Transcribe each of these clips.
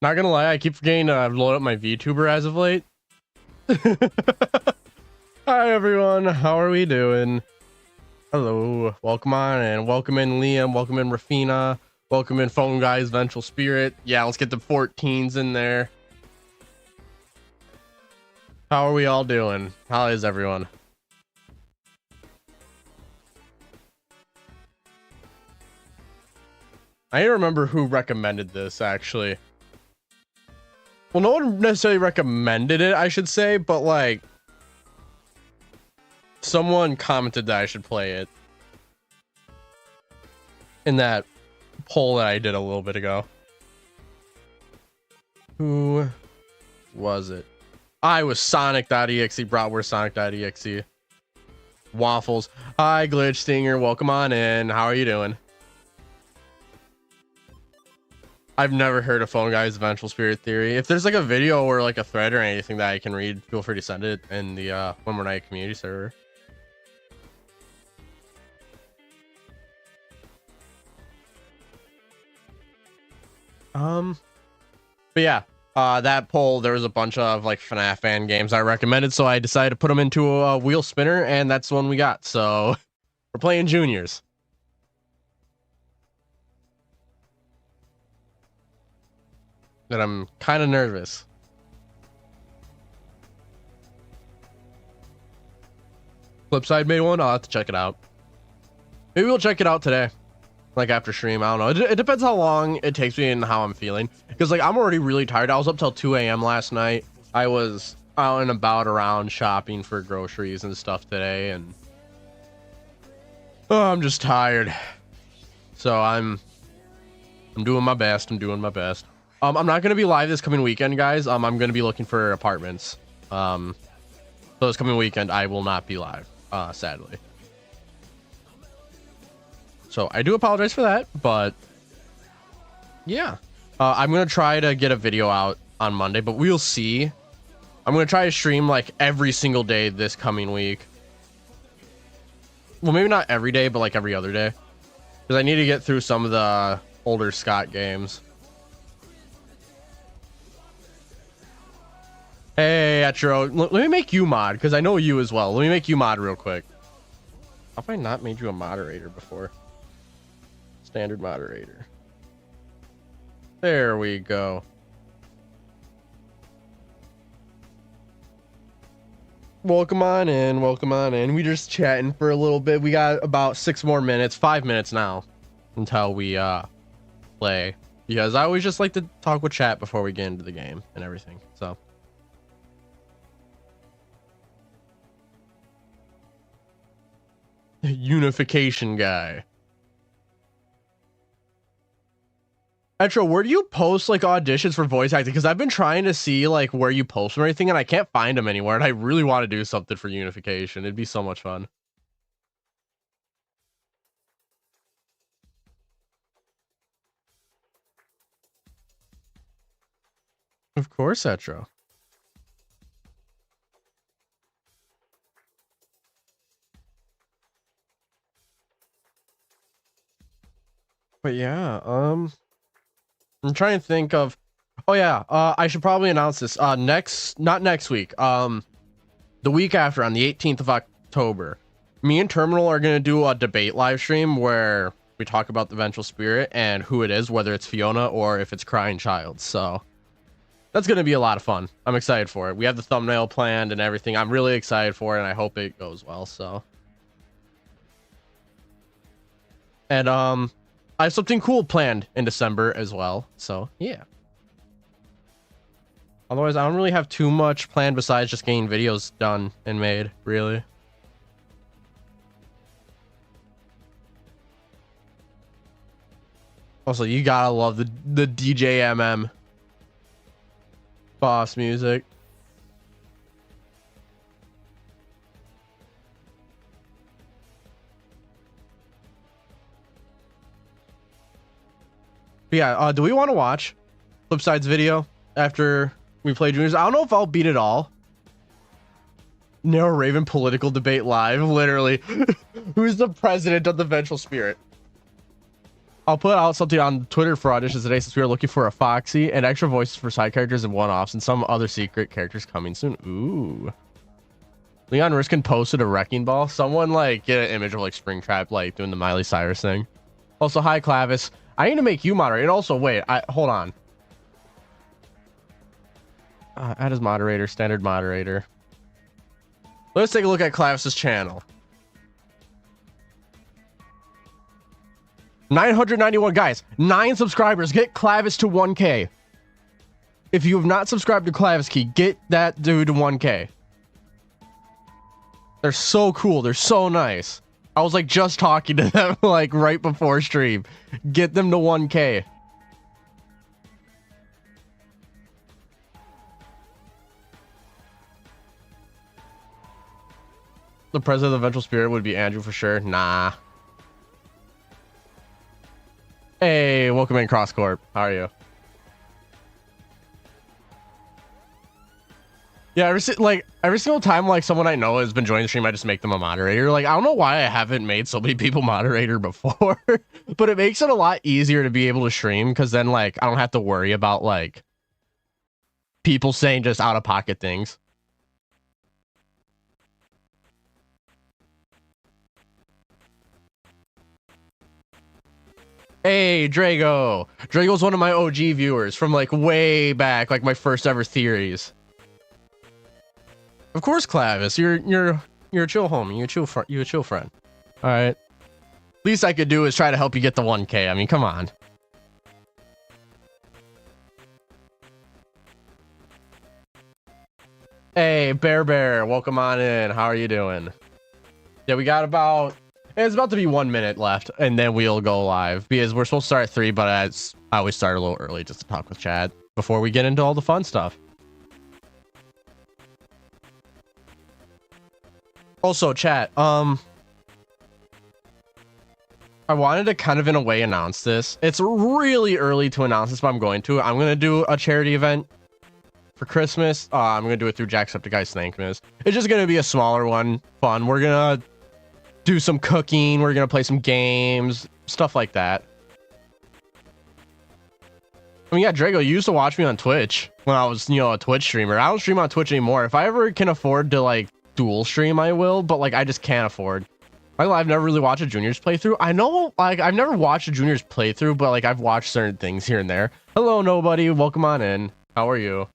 Not gonna lie, I keep forgetting to load up my VTuber as of late. Hi everyone, how are we doing? Hello, welcome on and welcome in Liam, welcome in Rafina, welcome in Phone Guys, Vengeful Spirit. Yeah, let's get the 14s in there. How are we all doing? How is everyone? I don't remember who recommended this actually. Well, no one necessarily recommended it, I should say, but like someone commented that I should play it in that poll that I did a little bit ago. Who was it? I was Sonic.exe, Bratwurst Sonic.exe. Waffles. Hi, Glitch Stinger. Welcome on in. How are you doing? I've never heard of Phone Guys Vengeful Spirit Theory. If there's like a video or like a thread or anything that I can read, feel free to send it in the One More Night community server. But yeah, that poll, there was a bunch of like FNAF fan games I recommended, so I decided to put them into a wheel spinner, and that's the one we got. So we're playing juniors. And I'm kind of nervous. Flipside made one. I'll have to check it out. Maybe we'll check it out today, like after stream. I don't know. It depends how long it takes me and how I'm feeling, because like I'm already really tired. I was up till 2 a.m. last night. I was out and about around shopping for groceries and stuff today, and oh, I'm just tired. So I'm doing my best. I'm doing my best. I'm not gonna be live this coming weekend, guys. I'm gonna be looking for apartments. So this coming weekend I will not be live, sadly. So I do apologize for that, but yeah, I'm gonna try to get a video out on Monday, but we'll see. I'm gonna try to stream like every single day this coming week. Well, maybe not every day, but like every other day, because I need to get through some of the older Scott games. Hey, Etro, let me make you mod, because I know you as well. Let me make you mod real quick. How have I not made you a moderator before? Standard moderator. There we go. Welcome on in, welcome on in. We just chatting for a little bit. We got about 6 more minutes, 5 minutes now, until we play. Because I always just like to talk with chat before we get into the game and everything, so. Unification guy. Etro, where do you post like auditions for voice acting? Because I've been trying to see like where you post them or anything, and I can't find them anywhere, and I really want to do something for Unification. It'd be so much fun. Of course, Etro. But yeah, I'm trying to think of, oh yeah, I should probably announce this not next week, the week after, on the 18th of October, me and Terminal are going to do a debate live stream where we talk about the Vengeful Spirit and who it is, whether it's Fiona or if it's Crying Child. So that's going to be a lot of fun. I'm excited for it. We have the thumbnail planned and everything. I'm really excited for it, and I hope it goes well. So, and I have something cool planned in December as well, so yeah. Otherwise, I don't really have too much planned besides just getting videos done and made, really. Also, you gotta love the DJMM boss music. But yeah, do we want to watch Flipside's video after we play juniors? I don't know if I'll beat it all. Narrow Raven political debate live, literally. Who's the president of the Vengeful Spirit? I'll put out something on Twitter for auditions today since we are looking for a foxy and extra voices for side characters and one-offs and some other secret characters coming soon. Ooh. Leon Riskin posted a wrecking ball. Someone like get an image of like Springtrap like doing the Miley Cyrus thing. Also, hi Clavis. I need to make you moderator. And also, wait, hold on. Add as moderator, standard moderator. Let's take a look at Clavis's channel. 991 guys, 9 subscribers. Get Clavis to 1K. If you have not subscribed to Clavis Key, get that dude to 1K. They're so cool. They're so nice. I was like just talking to them like right before stream. Get them to 1K. The president of the Vengeful Spirit would be Andrew for sure. Nah. Hey, welcome in CrossCorp. How are you? Yeah, every single time like someone I know has been joining the stream, I just make them a moderator. Like, I don't know why I haven't made so many people moderator before, but it makes it a lot easier to be able to stream because then like I don't have to worry about like people saying just out of pocket things. Hey, Drago. Drago's one of my OG viewers from like way back, like my first ever theories. Of course, Clavis, you're a chill homie, you a chill friend. All right. Least I could do is try to help you get the 1K. I mean, come on. Hey, Bear, welcome on in. How are you doing? Yeah, we got it's about to be 1 minute left, and then we'll go live because we're supposed to start at 3, but I always start a little early just to talk with Chad before we get into all the fun stuff. Also, chat, I wanted to kind of in a way announce this. It's really early to announce this, but I'm going to do a charity event for Christmas. I'm going to do it through Jacksepticeye Snankmas. It's just going to be a smaller one, fun. We're going to do some cooking. We're going to play some games, stuff like that. I mean, yeah, Drago, you used to watch me on Twitch when I was, a Twitch streamer. I don't stream on Twitch anymore. If I ever can afford to, like, dual stream, I will, but, like, I just can't afford. I've never really watched a Junior's playthrough. I know, like, I've never watched a Junior's playthrough, but, like, I've watched certain things here and there. Hello, nobody. Welcome on in. How are you?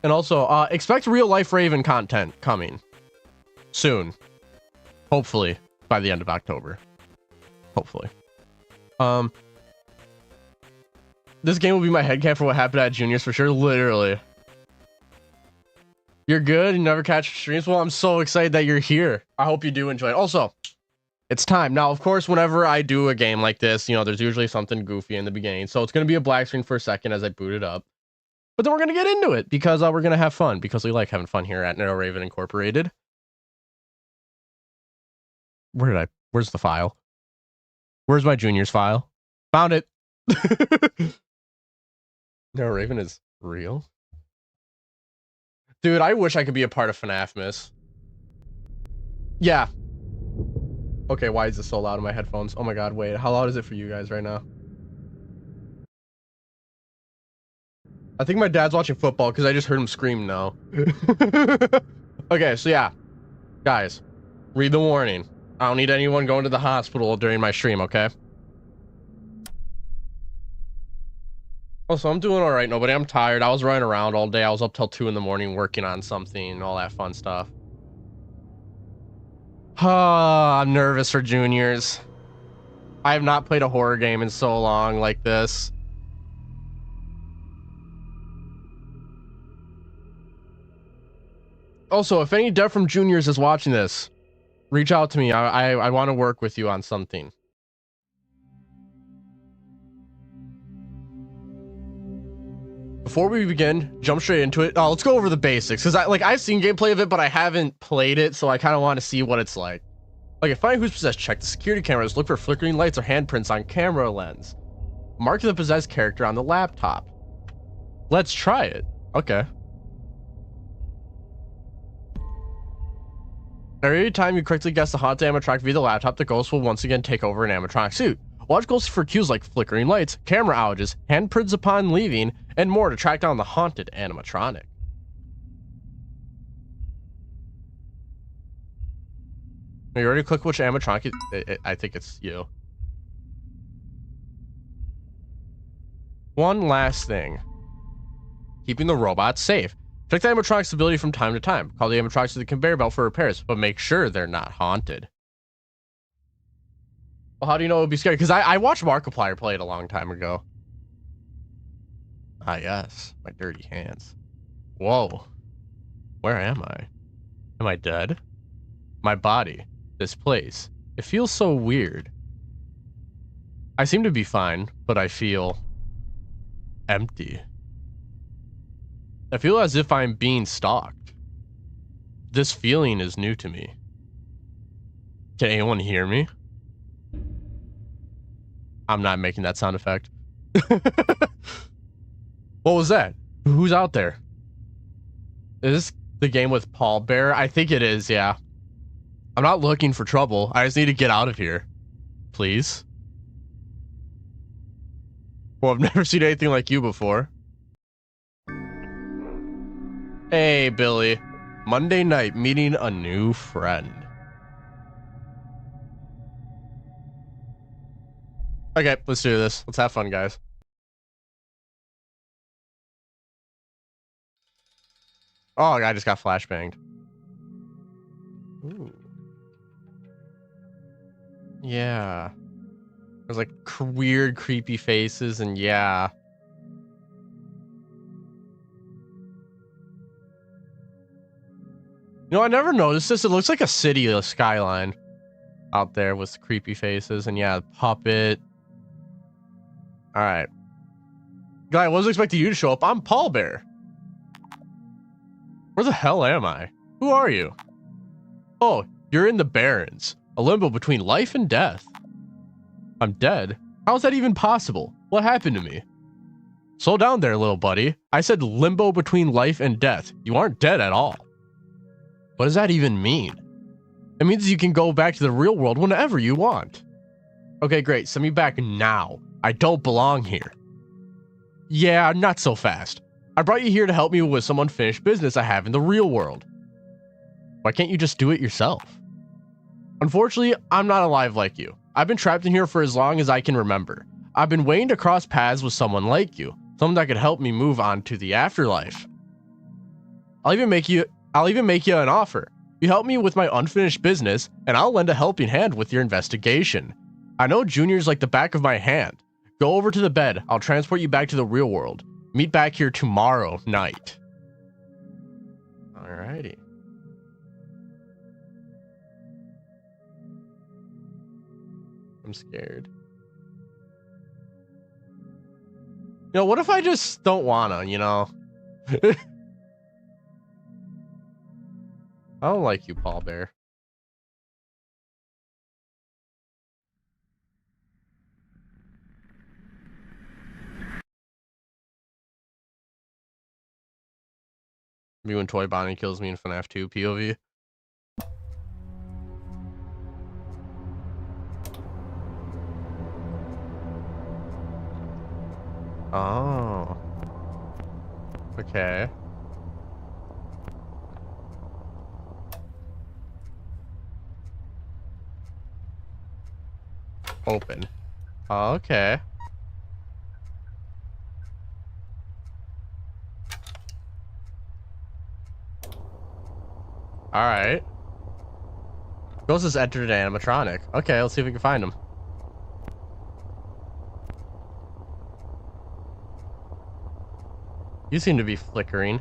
And also, expect real-life Raven content coming soon. Hopefully, by the end of October. Hopefully. This game will be my headcanon for what happened at Juniors for sure. Literally. You're good? You never catch streams? Well, I'm so excited that you're here. I hope you do enjoy it. Also, it's time. Now, of course, whenever I do a game like this, there's usually something goofy in the beginning. So it's going to be a black screen for a second as I boot it up. But then we're going to get into it because we're going to have fun. Because we like having fun here at Narrow Raven Incorporated. Where's the file? Where's my Juniors file? Found it. Narrow Raven is real. Dude, I wish I could be a part of FNAF, miss. Yeah. Okay, why is this so loud in my headphones? Oh my god, wait. How loud is it for you guys right now? I think my dad's watching football because I just heard him scream no. Okay, so yeah. Guys, read the warning. I don't need anyone going to the hospital during my stream, okay? Also, I'm doing alright, nobody. I'm tired. I was running around all day. I was up till 2 in the morning working on something, all that fun stuff. I'm nervous for Juniors. I have not played a horror game in so long like this. Also, if any dev from Juniors is watching this, reach out to me. I want to work with you on something. Before we begin, jump straight into it. Let's go over the basics because I've seen gameplay of it, but I haven't played it, so I kind of want to see what it's like. Okay, find who's possessed. Check the security cameras. Look for flickering lights or handprints on camera lens. Mark the possessed character on the laptop. Let's try it. Okay. Every time you correctly guess the haunted animatronic via the laptop, the ghost will once again take over an animatronic suit. Watch ghosts for cues like flickering lights, camera outages, handprints upon leaving, and more to track down the haunted animatronic. Are you ready to click which animatronic? I think it's you. One last thing. Keeping the robots safe. Check the animatronic's stability from time to time. Call the animatronics to the conveyor belt for repairs, but make sure they're not haunted. Well, how do you know it would be scary? Because I watched Markiplier play it a long time ago. Ah, yes. My dirty hands. Whoa. Where am I? Am I dead? My body. This place. It feels so weird. I seem to be fine, but I feel empty. I feel as if I'm being stalked. This feeling is new to me. Can anyone hear me? I'm not making that sound effect. What was that? Who's out there? Is this the game with Paul Bear? I think it is, yeah. I'm not looking for trouble. I just need to get out of here. Please. Well, I've never seen anything like you before. Hey, Billy. Monday night, meeting a new friend. Okay, let's do this. Let's have fun, guys. Oh, I just got flashbanged. Ooh. Yeah. There's like weird, creepy faces, and yeah. You know, I never noticed this. It looks like a city, a skyline out there with creepy faces, and yeah, puppet. All right. Guy, I wasn't expecting you to show up. I'm Paul Bear. Where the hell am I? Who are you? Oh, you're in the Barrens, a limbo between life and death. I'm dead? How is that even possible? What happened to me? Slow down there, little buddy. I said limbo between life and death. You aren't dead at all. What does that even mean? It means you can go back to the real world whenever you want. Okay, great. Send me back now. I don't belong here. Yeah, not so fast. I brought you here to help me with some unfinished business I have in the real world. Why can't you just do it yourself? Unfortunately, I'm not alive like you. I've been trapped in here for as long as I can remember. I've been waiting to cross paths with someone like you, someone that could help me move on to the afterlife. I'll even make you an offer. You help me with my unfinished business, and I'll lend a helping hand with your investigation. I know Junior's like the back of my hand. Go over to the bed. I'll transport you back to the real world. Meet back here tomorrow night. Alrighty. I'm scared. You know, what if I just don't wanna, you know? I don't like you, Paul Bear. Me when Toy Bonnie kills me in FNAF 2 POV. Oh. Okay. Open. Okay. Alright. Ghost has entered an animatronic. Okay, let's see if we can find him. You seem to be flickering.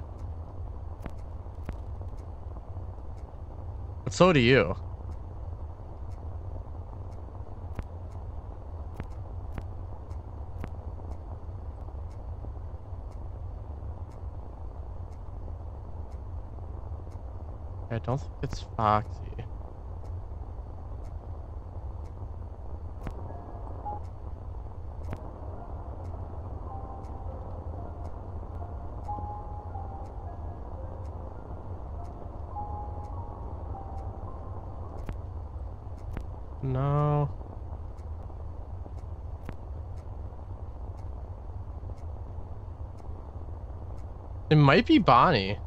But so do you. I don't think it's Foxy. No. It might be Bonnie.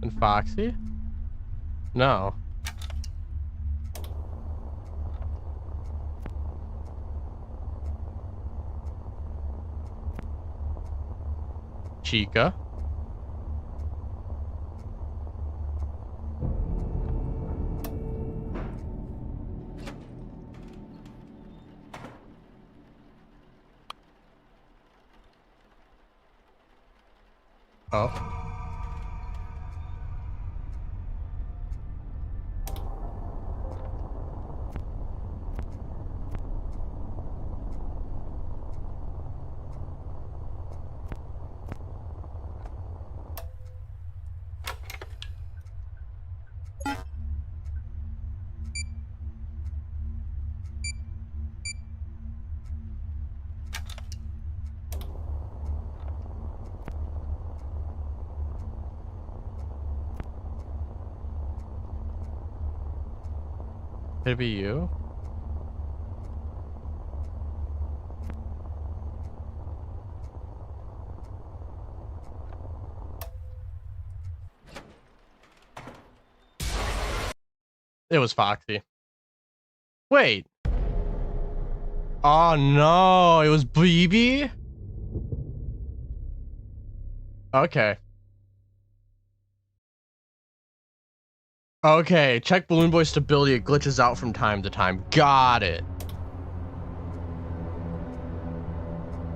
And Foxy? No. Chica? Oh. Could it be you? It was Foxy. Wait. Oh no, it was BB? Okay. Okay, check Balloon Boy stability. It glitches out from time to time. Got it.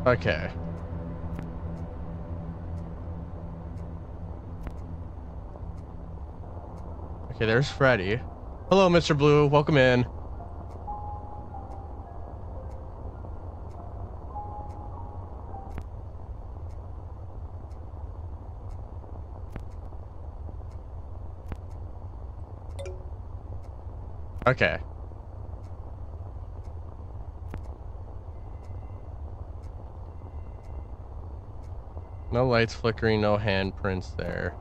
Okay. Okay, there's Freddy. Hello, Mr. Blue. Welcome in. Okay. No lights flickering, no handprints there.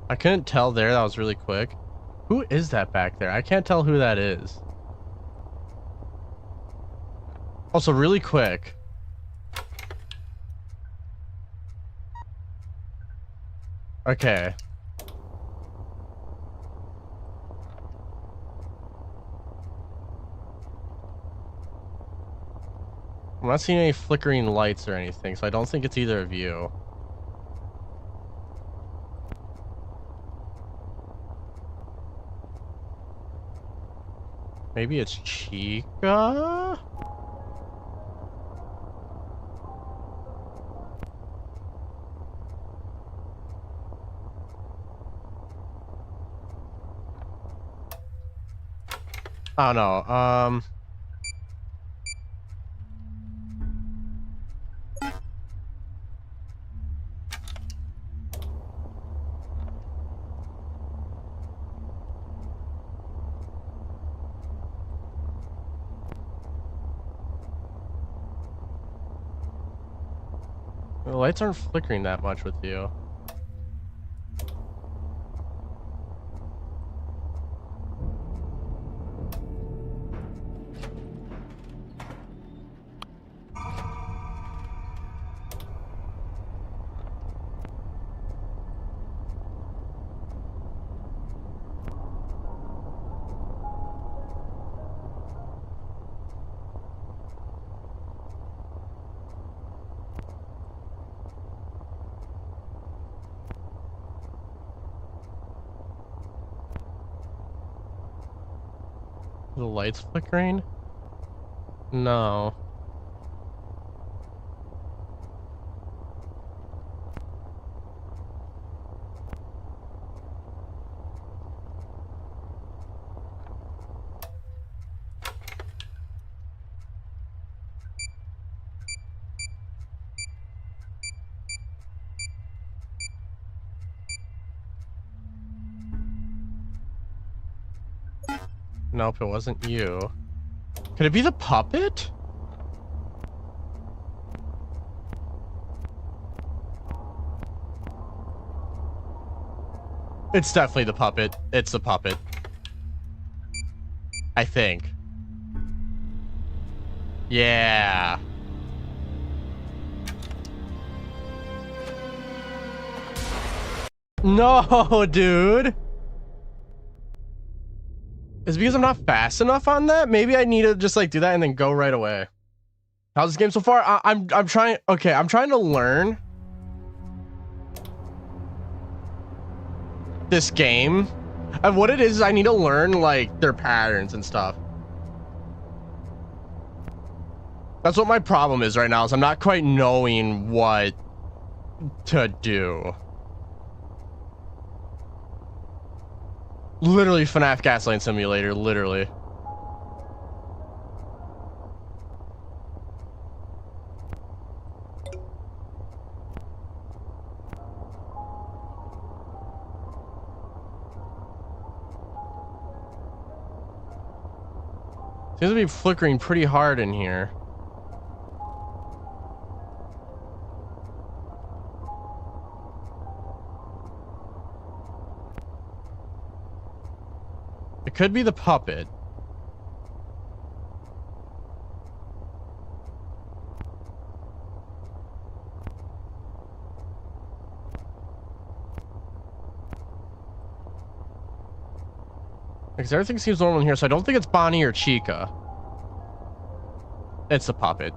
I couldn't tell there. That was really quick. Who is that back there? I can't tell who that is. Also, really quick. Okay. I'm not seeing any flickering lights or anything, so I don't think it's either of you. Maybe it's Chica? I don't know. The lights aren't flickering that much with you. The lights flickering? No. Nope, it wasn't you. Could it be the puppet? It's definitely the puppet. It's the puppet. I think. Yeah. No, dude. Is it because I'm not fast enough on that? Maybe I need to just like do that and then go right away. How's this game so far? I'm trying. Okay, I'm trying to learn this game, and what it is I need to learn like their patterns and stuff. That's what my problem is right now, is I'm not quite knowing what to do. Literally FNAF Gasoline Simulator, literally. Seems to be flickering pretty hard in here. It could be the puppet. Because everything seems normal in here, so I don't think it's Bonnie or Chica. It's the puppet.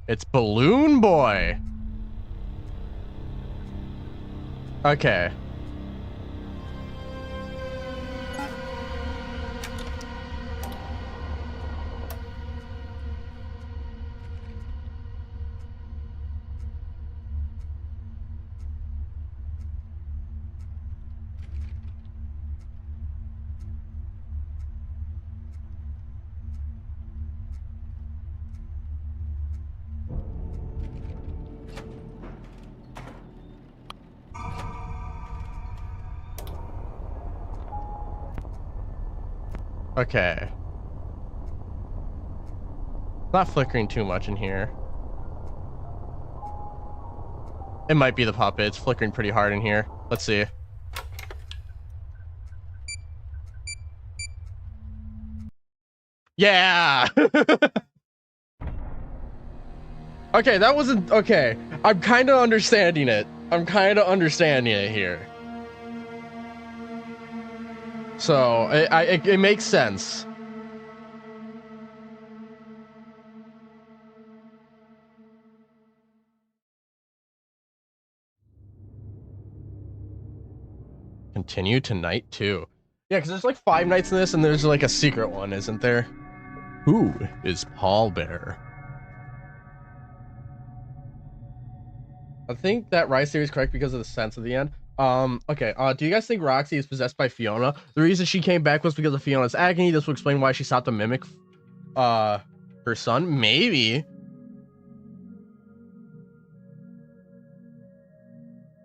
It's Balloon Boy. Okay. Okay. Not flickering too much in here. It might be the puppet. It's flickering pretty hard in here. Let's see. Yeah. Okay, that wasn't okay. I'm kind of understanding it. I'm kind of understanding it here. So it makes sense. Continue tonight too. Yeah, because there's like 5 nights in this, and there's like a secret one, isn't there? Who is Paul Bear? I think that Rice theory is correct because of the sense of the end. Okay, do you guys think Roxy is possessed by Fiona? The reason she came back was because of Fiona's agony. This will explain why she sought to mimic her son. Maybe.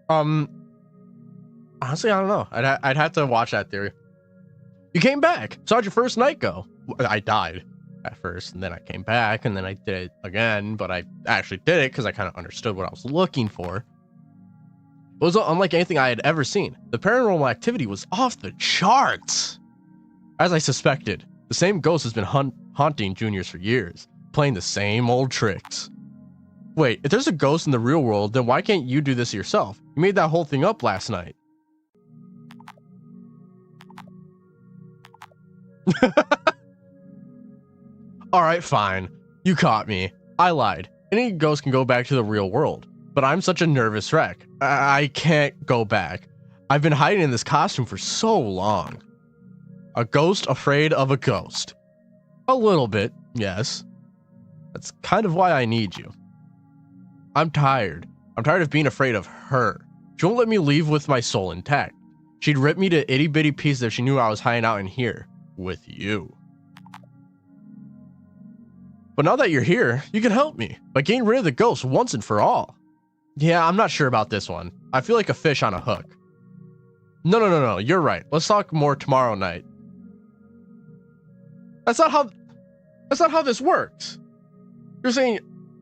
Honestly, I don't know. I'd have to watch that theory. You came back. So how'd your first night go? I died at first, and then I came back, and then I did it again, but I actually did it because I kind of understood what I was looking for. It was unlike anything I had ever seen. The paranormal activity was off the charts. As I suspected, the same ghost has been haunting juniors for years, playing the same old tricks. Wait, if there's a ghost in the real world, then why can't you do this yourself? You made that whole thing up last night. Alright, fine. You caught me. I lied. Any ghost can go back to the real world. But I'm such a nervous wreck. I can't go back. I've been hiding in this costume for so long. A ghost afraid of a ghost. A little bit, yes. That's kind of why I need you. I'm tired. I'm tired of being afraid of her. She won't let me leave with my soul intact. She'd rip me to itty bitty pieces if she knew I was hiding out in here with you. But now that you're here, you can help me by getting rid of the ghost once and for all. Yeah, I'm not sure about this one. I feel like a fish on a hook. No. You're right. Let's talk more tomorrow night. That's not how this works. You're saying,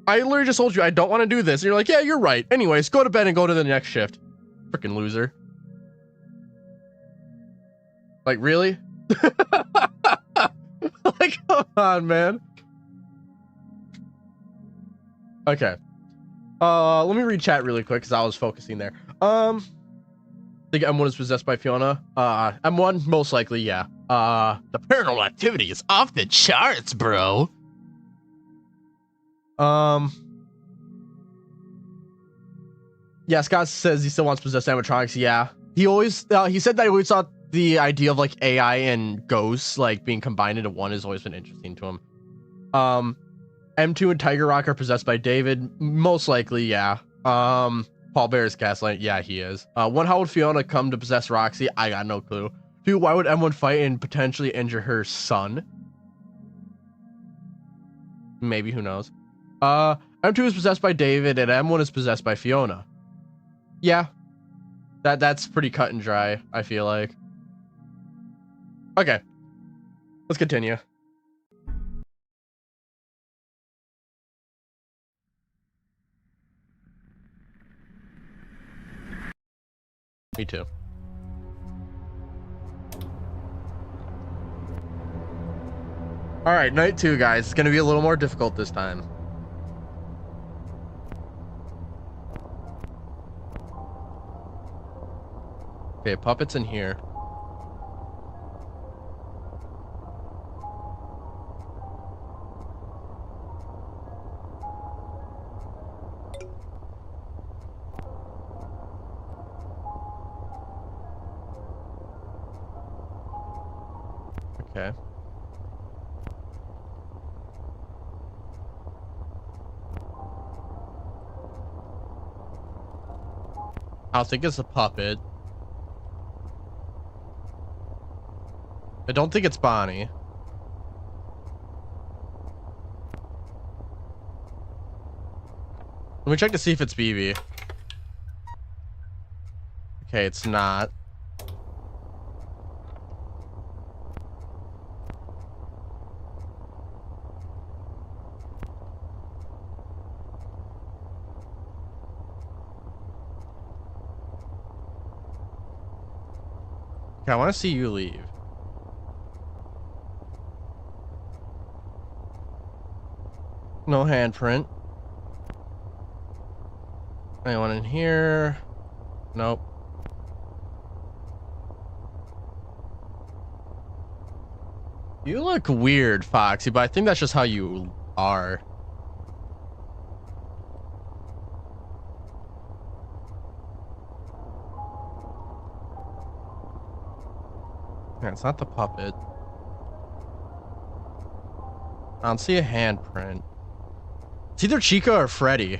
I literally just told you I don't want to do this. And you're like, yeah, you're right. Anyways, go to bed and go to the next shift. Freaking loser. Like, really? Like, come on, man. Okay. Let me read chat really quick because I was focusing there. I think M1 is possessed by Fiona. M1, most likely, yeah. The paranormal activity is off the charts, bro. Yeah, Scott says he still wants possessed animatronics. Yeah, he always he said that he always thought the idea of like AI and ghosts like being combined into one has always been interesting to him. M2 and Tiger Rock are possessed by David. Most likely, yeah. Paul Bear is gaslighting. Yeah, he is. One, how would Fiona come to possess Roxy? I got no clue. Two, why would M1 fight and potentially injure her son? Maybe, who knows? M2 is possessed by David and M1 is possessed by Fiona. Yeah. That's pretty cut and dry, I feel like. Okay. Let's continue. Me too. All right, night 2, guys. It's gonna be a little more difficult this time. Okay, puppets in here. Okay. I think it's a puppet. I don't think it's Bonnie. Let me check to see if it's BB. Okay, it's not. Okay, I want to see you leave. No handprint. Anyone in here? Nope. You look weird, Foxy, but I think that's just how you are. Yeah, it's not the puppet. I don't see a handprint. It's either Chica or Freddy.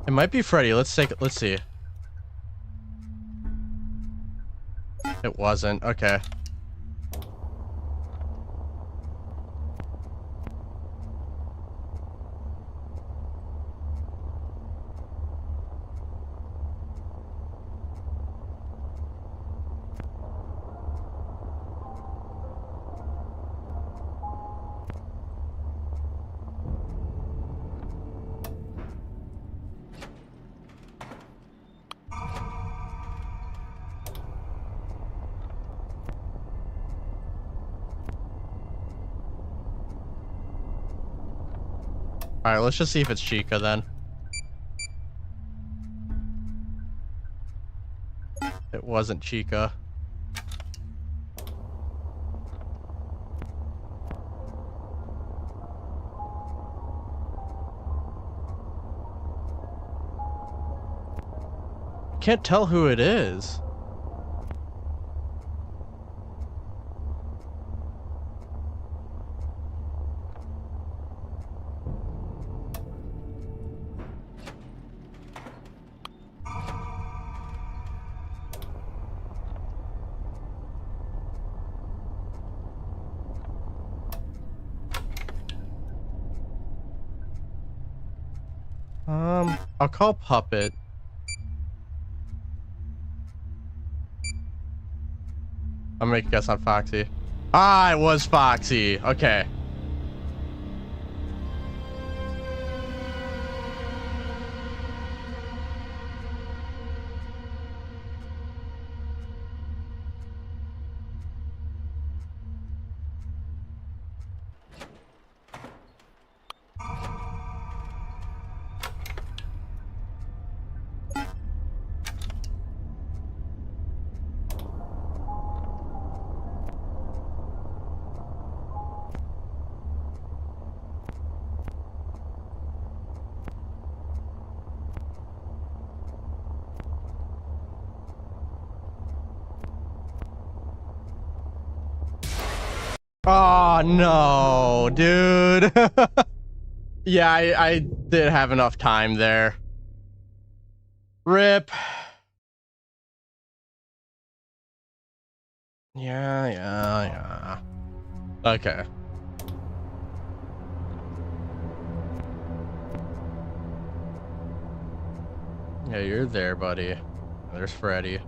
It might be Freddy. Let's see. It wasn't. Okay. All right, let's just see if it's Chica then. It wasn't Chica. Can't tell who it is. I'll call Puppet. I'll make a guess on Foxy. Ah, it was Foxy. Okay. Oh no, dude. Yeah, I did have enough time there. Rip. Yeah. Okay. Yeah, you're there, buddy. There's Freddy.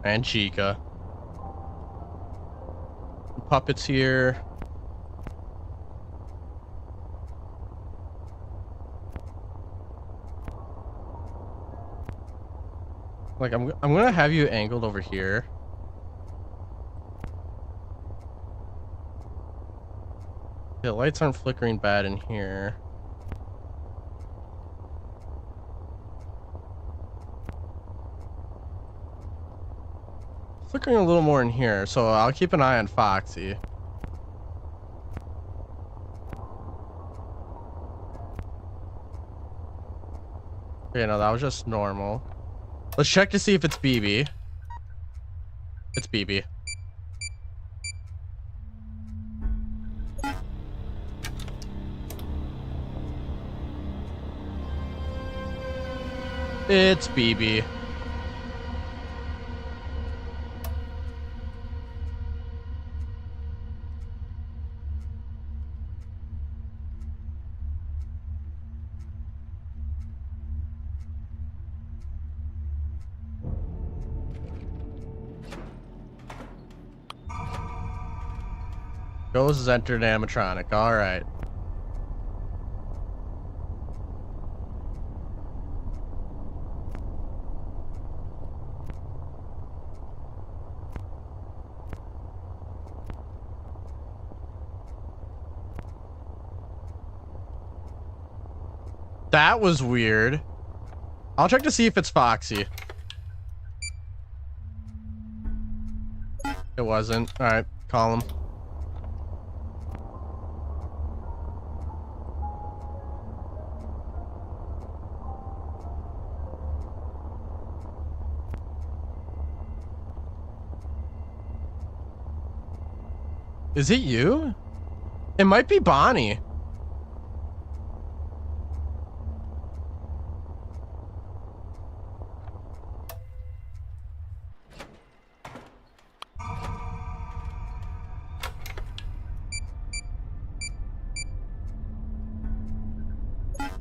And Chica. Puppet's here. Like, I'm gonna have you angled over here. The lights aren't flickering bad in here. Flickering a little more in here, so I'll keep an eye on Foxy. Okay, no, that was just normal. Let's check to see if it's BB. It's BB. It's BB. Ghost has entered animatronic. All right. That was weird. I'll check to see if it's Foxy. It wasn't. All right, call him. Is it you? It might be Bonnie.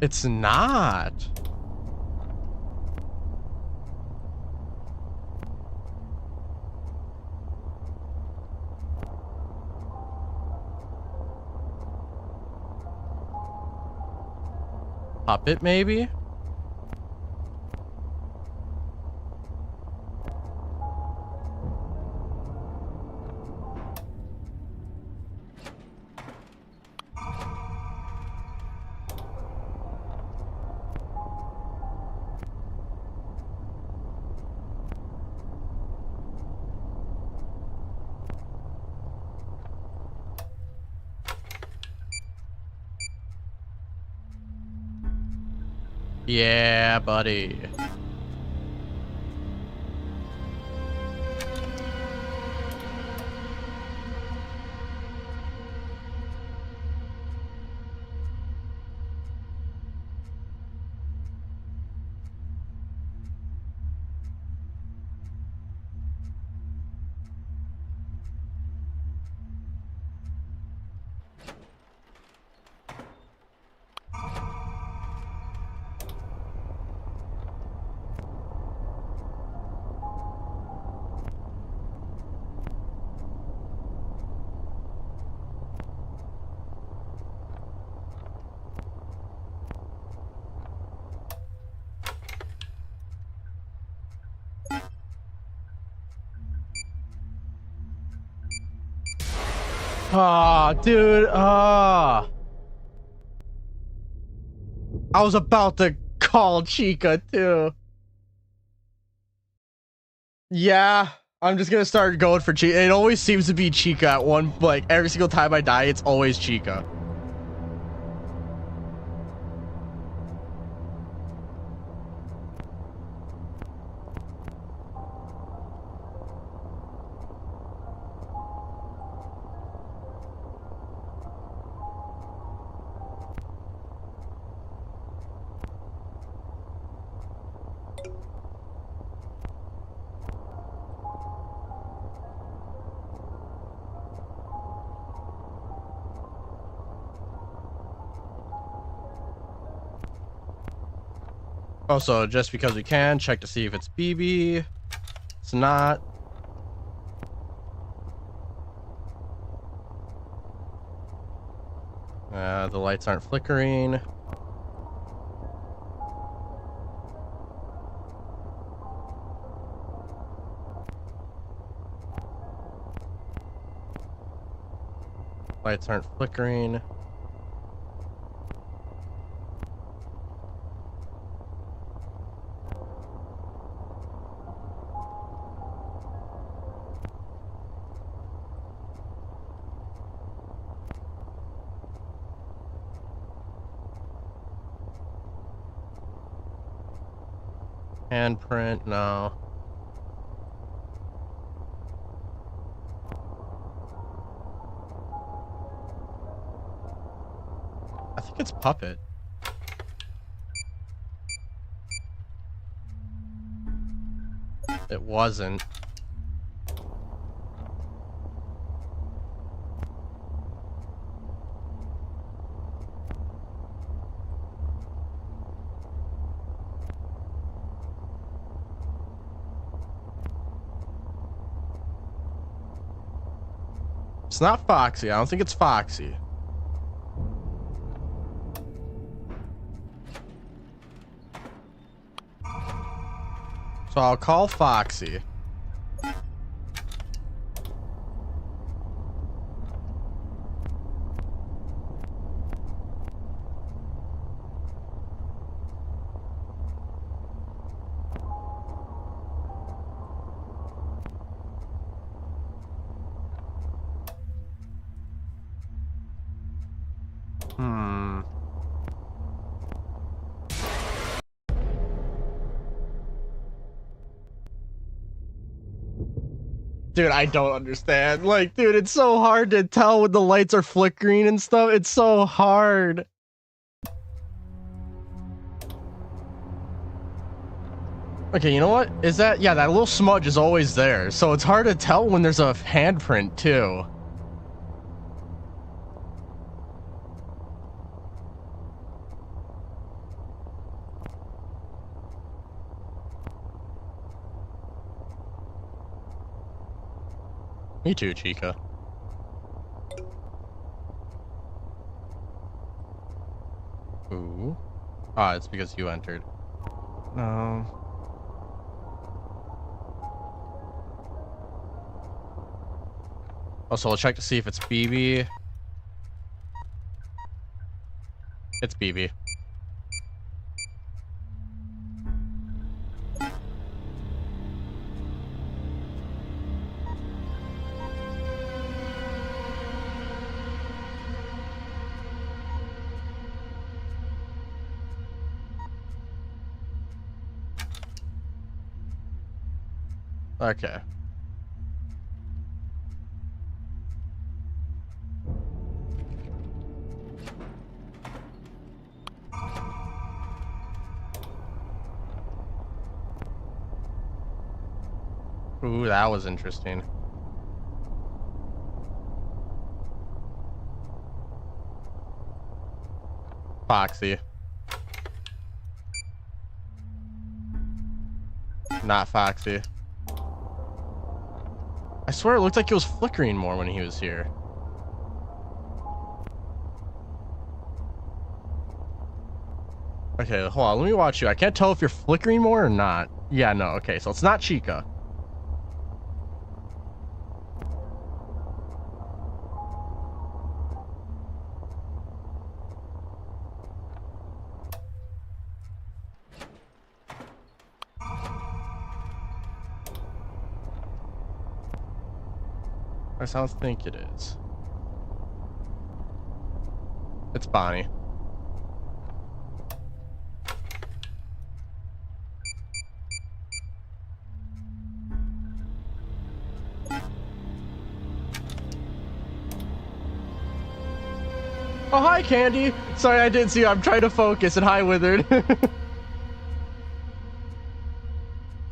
It's not. Puppet, maybe? Yeah, buddy. Ah, dude. Ah. I was about to call Chica too. Yeah, I'm just gonna start going for Chica. It always seems to be Chica at one, like every single time I die, it's always Chica. Also, just because we can, check to see if it's BB. It's not. The lights aren't flickering. Lights aren't flickering. Handprint, no. I think it's Puppet. It wasn't. It's not Foxy. I don't think it's Foxy. So I'll call Foxy. Dude, I don't understand. Like, dude, it's so hard to tell when the lights are flickering and stuff. It's so hard. Okay, you know what? Is that... Yeah, that little smudge is always there. So it's hard to tell when there's a handprint, too. Me too, Chica. Ooh. Ah, it's because you entered. No. Also, we'll check to see if it's BB. It's BB. Okay. Ooh, that was interesting. Foxy. Not Foxy. I swear it looked like it was flickering more when he was here. Okay, hold on. Let me watch you. I can't tell if you're flickering more or not. Yeah, no. Okay, so it's not Chica. I don't think it is. It's Bonnie. Oh, hi, Candy. Sorry, I didn't see you. I'm trying to focus. And hi, Withered.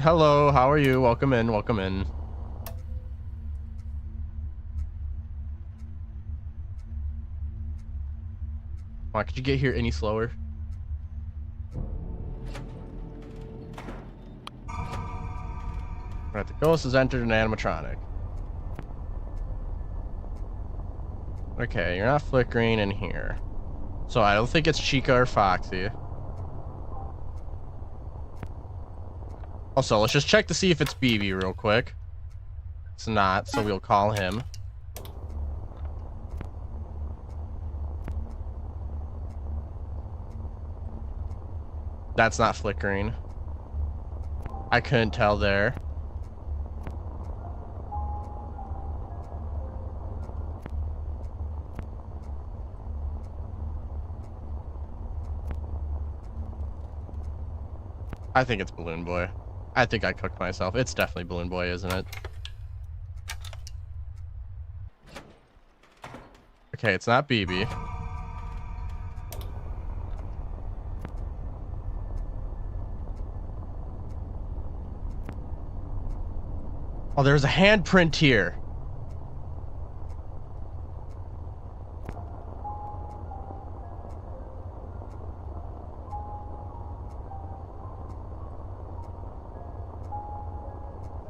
Hello, how are you? Welcome in, welcome in. Why could you get here any slower? Right, the ghost has entered an animatronic. Okay, you're not flickering in here. So I don't think it's Chica or Foxy. Also, let's just check to see if it's BB real quick. It's not, so we'll call him. That's not flickering. I couldn't tell there. I think it's Balloon Boy. I think I cooked myself. It's definitely Balloon Boy, isn't it? Okay, it's not BB. Oh, there's a handprint here.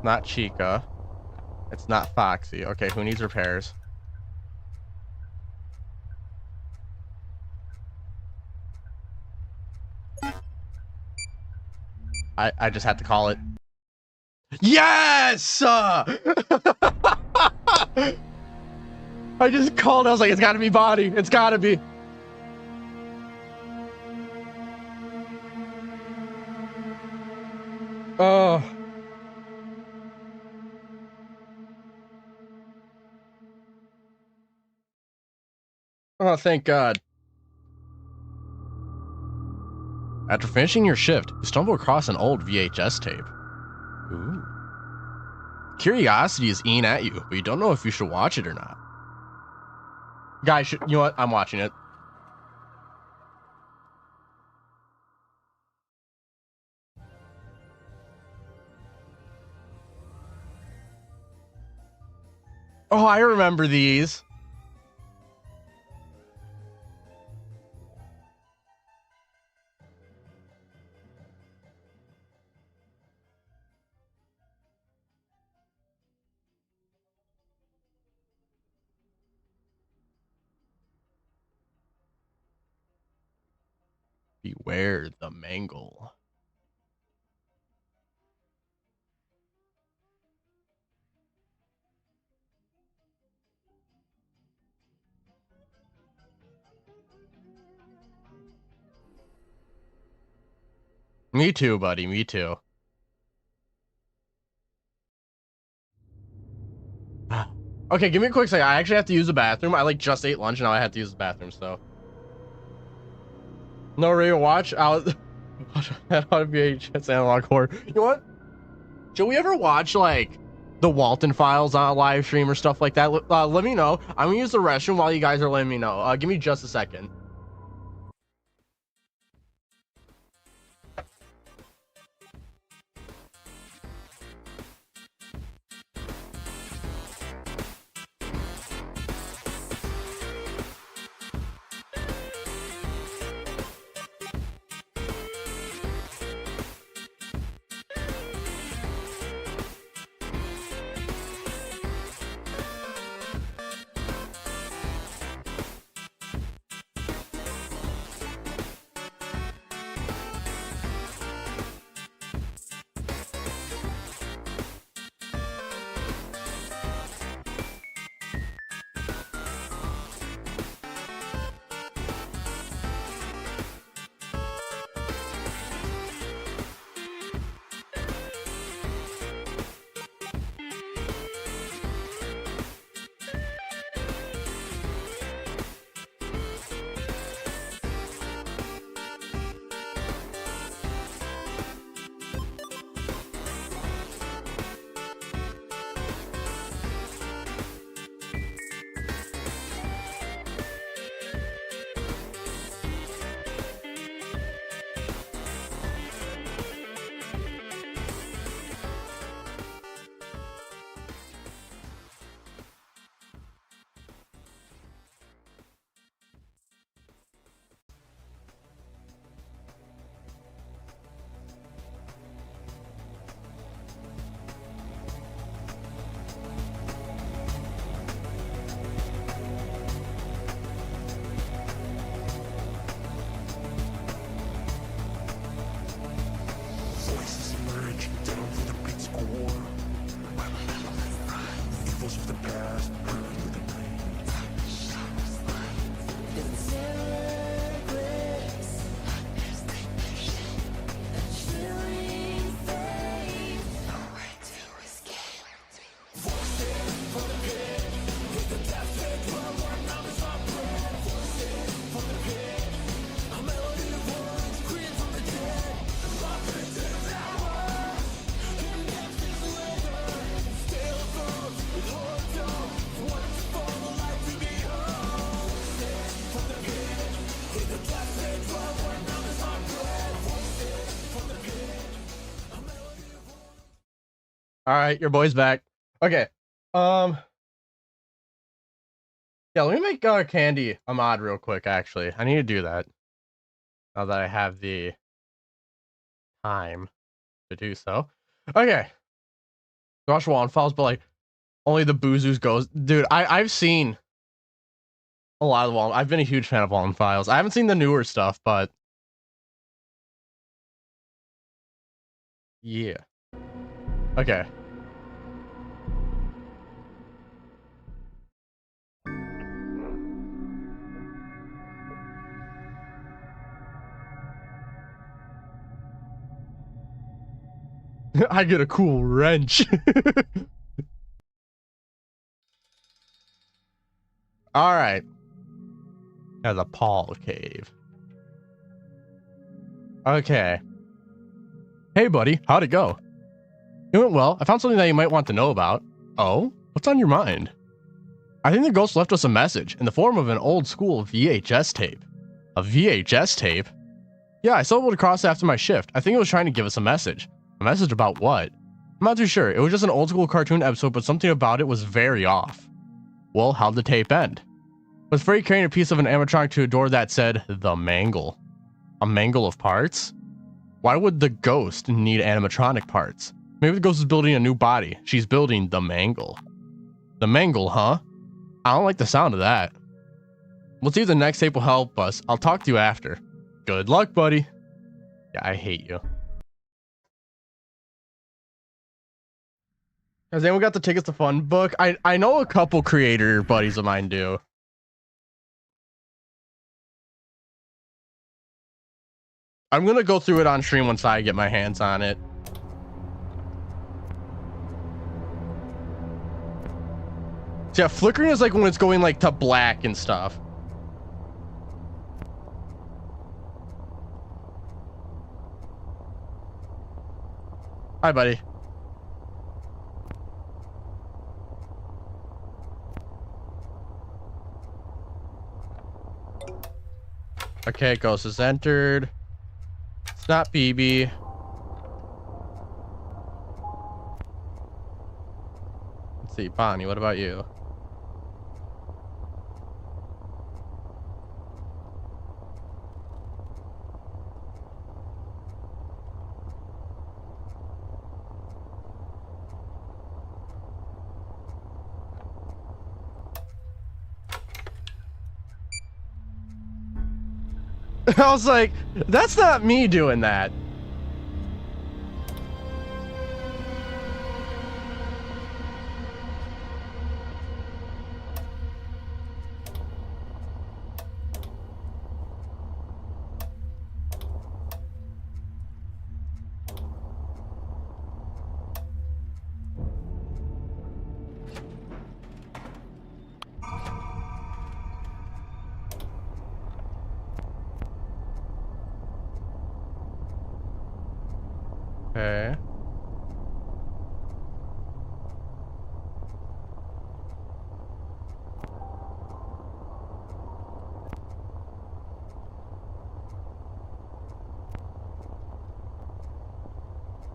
Not Chica. It's not Foxy. Okay, who needs repairs? I just had to call it. Yes! I just called. I was like, it's gotta be Bonnie. It's gotta be. Oh. Oh, thank God. After finishing your shift, you stumble across an old VHS tape. Ooh. Curiosity is eating at you, but you don't know if you should watch it or not. Guys, you know what? I'm watching it. Oh, I remember these. Beware the mangle. Me too, buddy. Me too. Okay, give me a quick second. I actually have to use the bathroom. I like just ate lunch and now I have to use the bathroom, so. No real watch out. That ought to be VHS analog horror. You know what? Should we ever watch like the Walton Files on a live stream or stuff like that? Let me know. I'm gonna use the restroom while you guys are letting me know. Give me just a second. All right, your boy's back. Okay. Yeah, let me make Candy a mod real quick, actually. I need to do that. Now that I have the time to do so. Okay. Watch Wall Files, but like only the Boozoos goes. Dude, I've seen a lot of Wall. I've been a huge fan of Wall Files. I haven't seen the newer stuff, but yeah. Okay. I get a cool wrench. All right. There's a Paul cave. Okay. Hey, buddy. How'd it go? It went well. I found something that you might want to know about. Oh? What's on your mind? I think the ghost left us a message in the form of an old school VHS tape. A VHS tape? Yeah, I stumbled across it after my shift. I think it was trying to give us a message. A message about what? I'm not too sure. It was just an old school cartoon episode, but something about it was very off. Well, how'd the tape end? Was Freddy carrying a piece of an animatronic to a door that said, the mangle? A mangle of parts? Why would the ghost need animatronic parts? Maybe the ghost is building a new body. She's building the mangle. The mangle, huh? I don't like the sound of that. We'll see if the next tape will help us. I'll talk to you after. Good luck, buddy. Yeah, I hate you. Has anyone got the Tickets to Fun book? I know a couple creator buddies of mine do. I'm gonna go through it on stream once I get my hands on it. So yeah, flickering is like when it's going like to black and stuff. Hi, buddy. Okay, ghost is entered. It's not BB. Let's see, Bonnie, what about you? I was like, that's not me doing that. Okay.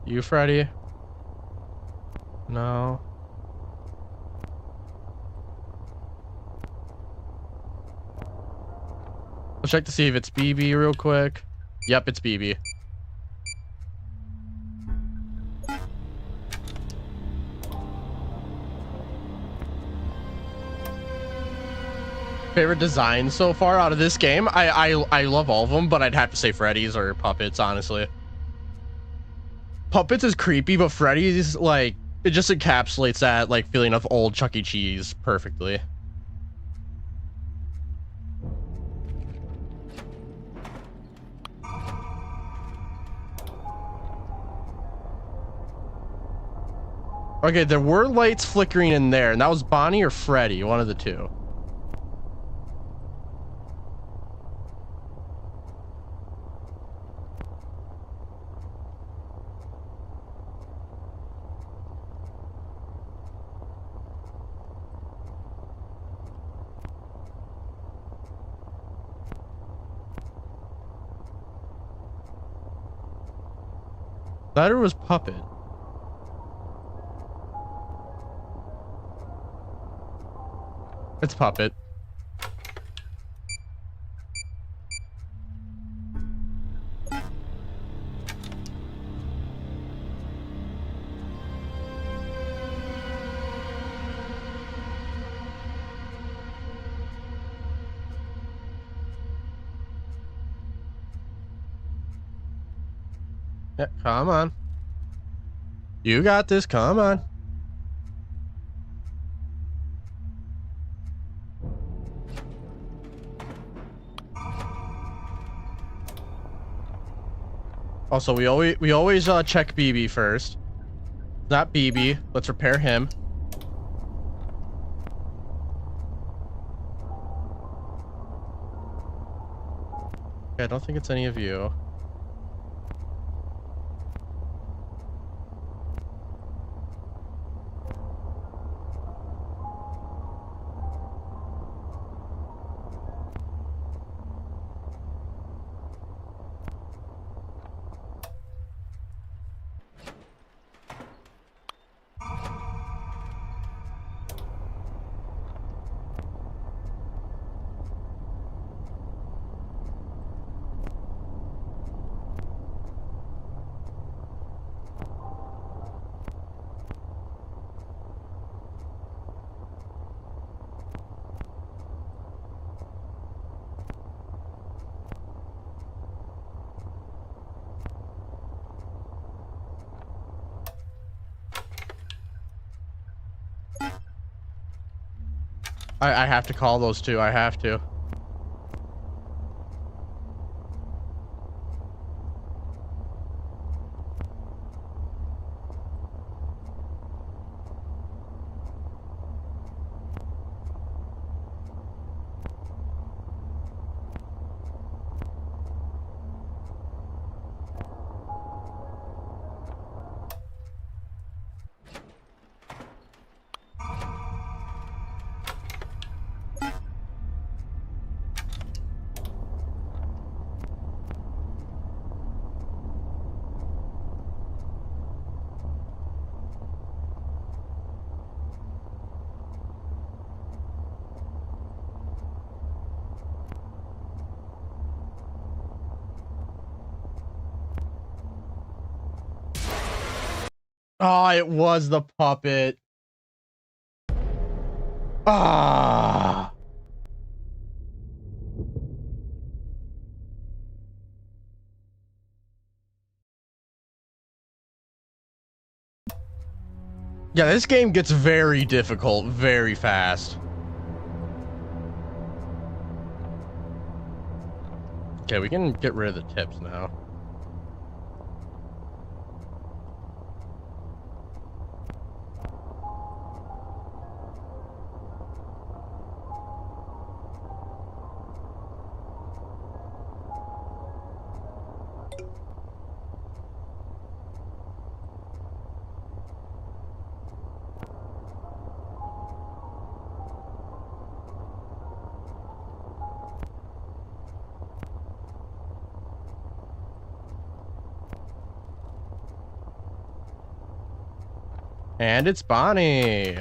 You, Freddy? No. Let's check to see if it's BB real quick. Yep, it's BB. Favorite design so far out of this game? I love all of them, but I'd have to say Freddy's or Puppets, honestly. Puppets is creepy, but Freddy's, like, it just encapsulates that, like, feeling of old Chuck E. Cheese perfectly. Okay, there were lights flickering in there, and that was Bonnie or Freddy, one of the two. That or was Puppet. It's Puppet. Yeah, come on. You got this. Come on. Also, we always check BB first. Not BB. Let's repair him. Okay, I don't think it's any of you. I have to call those two. I have to. Oh, it was the puppet. Ah. Yeah, this game gets very difficult very fast. Okay, we can get rid of the tips now. And it's Bonnie.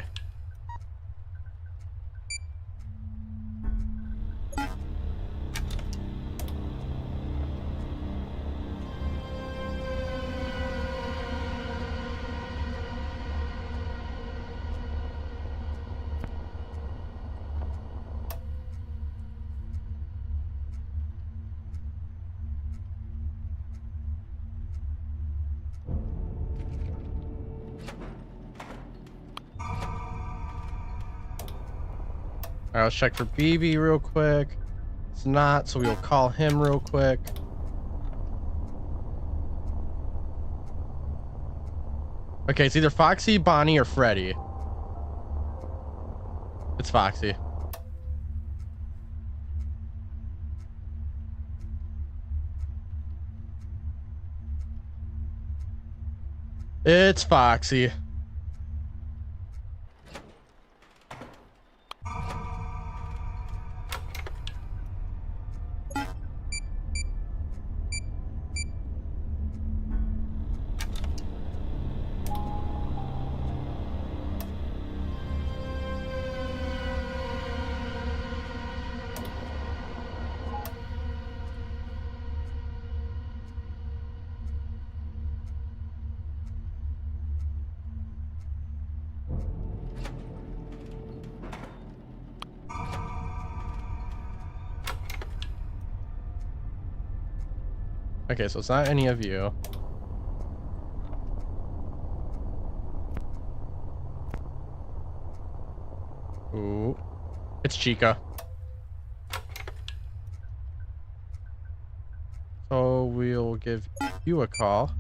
All right, let's check for BB real quick. It's not, so we'll call him real quick. Okay, it's either Foxy, Bonnie, or Freddy. It's Foxy. It's Foxy. Okay, so it's not any of you. Ooh, it's Chica. So we'll give you a call.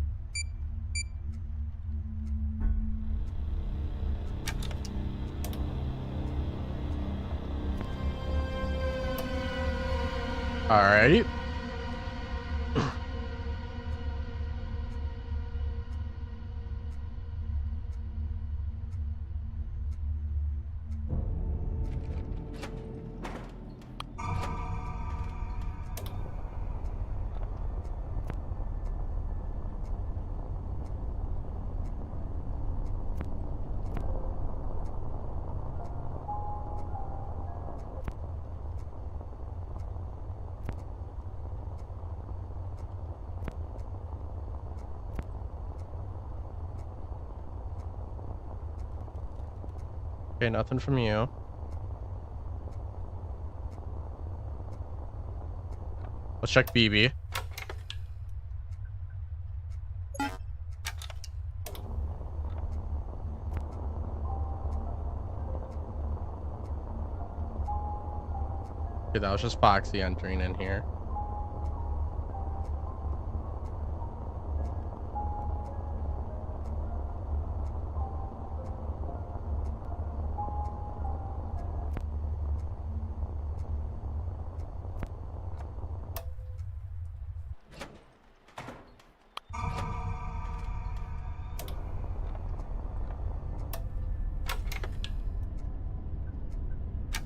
Alrighty. Okay, nothing from you. Let's check BB. Okay, that was just Foxy entering in here.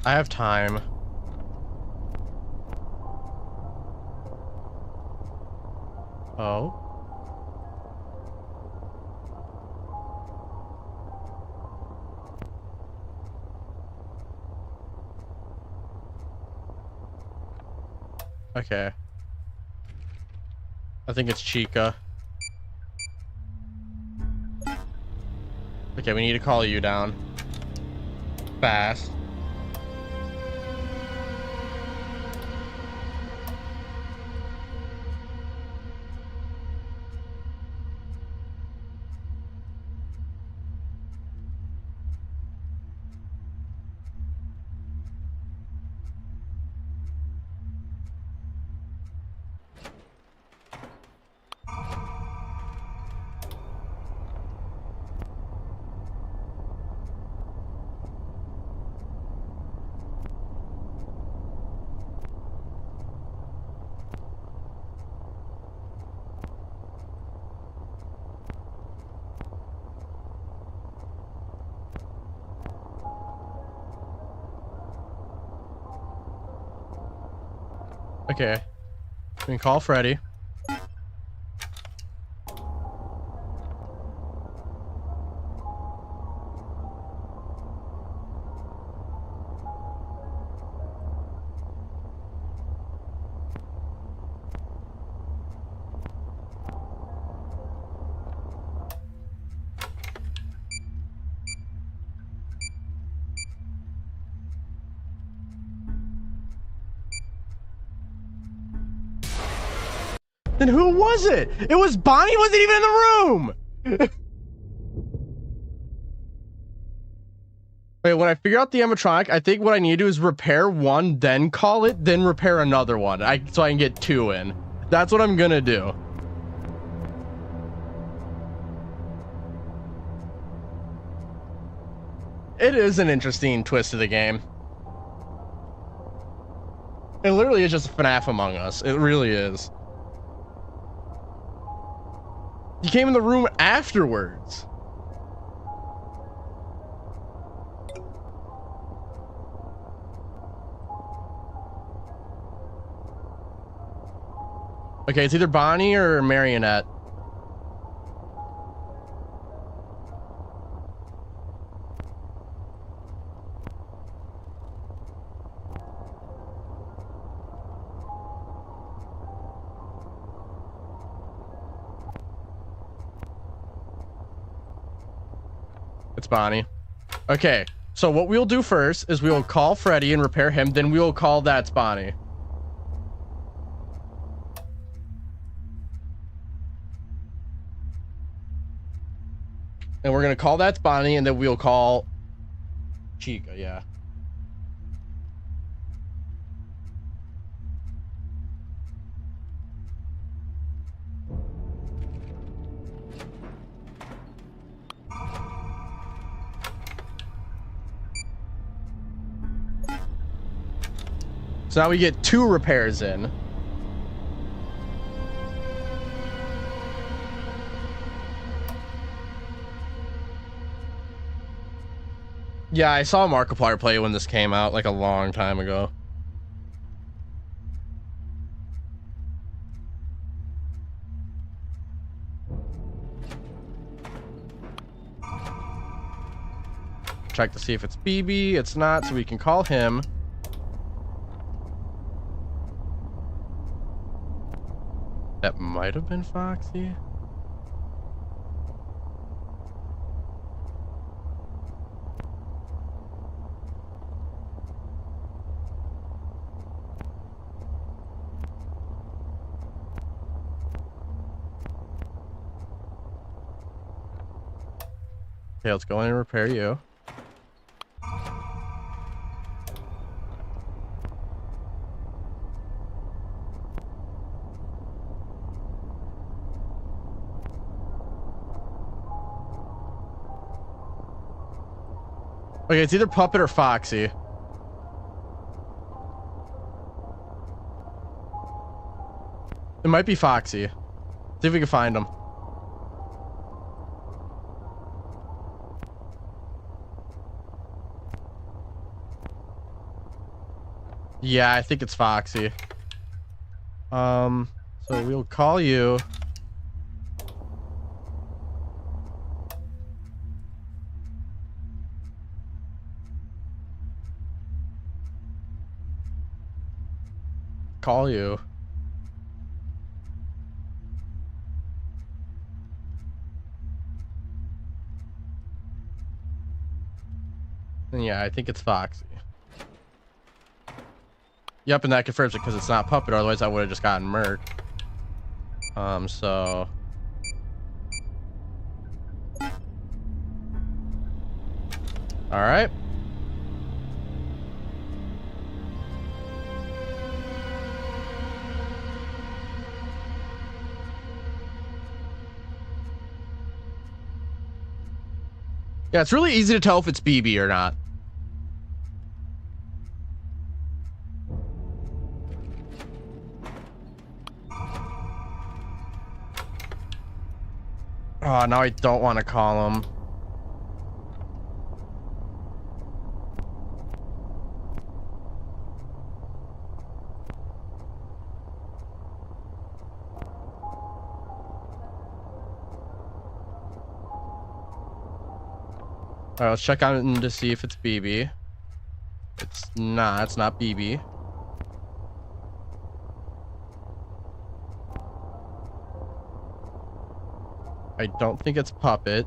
I have time. Oh. Okay. I think it's Chica. Okay, we need to call you down. Fast. Okay. We can call Freddy. Then who was it? It was Bonnie. Wasn't even in the room. Wait, when I figure out the animatronic, I think what I need to do is repair one, then call it, then repair another one. So I can get two in. That's what I'm gonna do. It is an interesting twist to the game. It literally is just FNAF Among Us. It really is. You came in the room afterwards. Okay, it's either Bonnie or Marionette. It's Bonnie. Okay, so what we'll do first is we'll call Freddy and repair him, then we'll call that's Bonnie. And we're gonna call that Bonnie, and then we'll call Chica, yeah. So now we get 2 repairs in. Yeah, I saw Markiplier play when this came out, like a long time ago. Check to see if it's BB. It's not, so we can call him. That might have been Foxy. Okay, let's go in and repair you. Okay, it's either Puppet or Foxy. It might be Foxy. See if we can find him. Yeah, I think it's Foxy. So we'll call you. Call you. And yeah, I think it's Foxy. Yep, and that confirms it because it's not Puppet, otherwise I would have just gotten murked. So all right. Yeah, it's really easy to tell if it's BB or not. Oh, now I don't want to call him. All right, let's check on to see if it's BB. It's not BB. I don't think it's Puppet.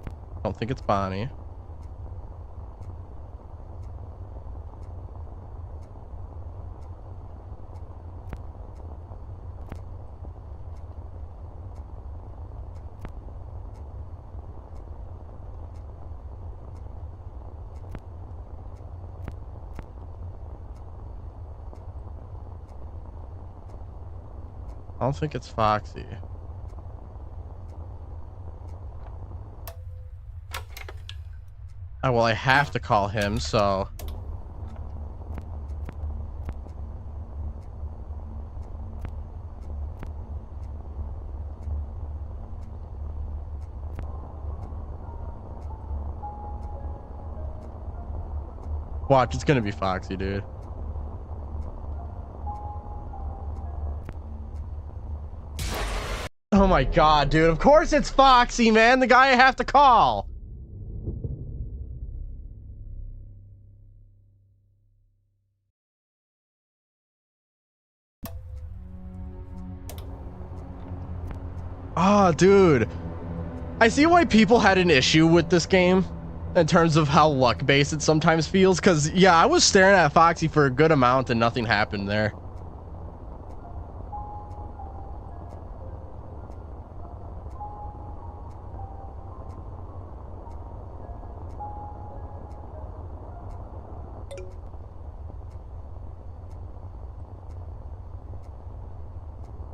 I don't think it's Bonnie. I don't think it's Foxy. Oh, well, I have to call him, so. Watch, it's gonna be Foxy, dude. Oh my god, dude. Of course it's Foxy, man. The guy I have to call. Ah, dude. I see why people had an issue with this game in terms of how luck-based it sometimes feels. Because, yeah, I was staring at Foxy for a good amount and nothing happened there.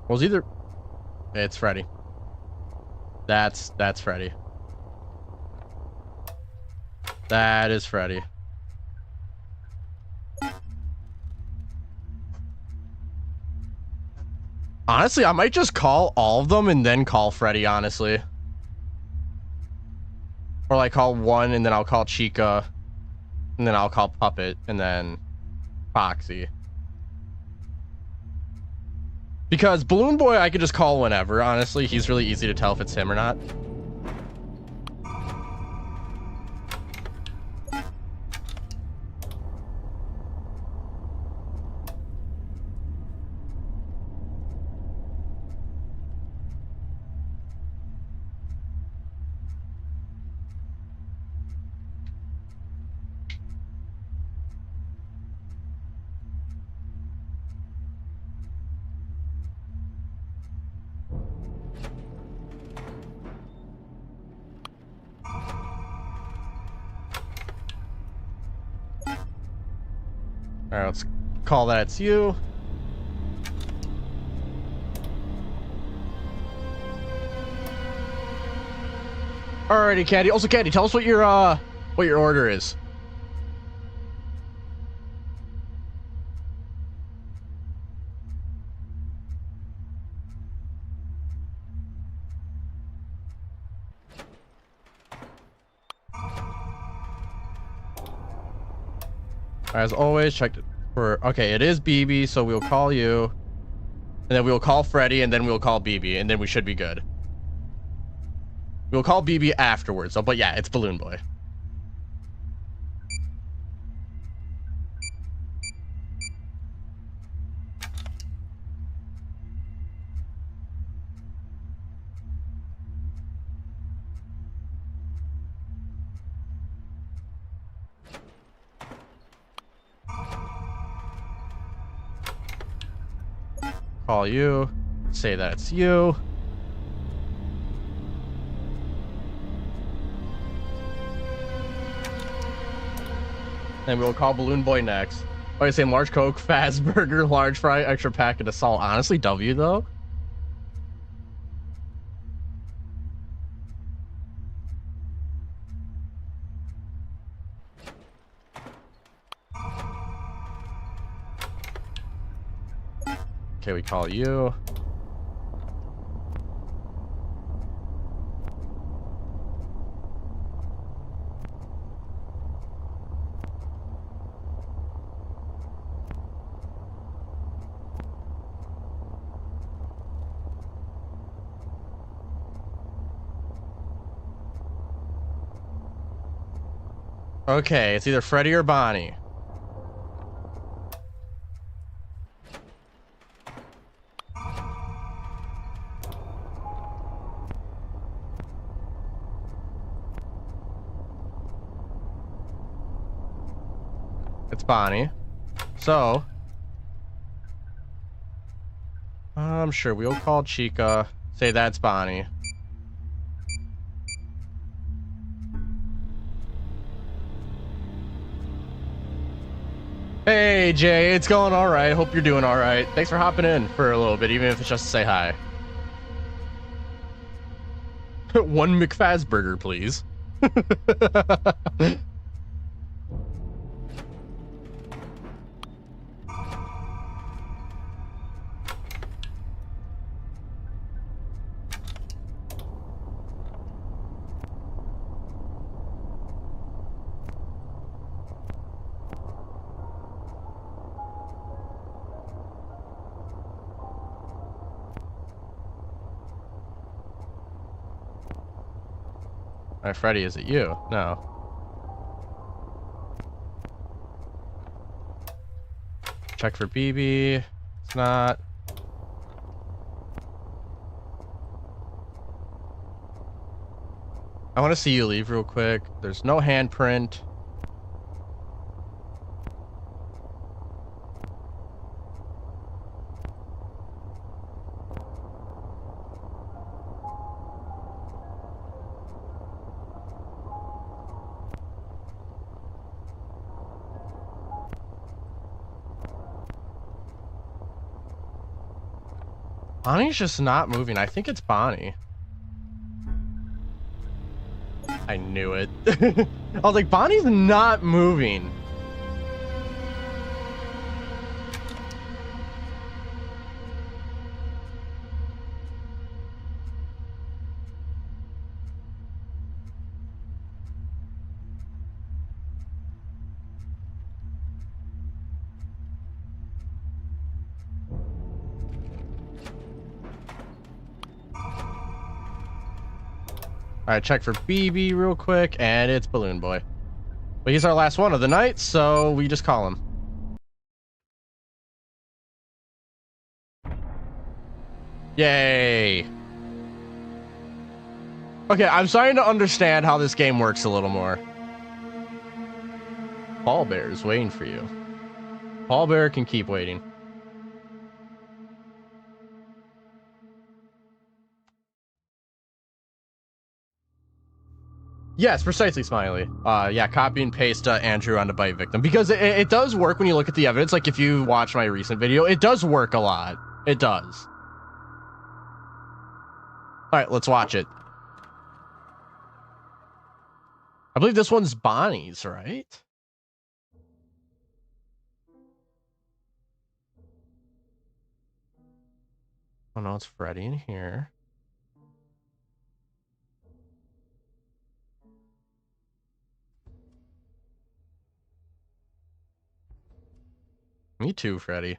Well, it's either... It's Freddy. That's Freddy. That is Freddy. Honestly, I might just call all of them and then call Freddy, honestly. Or like call one and then I'll call Chica. And then I'll call Puppet and then Foxy. Because Balloon Boy, I could just call whenever, honestly. He's really easy to tell if it's him or not. Alright, let's call that it's you. Alrighty, Candy. Also, Candy, tell us what your order is. As always, check it for... Okay, it is BB, so we'll call you. And then we'll call Freddy, and then we'll call BB, and then we should be good. We'll call BB afterwards, but yeah, it's Balloon Boy. Call you, say that it's you. And we'll call Balloon Boy next. Oh, you saying large Coke, fast burger, large fry, extra packet of salt. Honestly, W though. Okay, we call you. Okay, it's either Freddy or Bonnie. It's Bonnie. So, I'm sure we'll call Chica. Say that's Bonnie. Hey Jay, it's going all right. Hope you're doing all right. Thanks for hopping in for a little bit, even if it's just to say hi. One McFazburger, please. Alright, Freddy, is it you? No. Check for BB. It's not. I want to see you leave real quick. There's no handprint. Bonnie's just not moving. I think it's Bonnie. I knew it. I was like, Bonnie's not moving. All right, check for BB real quick, and it's Balloon Boy. But he's our last one of the night, so we just call him. Yay. Okay, I'm starting to understand how this game works a little more. Paul Bear is waiting for you. Paul Bear can keep waiting. Yes, precisely, Smiley. Yeah, copy and paste Andrew on the bite victim, because it does work when you look at the evidence. Like, if you watch my recent video, it does work a lot. It does. All right, let's watch it. I believe this one's Bonnie's, right? Oh no, it's Freddy in here. Me too, Freddy.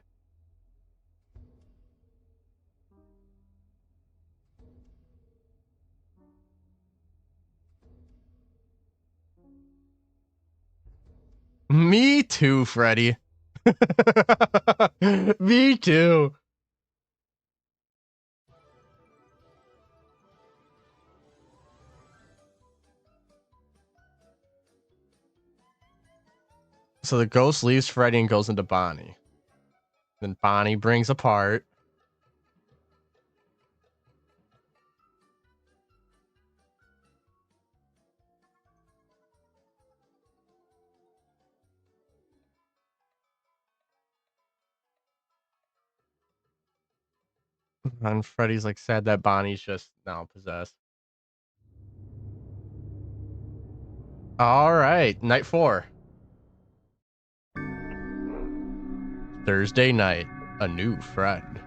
Me too, Freddy. Me too. So the ghost leaves Freddy and goes into Bonnie. Then Bonnie brings apart. And Freddy's like sad that Bonnie's just now possessed. All right, night 4. Thursday night, a new friend.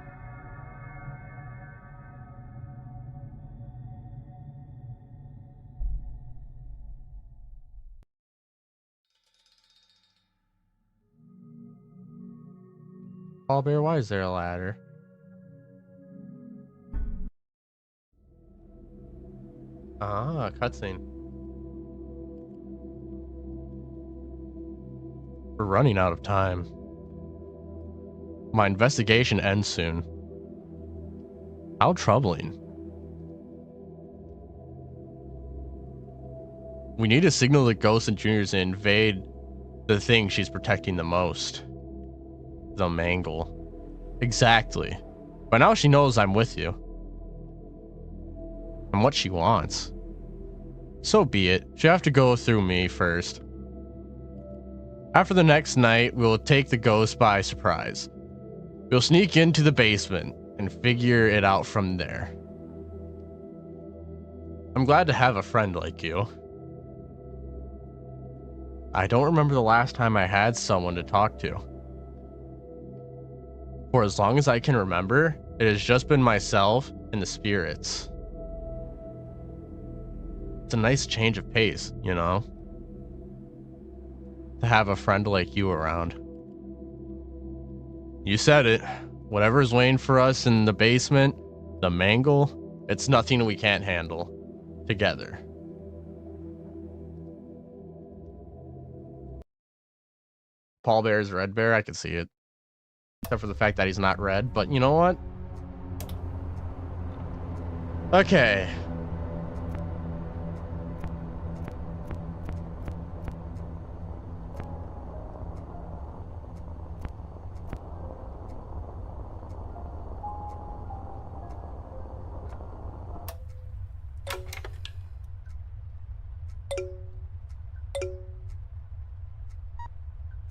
Paul Bear, why is there a ladder? Ah, cutscene. We're running out of time. My investigation ends soon. How troubling. We need to signal the ghosts and juniors and invade the thing she's protecting the most. The mangle. Exactly. By now she knows I'm with you. And what she wants. So be it. She'll have to go through me first. After the next night, we'll take the ghost by surprise. We'll sneak into the basement and figure it out from there. I'm glad to have a friend like you. I don't remember the last time I had someone to talk to. For as long as I can remember, it has just been myself and the spirits. It's a nice change of pace, you know? To have a friend like you around. You said it. Whatever is waiting for us in the basement, the mangle, it's nothing we can't handle. Together. Paul Bear's Red Bear, I can see it. Except for the fact that he's not red, but you know what? Okay.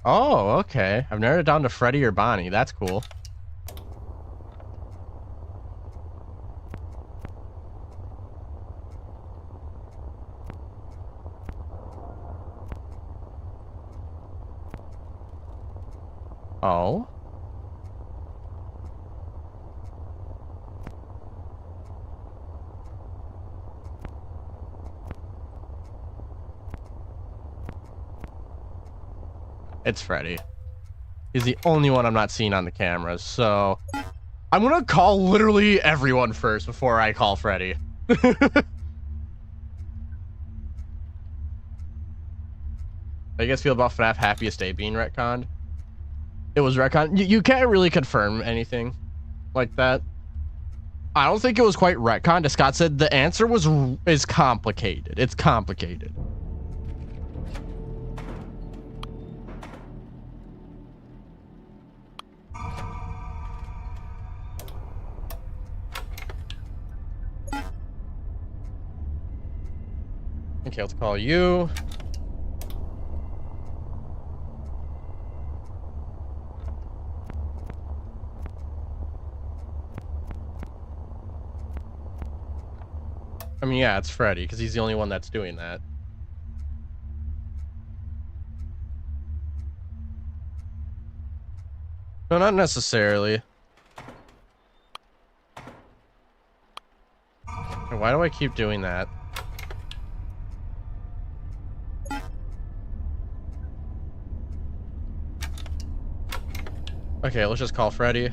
Oh, okay. I've narrowed it down to Freddy or Bonnie. That's cool. Oh. It's Freddy. He's the only one I'm not seeing on the cameras, so I'm gonna call literally everyone first before I call Freddy. How do you guys feel about FNAF Happiest Day being retconned? It was retconned. You can't really confirm anything like that. I don't think it was quite retconned. As Scott said, the answer is complicated. It's complicated. Okay, let's call you. I mean, yeah, it's Freddy, because he's the only one that's doing that. No, not necessarily. Why do I keep doing that? Okay, let's just call Freddy.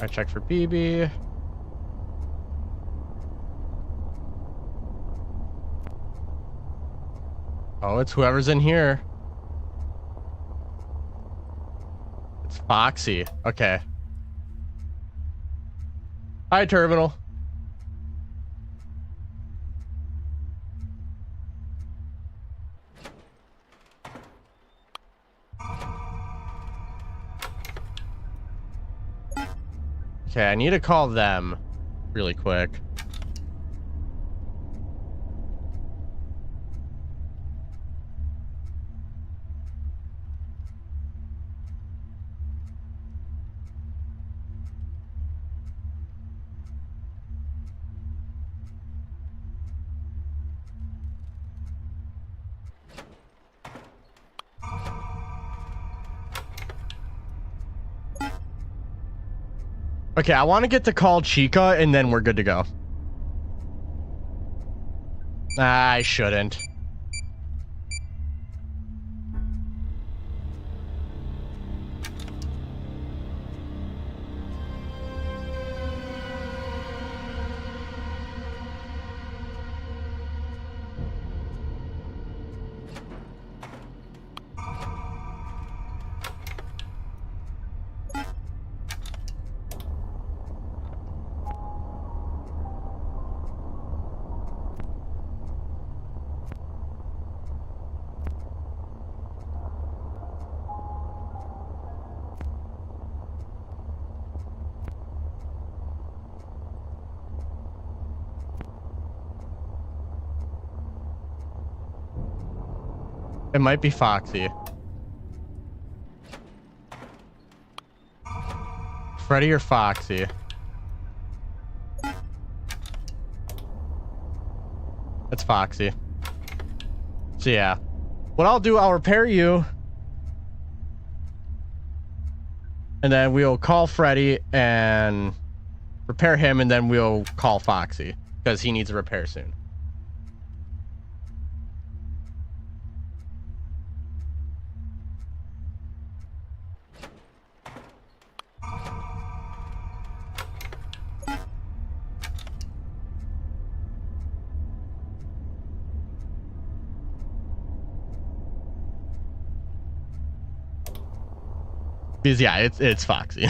I check for BB. Oh, it's whoever's in here. It's Foxy. Okay. Hi, Terminal. Okay, I need to call them really quick. Okay, I want to get to call Chica, and then we're good to go. I shouldn't. It might be Foxy. Freddy or Foxy? It's Foxy. So yeah. What I'll do, I'll repair you. And then we'll call Freddy and repair him, and then we'll call Foxy. Because he needs a repair soon. Because yeah, it's Foxy.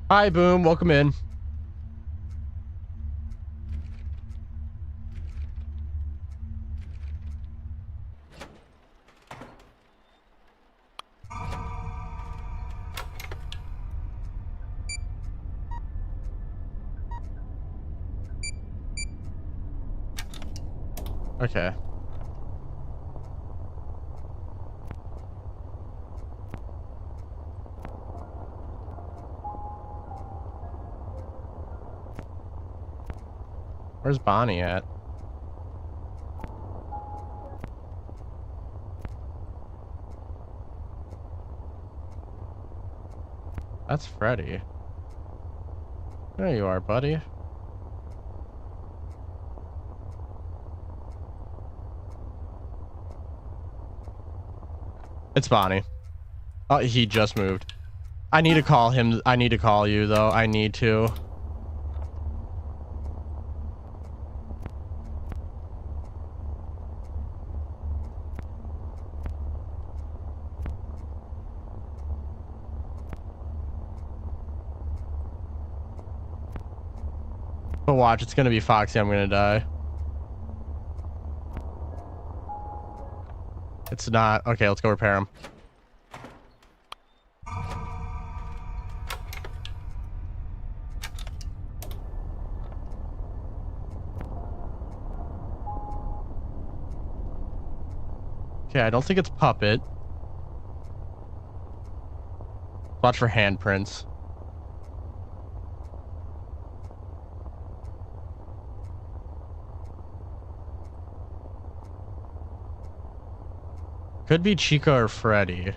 Hi, Boom. Welcome in. Okay. Where's Bonnie at? That's Freddy. There you are, buddy. It's Bonnie. Oh, he just moved. I need to call him. I need to call you, though. I need to. But watch, it's gonna be Foxy. I'm gonna die. It's not. Okay, let's go repair him. Okay, I don't think it's Puppet. Watch for handprints. Could be Chica or Freddy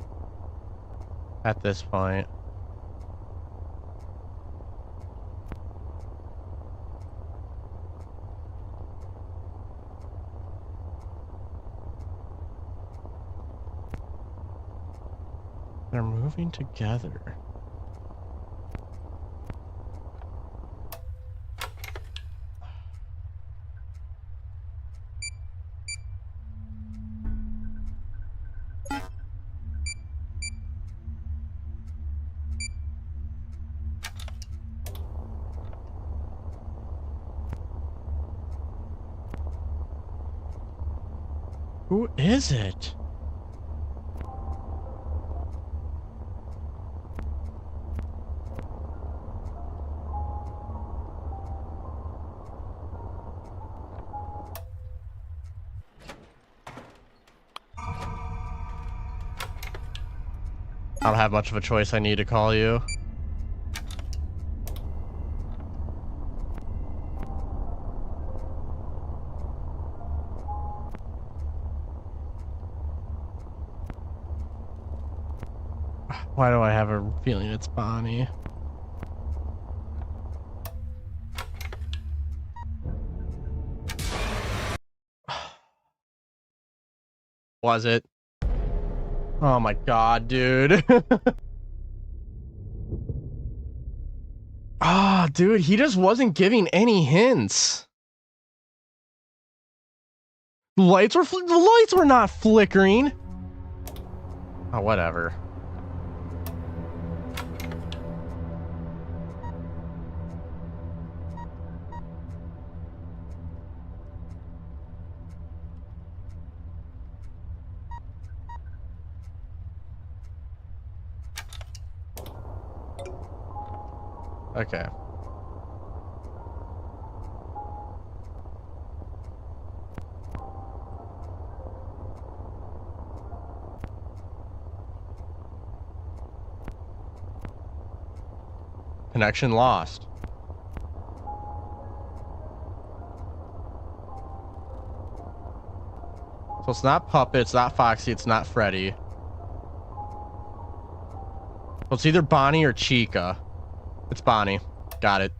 at this point. They're moving together. Who is it? I don't have much of a choice. I need to call you. Why do I have a feeling it's Bonnie? Was it? Oh my god, dude. Ah, dude, he just wasn't giving any hints. The lights were not flickering. Oh, whatever. Okay. Connection lost. So it's not Puppet, it's not Foxy, it's not Freddy. So it's either Bonnie or Chica. It's Bonnie. Got it.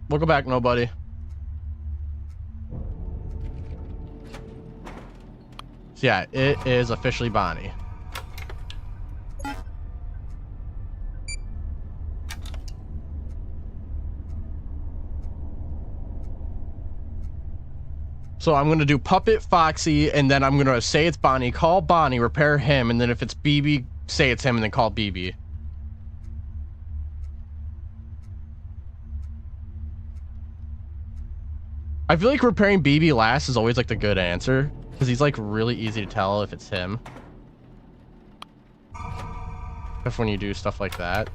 We'll go back, nobody. So yeah, it is officially Bonnie. So I'm going to do Puppet, Foxy, and then I'm going to say it's Bonnie, call Bonnie, repair him, and then if it's BB, say it's him, and then call BB. I feel like repairing BB last is always like the good answer, because he's like really easy to tell if it's him. If when you do stuff like that.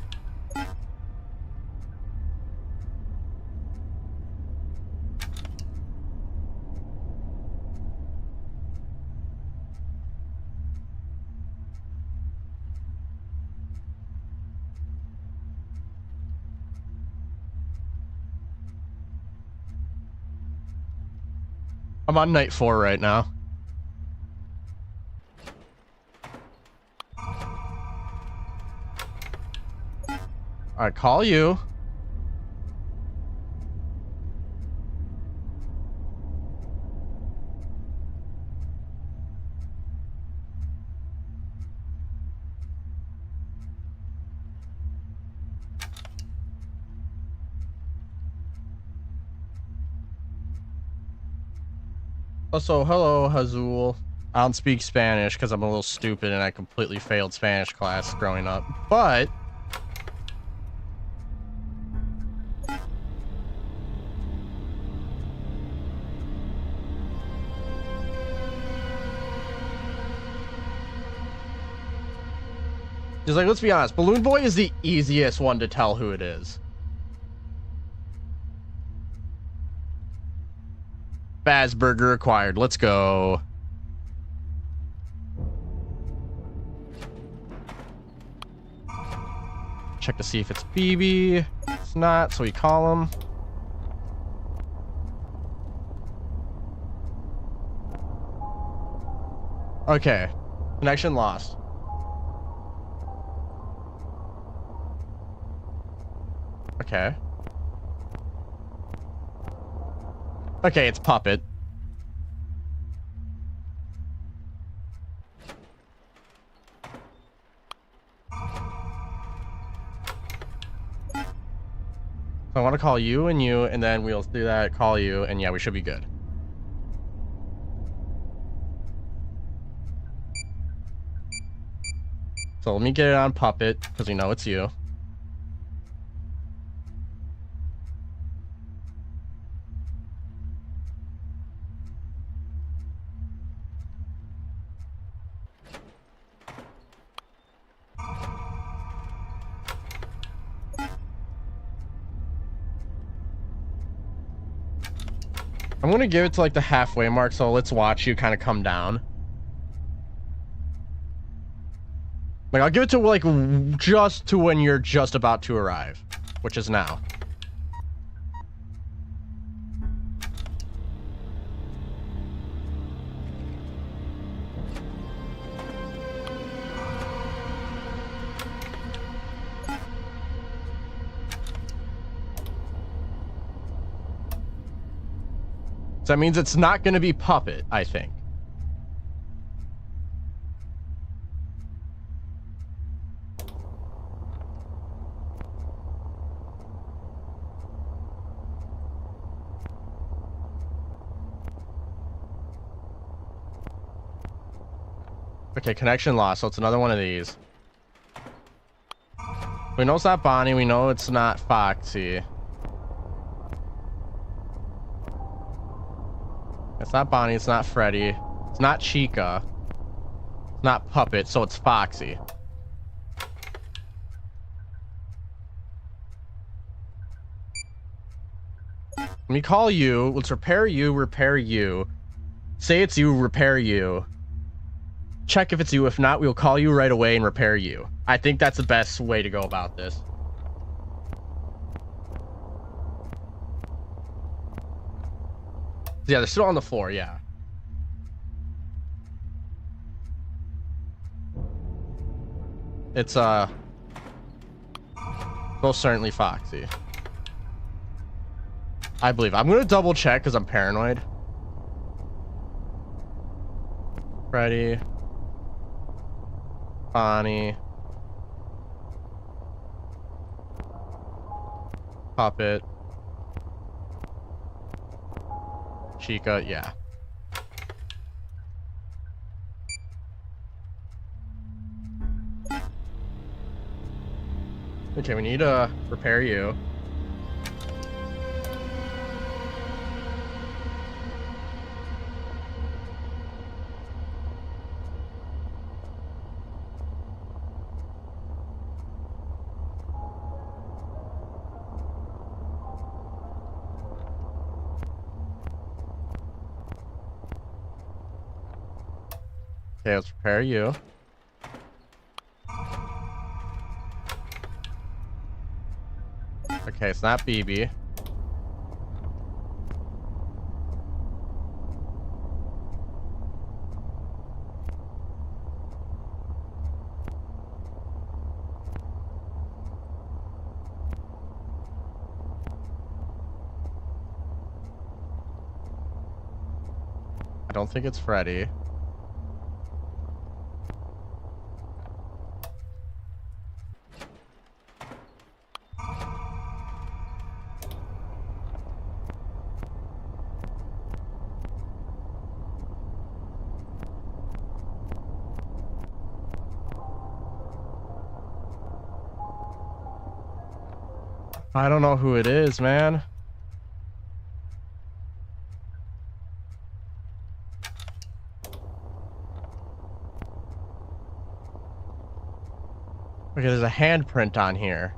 I'm on night 4 right now. Alright, call you. Also, hello, Hazul. I don't speak Spanish because I'm a little stupid and I completely failed Spanish class growing up. But just like, let's be honest, Balloon Boy is the easiest one to tell who it is. Fazburger acquired. Let's go. Check to see if it's BB. It's not, so we call him. Okay. Connection lost. Okay. Okay, it's Puppet. So I want to call you, and then we'll do that, call you, and yeah, we should be good. So let me get it on Puppet, because we know it's you. I'm gonna give it to like the halfway mark, so let's watch you kind of come down. Like, I'll give it to like just to when you're just about to arrive, which is now. So that means it's not going to be Puppet, I think. Okay, connection lost, so it's another one of these. We know it's not Bonnie, we know it's not Foxy. It's not Bonnie, it's not Freddy, it's not Chica, it's not Puppet, so it's Foxy. Let me call you, let's repair you. Say it's you, repair you. Check if it's you, if not, we'll call you right away and repair you. I think that's the best way to go about this. Yeah, they're still on the floor, yeah. It's, most certainly Foxy. I believe. I'm gonna double check because I'm paranoid. Freddy. Bonnie. Puppet. Chica, yeah. Okay, we need to repair you. Okay, let's repair you. Okay, it's not BB. I don't think it's Freddy. I don't know who it is, man. Okay, there's a handprint on here.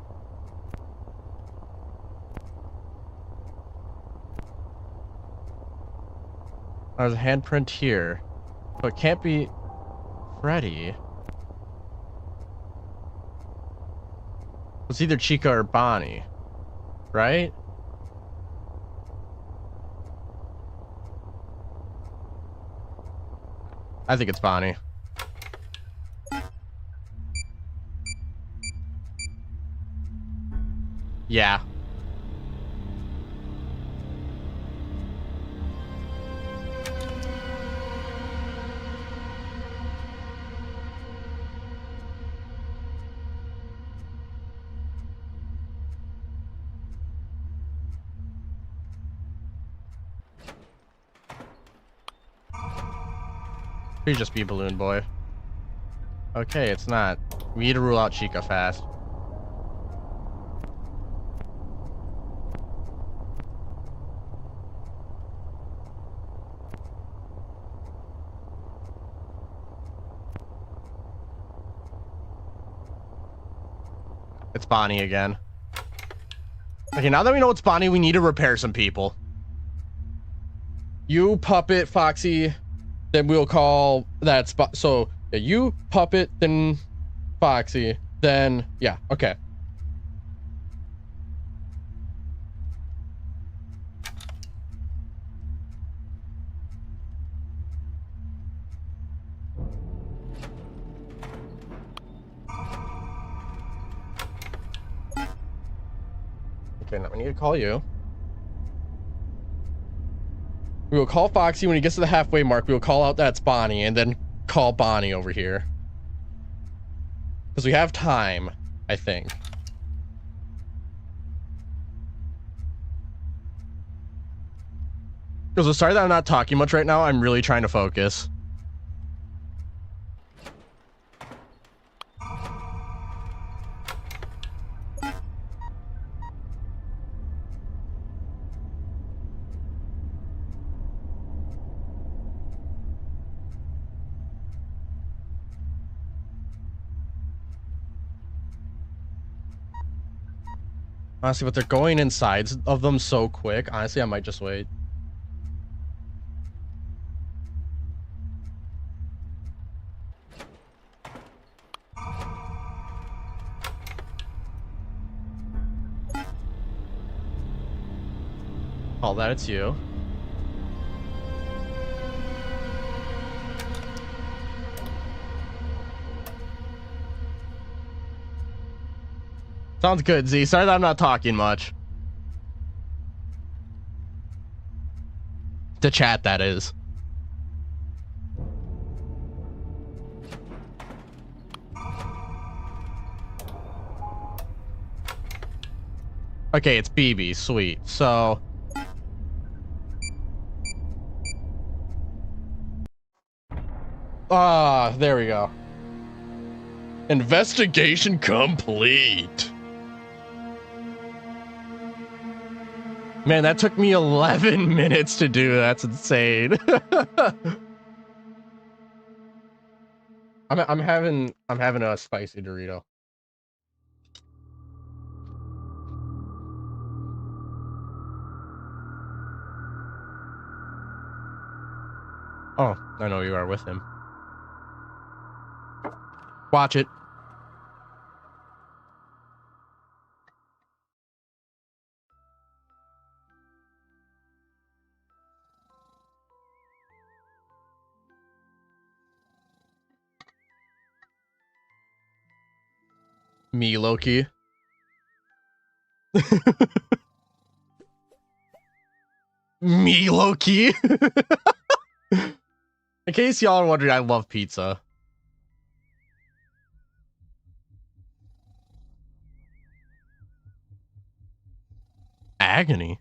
There's a handprint here. So it can't be Freddy. It's either Chica or Bonnie, right? I think it's Bonnie. Yeah. Please just be Balloon Boy. Okay, it's not. We need to rule out Chica fast. It's Bonnie again. Okay, now that we know it's Bonnie, we need to repair some people. You, Puppet, Foxy, then we'll call that spot. So, yeah, you, Puppet, then Foxy, then, yeah, okay. Okay, now we need to call you. We will call Foxy when he gets to the halfway mark. We will call out that's Bonnie and then call Bonnie over here. Because we have time, I think. So sorry that I'm not talking much right now. I'm really trying to focus. Honestly, but they're going inside of them so quick. Honestly, I might just wait. All that it's you. Sounds good, Z. Sorry that I'm not talking much. To chat, that is. Okay, it's BB. Sweet. So. Ah, there we go. Investigation complete. Man, that took me 11 minutes to do. That's insane. I'm having a spicy Dorito. Oh, I know you are with him. Watch it. Me, Loki. Me, Loki. In case y'all are wondering, I love pizza. Agony.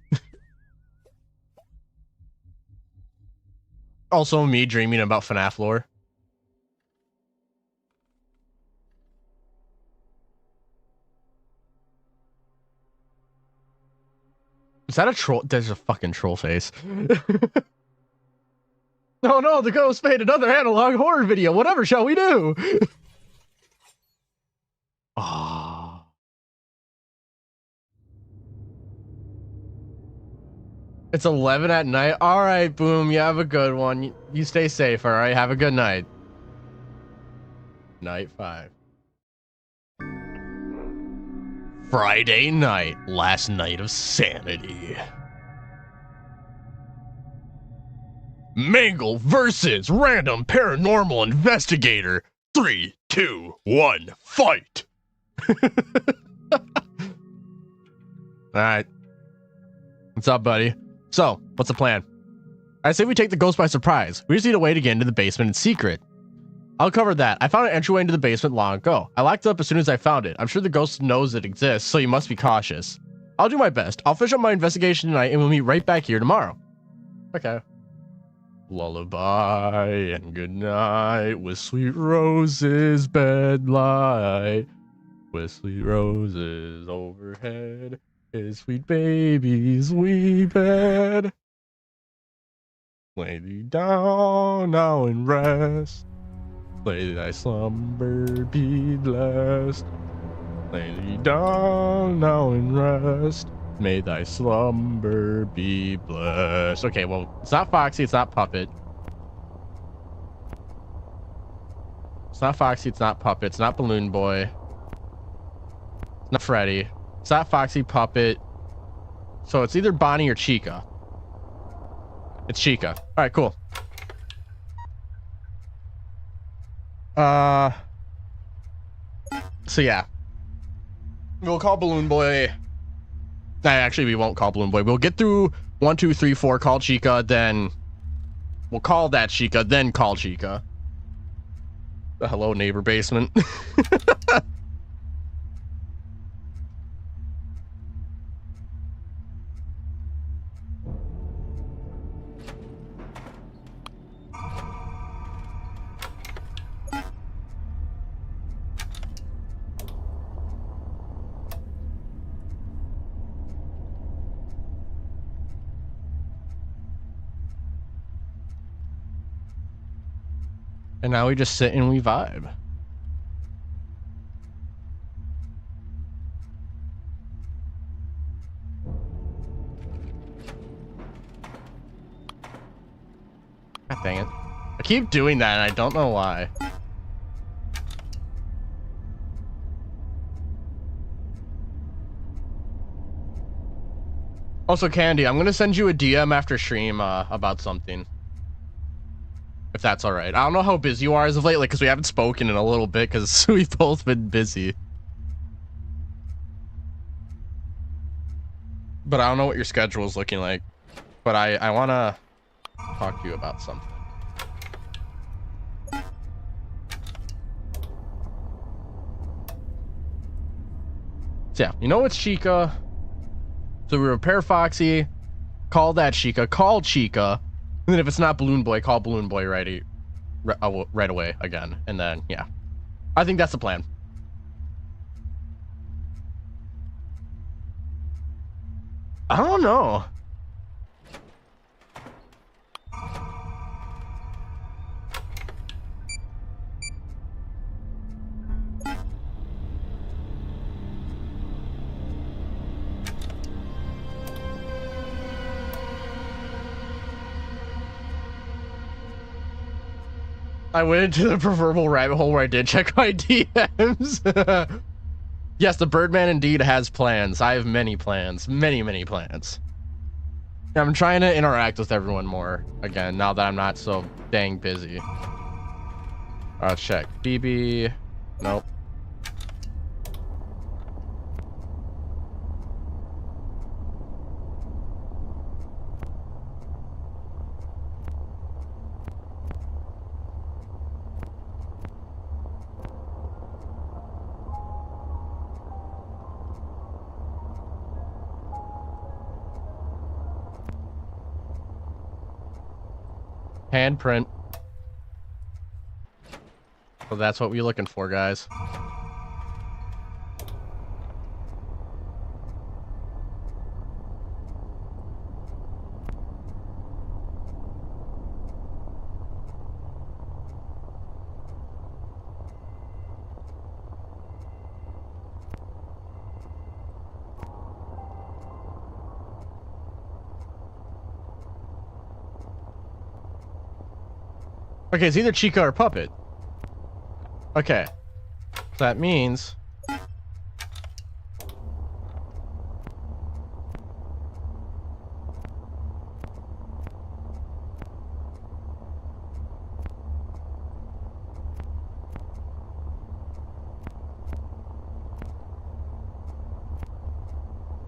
Also me dreaming about FNAF lore. Is that a troll? There's a fucking troll face. Oh no, the ghost made another analog horror video. Whatever shall we do? Ah. It's 11 at night. All right, Boom. You have a good one. You stay safe. All right. Have a good night. Night 5. Friday night. Last night of sanity. Mangle versus random paranormal investigator. 3, 2, 1, fight. All right. What's up, buddy? So, what's the plan? I say we take the ghost by surprise. We just need a way to get into the basement in secret. I'll cover that. I found an entryway into the basement long ago. I locked it up as soon as I found it. I'm sure the ghost knows it exists, so you must be cautious. I'll do my best. I'll finish up my investigation tonight, and we'll meet right back here tomorrow. Okay. Lullaby and good night with sweet roses, bed light. With sweet roses overhead. His sweet baby's wee bed. Lay thee down now and rest. Lay thy slumber be blessed. Lay thee down now and rest. May thy slumber be blessed. Okay, well, it's not Foxy, it's not Puppet. It's not Foxy, it's not Puppet, it's not Balloon Boy. It's not Freddy. It's not Foxy, Puppet. So it's either Bonnie or Chica. It's Chica. All right, cool. So yeah. We'll call Balloon Boy. Actually, we won't call Balloon Boy. We'll get through 1, 2, 3, 4, call Chica, then we'll call that Chica, then call Chica. The hello neighbor basement. And now we just sit and we vibe. God dang it. I keep doing that and I don't know why. Also, Candy, I'm gonna send you a DM after stream about something. If that's all right. I don't know how busy you are as of late, like, because we haven't spoken in a little bit because we've both been busy. But I don't know what your schedule is looking like. But I want to talk to you about something. So yeah, you know it's Chica. So we repair Foxy, call that Chica, call Chica, and then if it's not Balloon Boy, call Balloon Boy right away again. And then, yeah. I think that's the plan. I don't know. I went into the proverbial rabbit hole where I did check my DMs. Yes, the Birdman indeed has plans. I have many plans. Many plans. I'm trying to interact with everyone more again now that I'm not so dang busy. Let's check. BB. Nope. Handprint. So that's what we're looking for, guys. Okay, it's either Chica or Puppet. Okay. So that means... I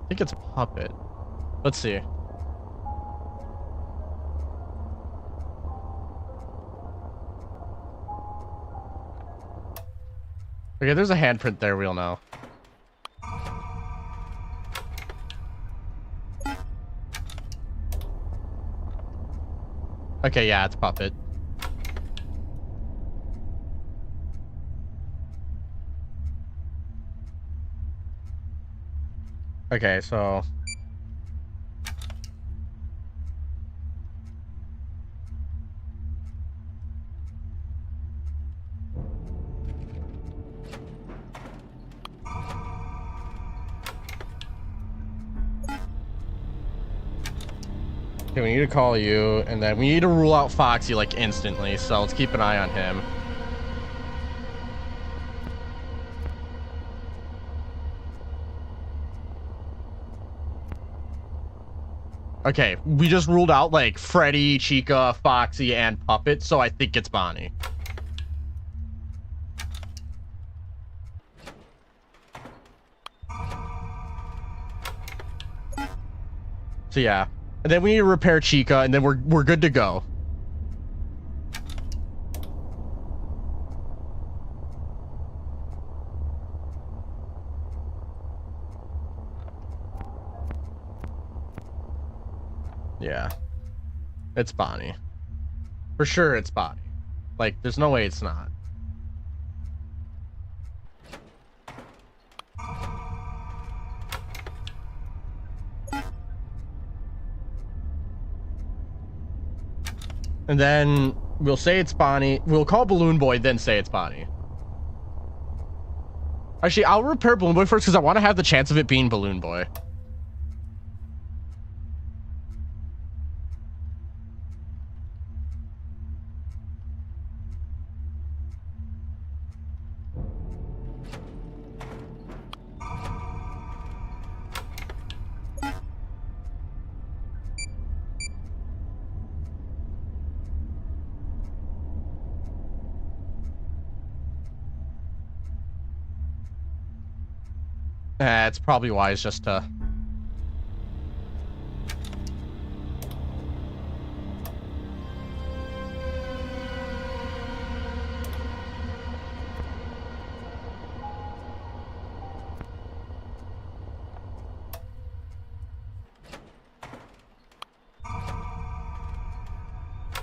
think it's Puppet. Let's see. Okay, there's a handprint there, we'll know. Okay, yeah, it's Puppet. Okay, so... Okay, we need to call you, and then we need to rule out Foxy, like, instantly, so let's keep an eye on him. Okay, we just ruled out, like, Freddy, Chica, Foxy, and Puppet, so I think it's Bonnie. So, yeah. And then we need to repair Chica, and then we're good to go. Yeah. It's Bonnie. For sure it's Bonnie. Like, there's no way it's not. And then we'll say it's Bonnie. We'll call Balloon Boy, then say it's Bonnie. Actually, I'll repair Balloon Boy first because I want to have the chance of it being Balloon Boy. It's probably wise just to...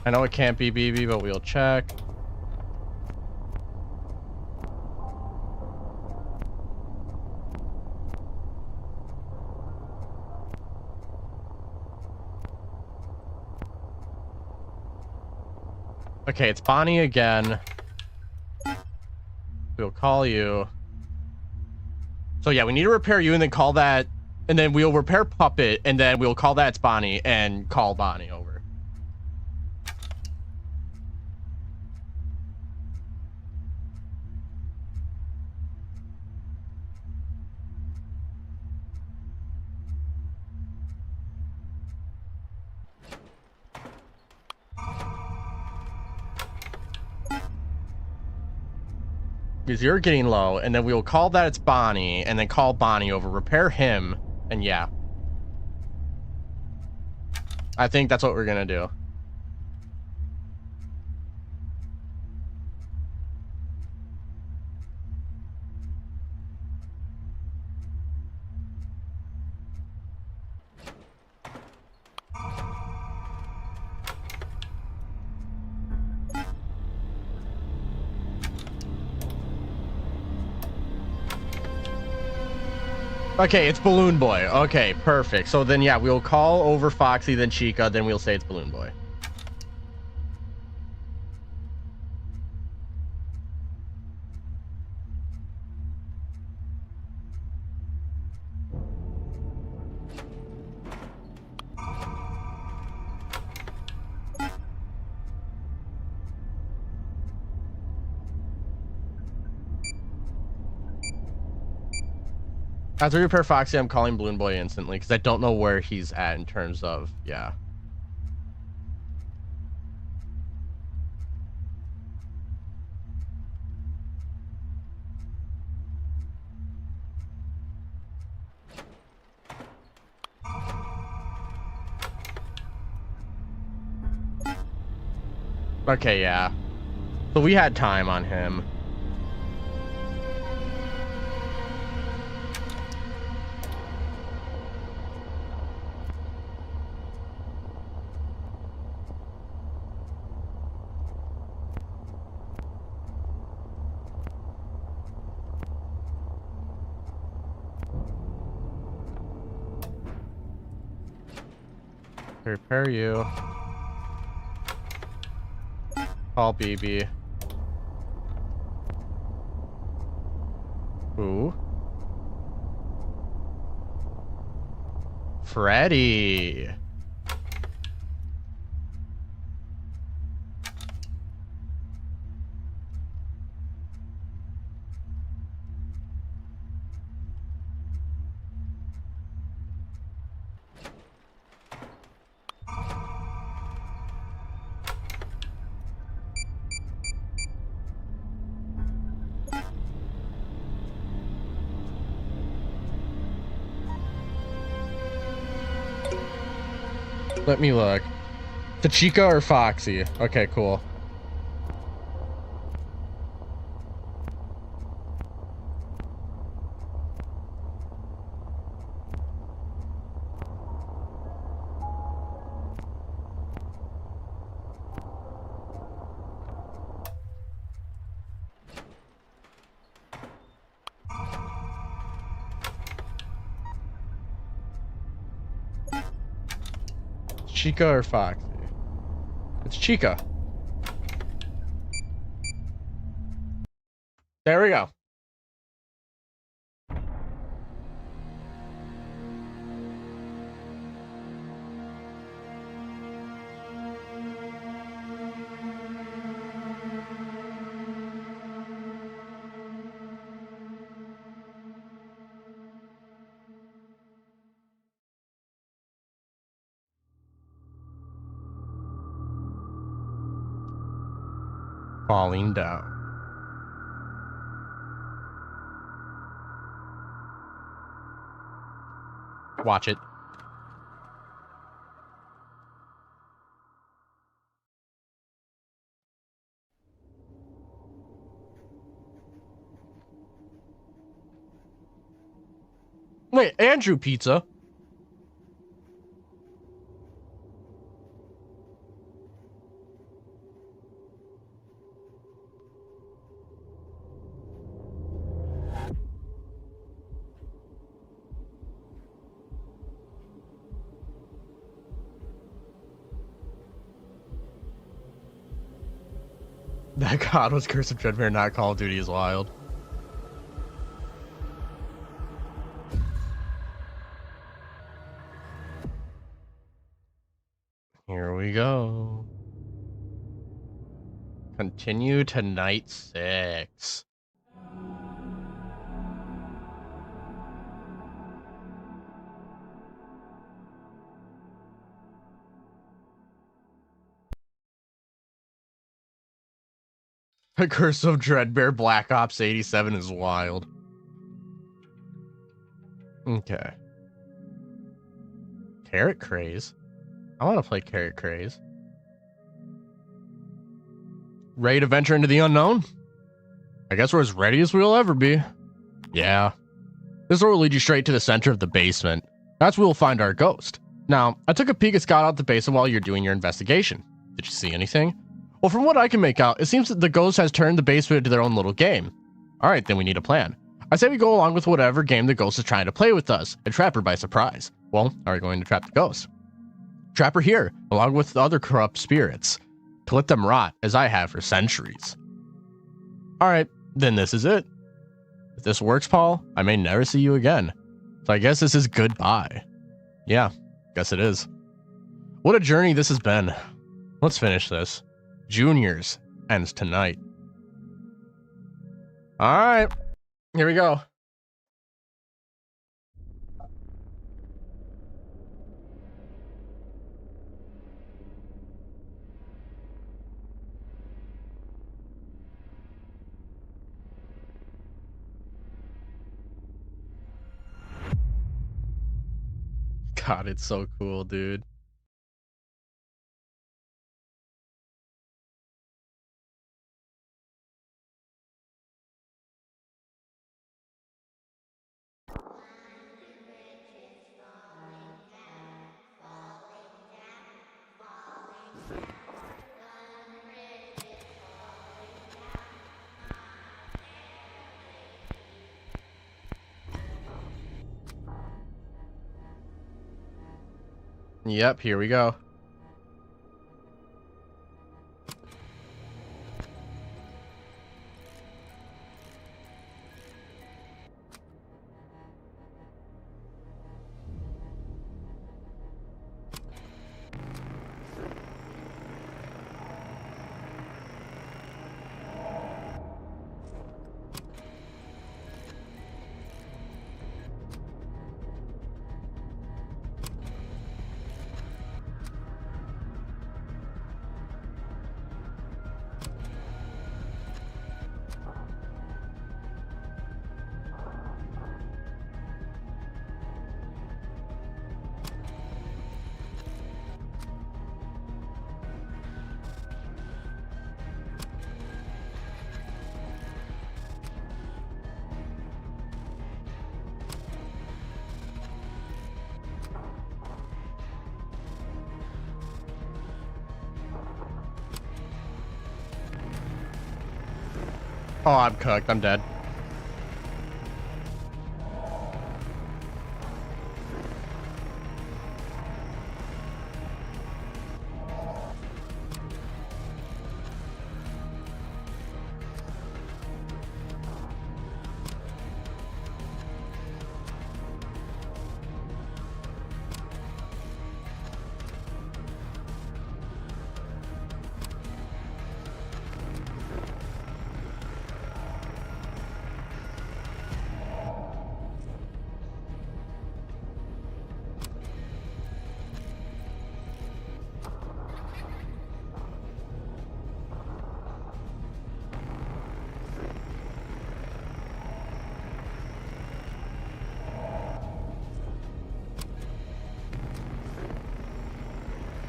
I know it can't be BB, but we'll check. Okay, it's Bonnie again. We'll call you. So yeah, we need to repair you and then call that, and then we'll repair Puppet, and then we'll call that it's Bonnie and call Bonnie over. Because you're getting low, and then we'll call that it's Bonnie, and then call Bonnie over, repair him, and yeah. I think that's what we're gonna do. Okay, it's Balloon Boy. Okay, perfect. So then, yeah, we'll call over Foxy, then Chica, then we'll say it's Balloon Boy. After we repair Foxy, I'm calling Balloon Boy instantly because I don't know where he's at in terms of, yeah. Okay, yeah. So we had time on him. Repair you. Call BB. Ooh. Freddy. Let me look. The Chica or Foxy? Okay, cool. Chica or Foxy? It's Chica. There we go. Falling down. Watch it. Wait, Andrew Pizza? That god was Curse of Dreadbear, not Call of Duty is wild. Here we go. Continue to night 6. The Curse of Dreadbear Black Ops 87 is wild. Okay. Carrot Craze. I want to play Carrot Craze. Ready to venture into the unknown? I guess we're as ready as we'll ever be. Yeah. This will lead you straight to the center of the basement. That's where we'll find our ghost. Now, I took a peek at Scott out the basement while you're doing your investigation. Did you see anything? Well, from what I can make out, it seems that the ghost has turned the basement into their own little game. Alright, then we need a plan. I say we go along with whatever game the ghost is trying to play with us, and trap her by surprise. Well, are we going to trap the ghost? Trap her here, along with the other corrupt spirits, to let them rot, as I have for centuries. Alright, then this is it. If this works, Paul, I may never see you again. So I guess this is goodbye. Yeah, guess it is. What a journey this has been. Let's finish this. Juniors ends tonight. Alright, here we go. God, it's so cool, dude. Yep, here we go. Oh, I'm cooked. I'm dead.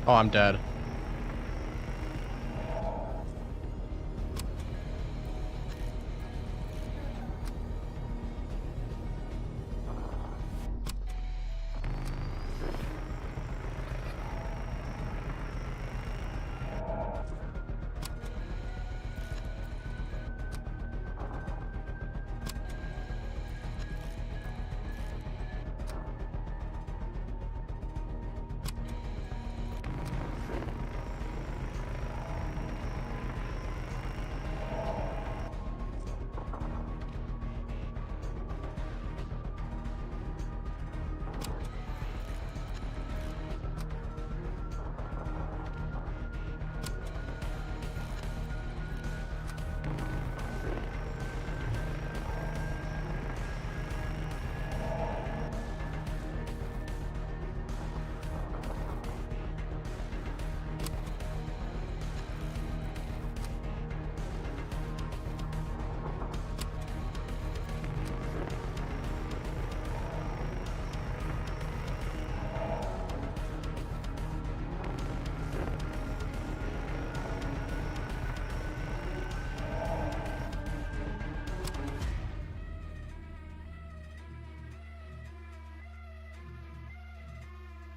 Oh, I'm dead.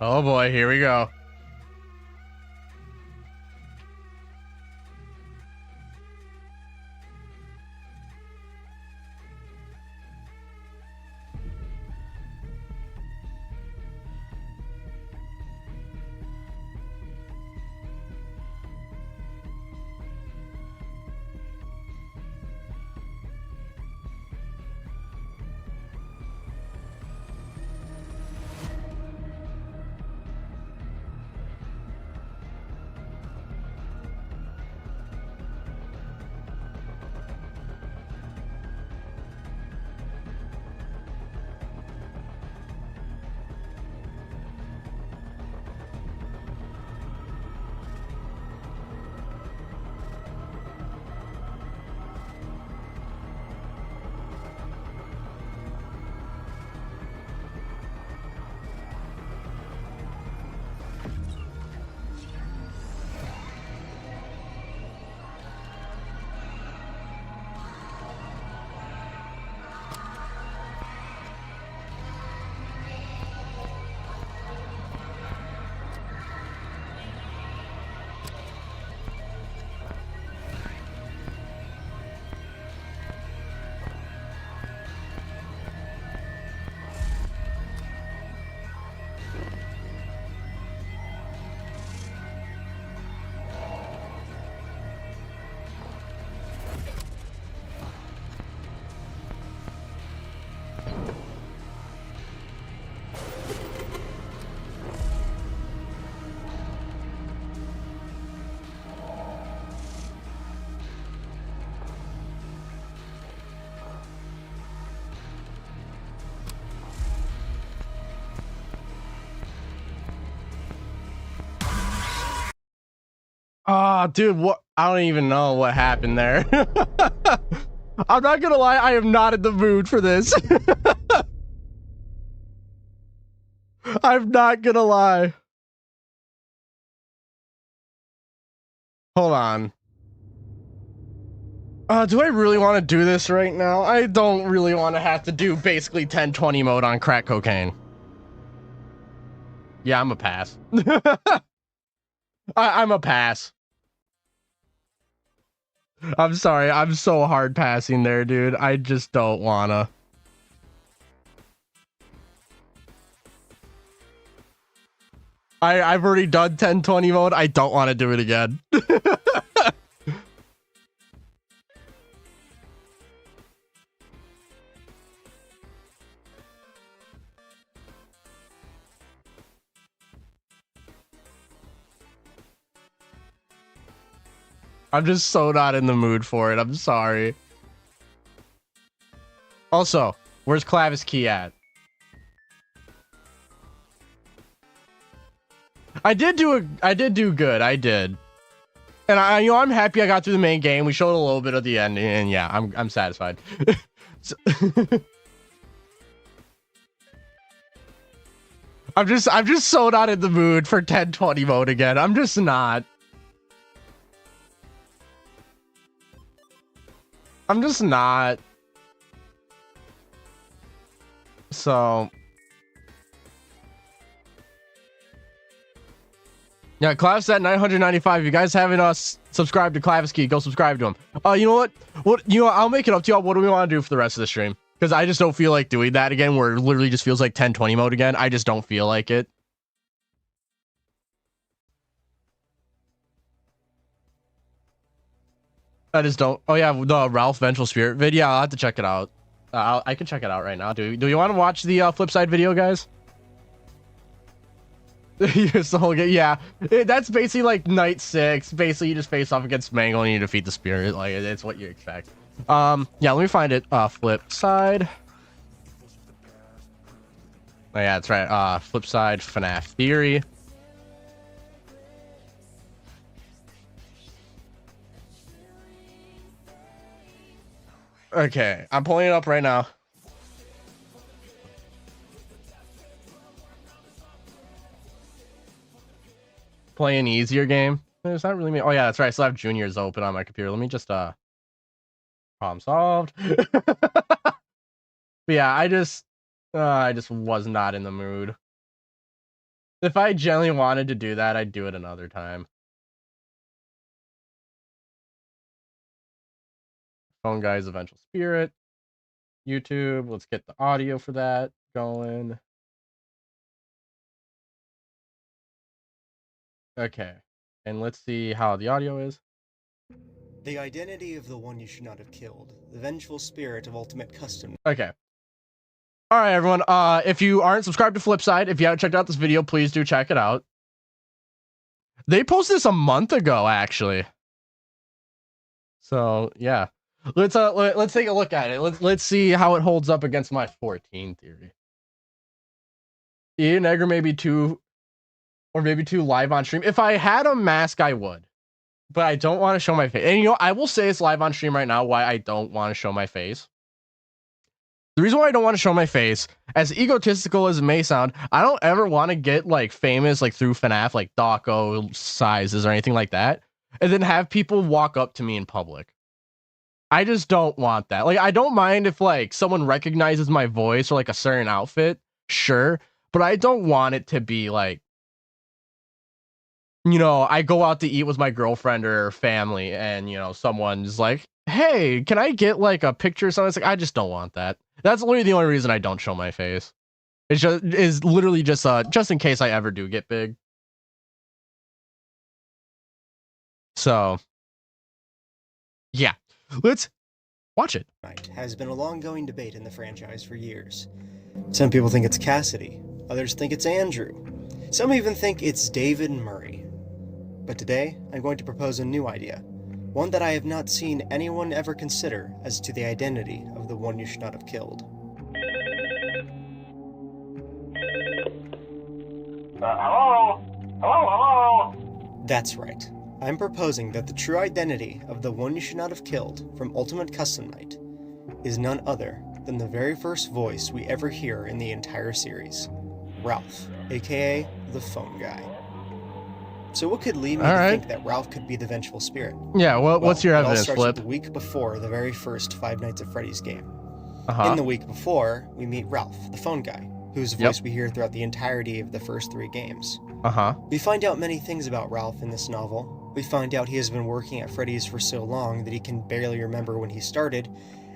Oh boy, here we go. Oh, dude, what? I don't even know what happened there. I'm not gonna lie, I am not in the mood for this. I'm not gonna lie. Hold on. Do I really want to do this right now? I don't really want to have to do basically 1020 mode on crack cocaine. Yeah, I'm a pass. I'm a pass. I'm sorry, I'm so hard passing there, dude. I just don't wanna. I've already done 1020 mode. I don't want to do it again. I'm just so not in the mood for it. I'm sorry. Also, where's Clavis Key at? I did do good. I did. And I'm happy I got through the main game. We showed a little bit of the ending, and yeah, I'm satisfied. So, I'm just so not in the mood for 1020 mode again. I'm just not. I'm just not. So yeah, Clavis at 995. If you guys haven't subscribed to Clavis Key, go subscribe to him. You know what? I'll make it up to y'all. What do we want to do for the rest of the stream? Because I just don't feel like doing that again, where it literally just feels like 1020 mode again. I just don't feel like it. I just don't. Oh yeah, the Ralph Vengeful Spirit video. I'll have to check it out. I can check it out right now. Do you want to watch the flip side video, guys? Use the whole game. Yeah, that's basically like night 6. Basically, you just face off against Mangle and you defeat the spirit. Like it's what you expect. Yeah, let me find it. Flip side. Oh yeah, that's right. Flip side FNAF theory. Okay, I'm pulling it up right now. Play an easier game. It's not really me. Oh yeah, that's right. I still have juniors open on my computer. Let me just problem solved. But yeah, I just was not in the mood. If I genuinely wanted to do that, I'd do it another time. Phone Guy's Eventual Spirit. YouTube. Let's get the audio for that going. Okay. And let's see how the audio is. The identity of the one you should not have killed. The vengeful spirit of ultimate custom. Okay. All right, everyone. If you aren't subscribed to Flipside, if you haven't checked out this video, please do check it out. They posted this a month ago, actually. So yeah, let's take a look at it. Let's see how it holds up against my 14 theory. Ian Egger maybe 2 or maybe 2 live on stream. If I had a mask, I would, but I don't want to show my face. And you know, I will say it's live on stream right now why I don't want to show my face. The reason why I don't want to show my face, as egotistical as it may sound, I don't ever want to get like famous like through FNAF, like Dawko sizes or anything like that, and then have people walk up to me in public. I just don't want that. Like, I don't mind if like someone recognizes my voice or like a certain outfit, sure, but I don't want it to be like, you know, I go out to eat with my girlfriend or family and, you know, someone's like, hey, can I get like a picture or something? It's like, I just don't want that. That's literally the only reason I don't show my face. It's just is literally just in case I ever do get big. So yeah, let's watch it. Has been a long-going debate in the franchise for years. Some people think it's Cassidy, others think it's Andrew. Some even think it's David Murray. But today, I'm going to propose a new idea. One that I have not seen anyone ever consider as to the identity of the one you should not have killed. Hello? Hello? That's right. I'm proposing that the true identity of the one you should not have killed from Ultimate Custom Night is none other than the very first voice we ever hear in the entire series, Ralph, aka the Phone Guy. So what could lead me to think that Ralph could be the vengeful spirit? Yeah, what's your evidence, Flip? It all starts Flip? the week before the very first Five Nights at Freddy's game. In the week before, we meet Ralph, the Phone Guy, whose voice we hear throughout the entirety of the first 3 games. We find out many things about Ralph in this novel. We find out he has been working at Freddy's for so long that he can barely remember when he started,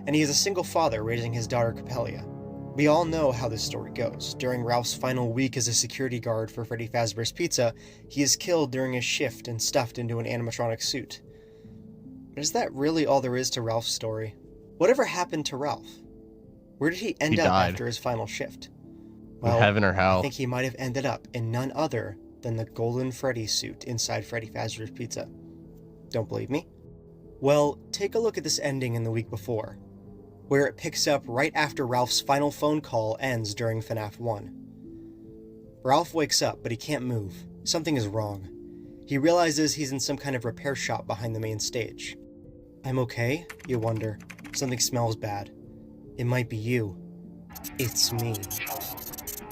and he is a single father raising his daughter Capelia. We all know how this story goes. During Ralph's final week as a security guard for Freddy Fazbear's Pizza, he is killed during his shift and stuffed into an animatronic suit. But is that really all there is to Ralph's story? Whatever happened to Ralph? Where did he end up after his final shift? Well, heaven or hell. I think he might have ended up in none other than the golden Freddy suit inside Freddy Fazbear's Pizza. Don't believe me? Well, take a look at this ending in the week before, where it picks up right after Ralph's final phone call ends during FNAF 1. Ralph wakes up, but he can't move. Something is wrong. He realizes he's in some kind of repair shop behind the main stage. I'm okay, you wonder. Something smells bad. It might be you. It's me.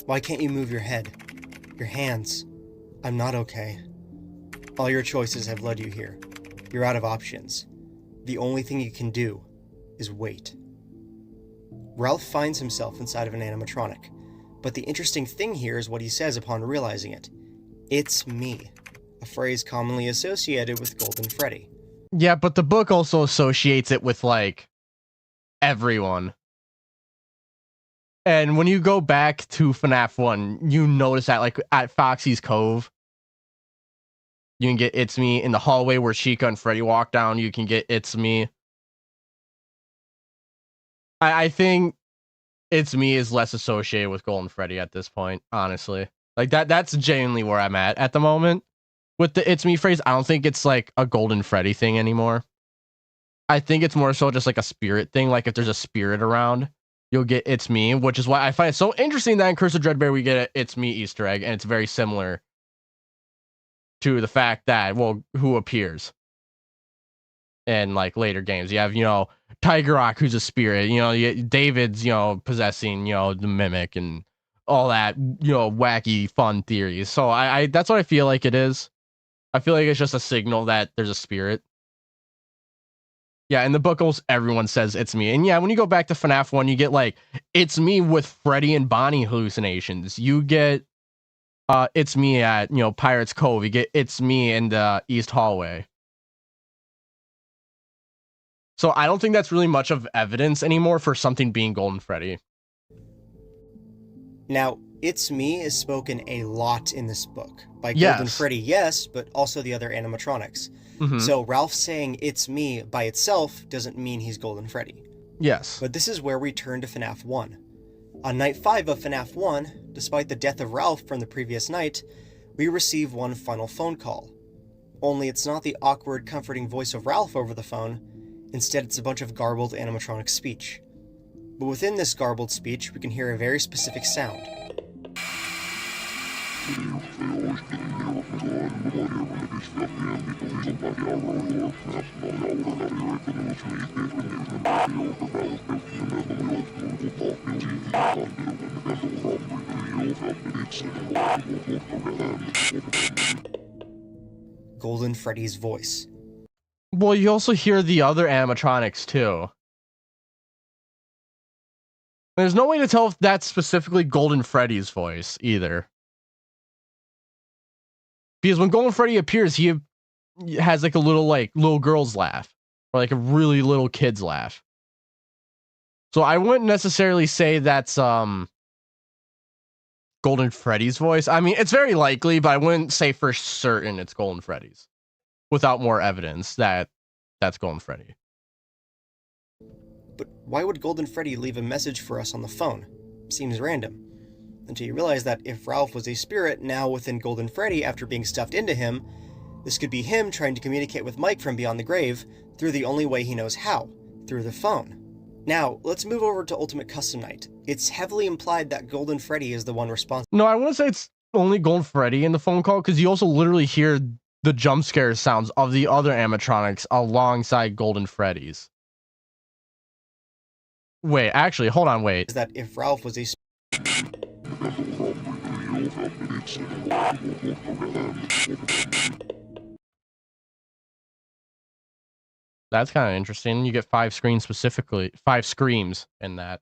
Why can't you move your head? Your hands? I'm not okay. All your choices have led you here. You're out of options. The only thing you can do is wait. Ralph finds himself inside of an animatronic, but the interesting thing here is what he says upon realizing it. It's me, a phrase commonly associated with Golden Freddy. Yeah, but the book also associates it with, like, everyone. And when you go back to FNAF 1, you notice that, like, at Foxy's Cove, you can get It's Me. In the hallway where Chica and Freddy walk down, you can get It's Me. I think It's Me is less associated with Golden Freddy at this point, honestly. Like, that's genuinely where I'm at the moment. With the It's Me phrase, I don't think it's, like, a Golden Freddy thing anymore. I think it's more so just, like, a spirit thing. Like, if there's a spirit around, you'll get It's Me, which is why I find it so interesting that in Curse of Dreadbear we get an It's Me Easter egg, and it's very similar to the fact that, well, who appears in, like, later games. You have, you know, Tiger Rock, who's a spirit, you know, David's, you know, possessing, you know, the mimic and all that, you know, wacky, fun theories. So I that's what I feel like it is. I feel like it's just a signal that there's a spirit. Yeah, in the book, almost everyone says It's Me. And yeah, when you go back to FNAF 1, you get, like, It's Me with Freddy and Bonnie hallucinations. You get It's me at, Pirates Cove. You get It's Me in the East Hallway. So I don't think that's really much of evidence anymore for something being Golden Freddy. Now, It's Me is spoken a lot in this book. By Yes. Golden Freddy, yes, but also the other animatronics. Mhm. So Ralph saying It's Me by itself doesn't mean he's Golden Freddy. Yes. But this is where we turn to FNAF 1. On night 5 of FNAF 1, despite the death of Ralph from the previous night, we receive one final phone call. Only it's not the awkward, comforting voice of Ralph over the phone. Instead, it's a bunch of garbled animatronic speech. But within this garbled speech, we can hear a very specific sound. Golden Freddy's voice. Well, you also hear the other animatronics too. There's no way to tell if that's specifically Golden Freddy's voice either. Because when Golden Freddy appears, he has like a little girl's laugh. Or like a really little kid's laugh. So I wouldn't necessarily say that's Golden Freddy's voice. I mean, it's very likely, but I wouldn't say for certain it's Golden Freddy's. Without more evidence that that's Golden Freddy. But why would Golden Freddy leave a message for us on the phone? Seems random. Until you realize that if Ralph was a spirit now within Golden Freddy after being stuffed into him, this could be him trying to communicate with Mike from beyond the grave through the only way he knows how, through the phone. Now, let's move over to Ultimate Custom Night. It's heavily implied that Golden Freddy is the one responsible. No, I wouldn't say it's only Golden Freddy in the phone call, because you also literally hear the jump scare sounds of the other animatronics alongside Golden Freddy's. Wait, actually, hold on, wait. Is that if Ralph was a That's kind of interesting. You get 5 screams in that.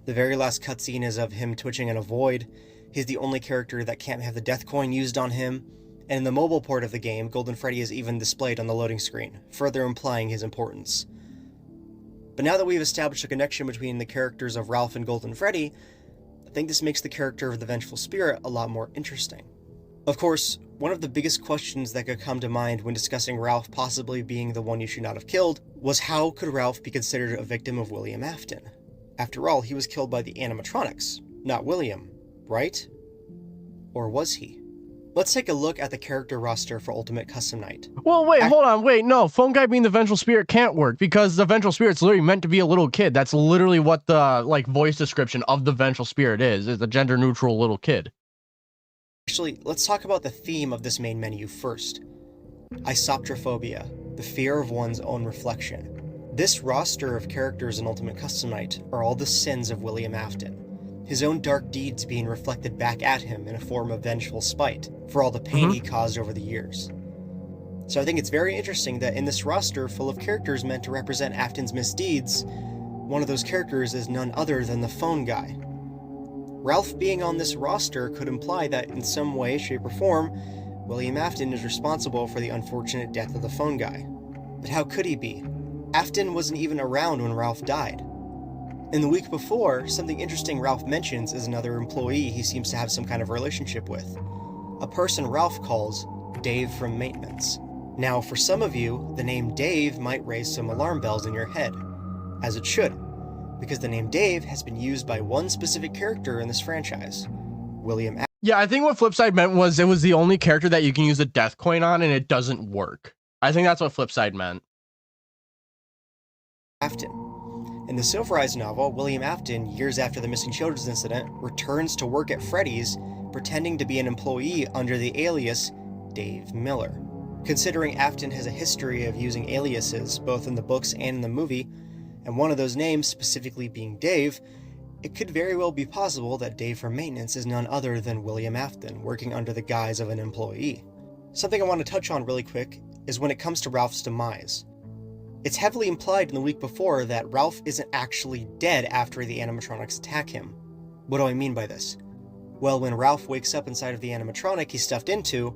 The very last cutscene is of him twitching in a void. He's the only character that can't have the death coin used on him. And in the mobile port of the game, Golden Freddy is even displayed on the loading screen, further implying his importance. But now that we've established a connection between the characters of Ralph and Golden Freddy, I think this makes the character of the Vengeful Spirit a lot more interesting. Of course, one of the biggest questions that could come to mind when discussing Ralph possibly being the one you should not have killed was how could Ralph be considered a victim of William Afton? After all, he was killed by the animatronics, not William, right? Or was he? Let's take a look at the character roster for Ultimate Custom Night. Well, wait, hold on, wait, no. Phone guy being the Vengeful Spirit can't work, because the Vengeful Spirit's literally meant to be a little kid. That's literally what the, voice description of the Vengeful Spirit is a gender-neutral little kid. Actually, let's talk about the theme of this main menu first. Isoptrophobia, the fear of one's own reflection. This roster of characters in Ultimate Custom Night are all the sins of William Afton. His own dark deeds being reflected back at him in a form of vengeful spite for all the pain he caused over the years. So I think it's very interesting that in this roster full of characters meant to represent Afton's misdeeds, one of those characters is none other than the phone guy. Ralph being on this roster could imply that in some way, shape, or form, William Afton is responsible for the unfortunate death of the phone guy. But how could he be? Afton wasn't even around when Ralph died. In the week before, something interesting Ralph mentions is another employee he seems to have some kind of relationship with. A person Ralph calls Dave from Maintenance. Now, for some of you, the name Dave might raise some alarm bells in your head. As it should, because the name Dave has been used by one specific character in this franchise, William Afton. Yeah, I think what Flipside meant was it was the only character that you can use a death coin on and it doesn't work. I think that's what Flipside meant. In the Silver Eyes novel, William Afton, years after the missing children's incident, returns to work at Freddy's, pretending to be an employee under the alias Dave Miller. Considering Afton has a history of using aliases, both in the books and in the movie, and one of those names specifically being Dave, it could very well be possible that Dave from Maintenance is none other than William Afton, working under the guise of an employee. Something I want to touch on really quick is when it comes to Ralph's demise. It's heavily implied in the week before that Ralph isn't actually dead after the animatronics attack him. What do I mean by this? Well, when Ralph wakes up inside of the animatronic he's stuffed into,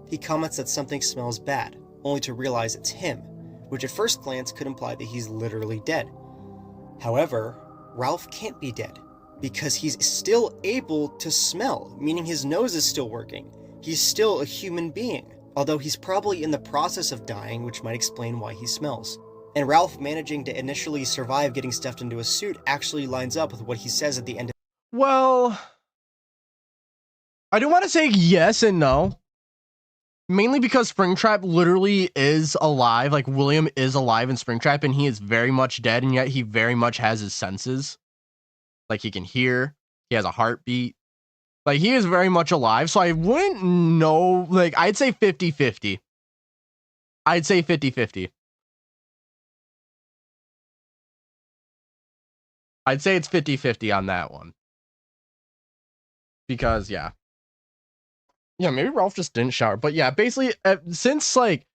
he comments that something smells bad, only to realize it's him, which at first glance could imply that he's literally dead. However, Ralph can't be dead, because he's still able to smell, meaning his nose is still working. He's still a human being, although he's probably in the process of dying, which might explain why he smells. And Ralph managing to initially survive getting stuffed into a suit actually lines up with what he says at the end of— Well, I do want to say yes and no. Mainly because Springtrap literally is alive. Like, William is alive in Springtrap, and he is very much dead, and yet he very much has his senses. Like, he can hear. He has a heartbeat. Like, he is very much alive, so I wouldn't know. Like, I'd say 50-50. I'd say 50-50. I'd say it's 50-50 on that one. Because, yeah. Yeah, maybe Ralph just didn't shower. But yeah, basically, since, like,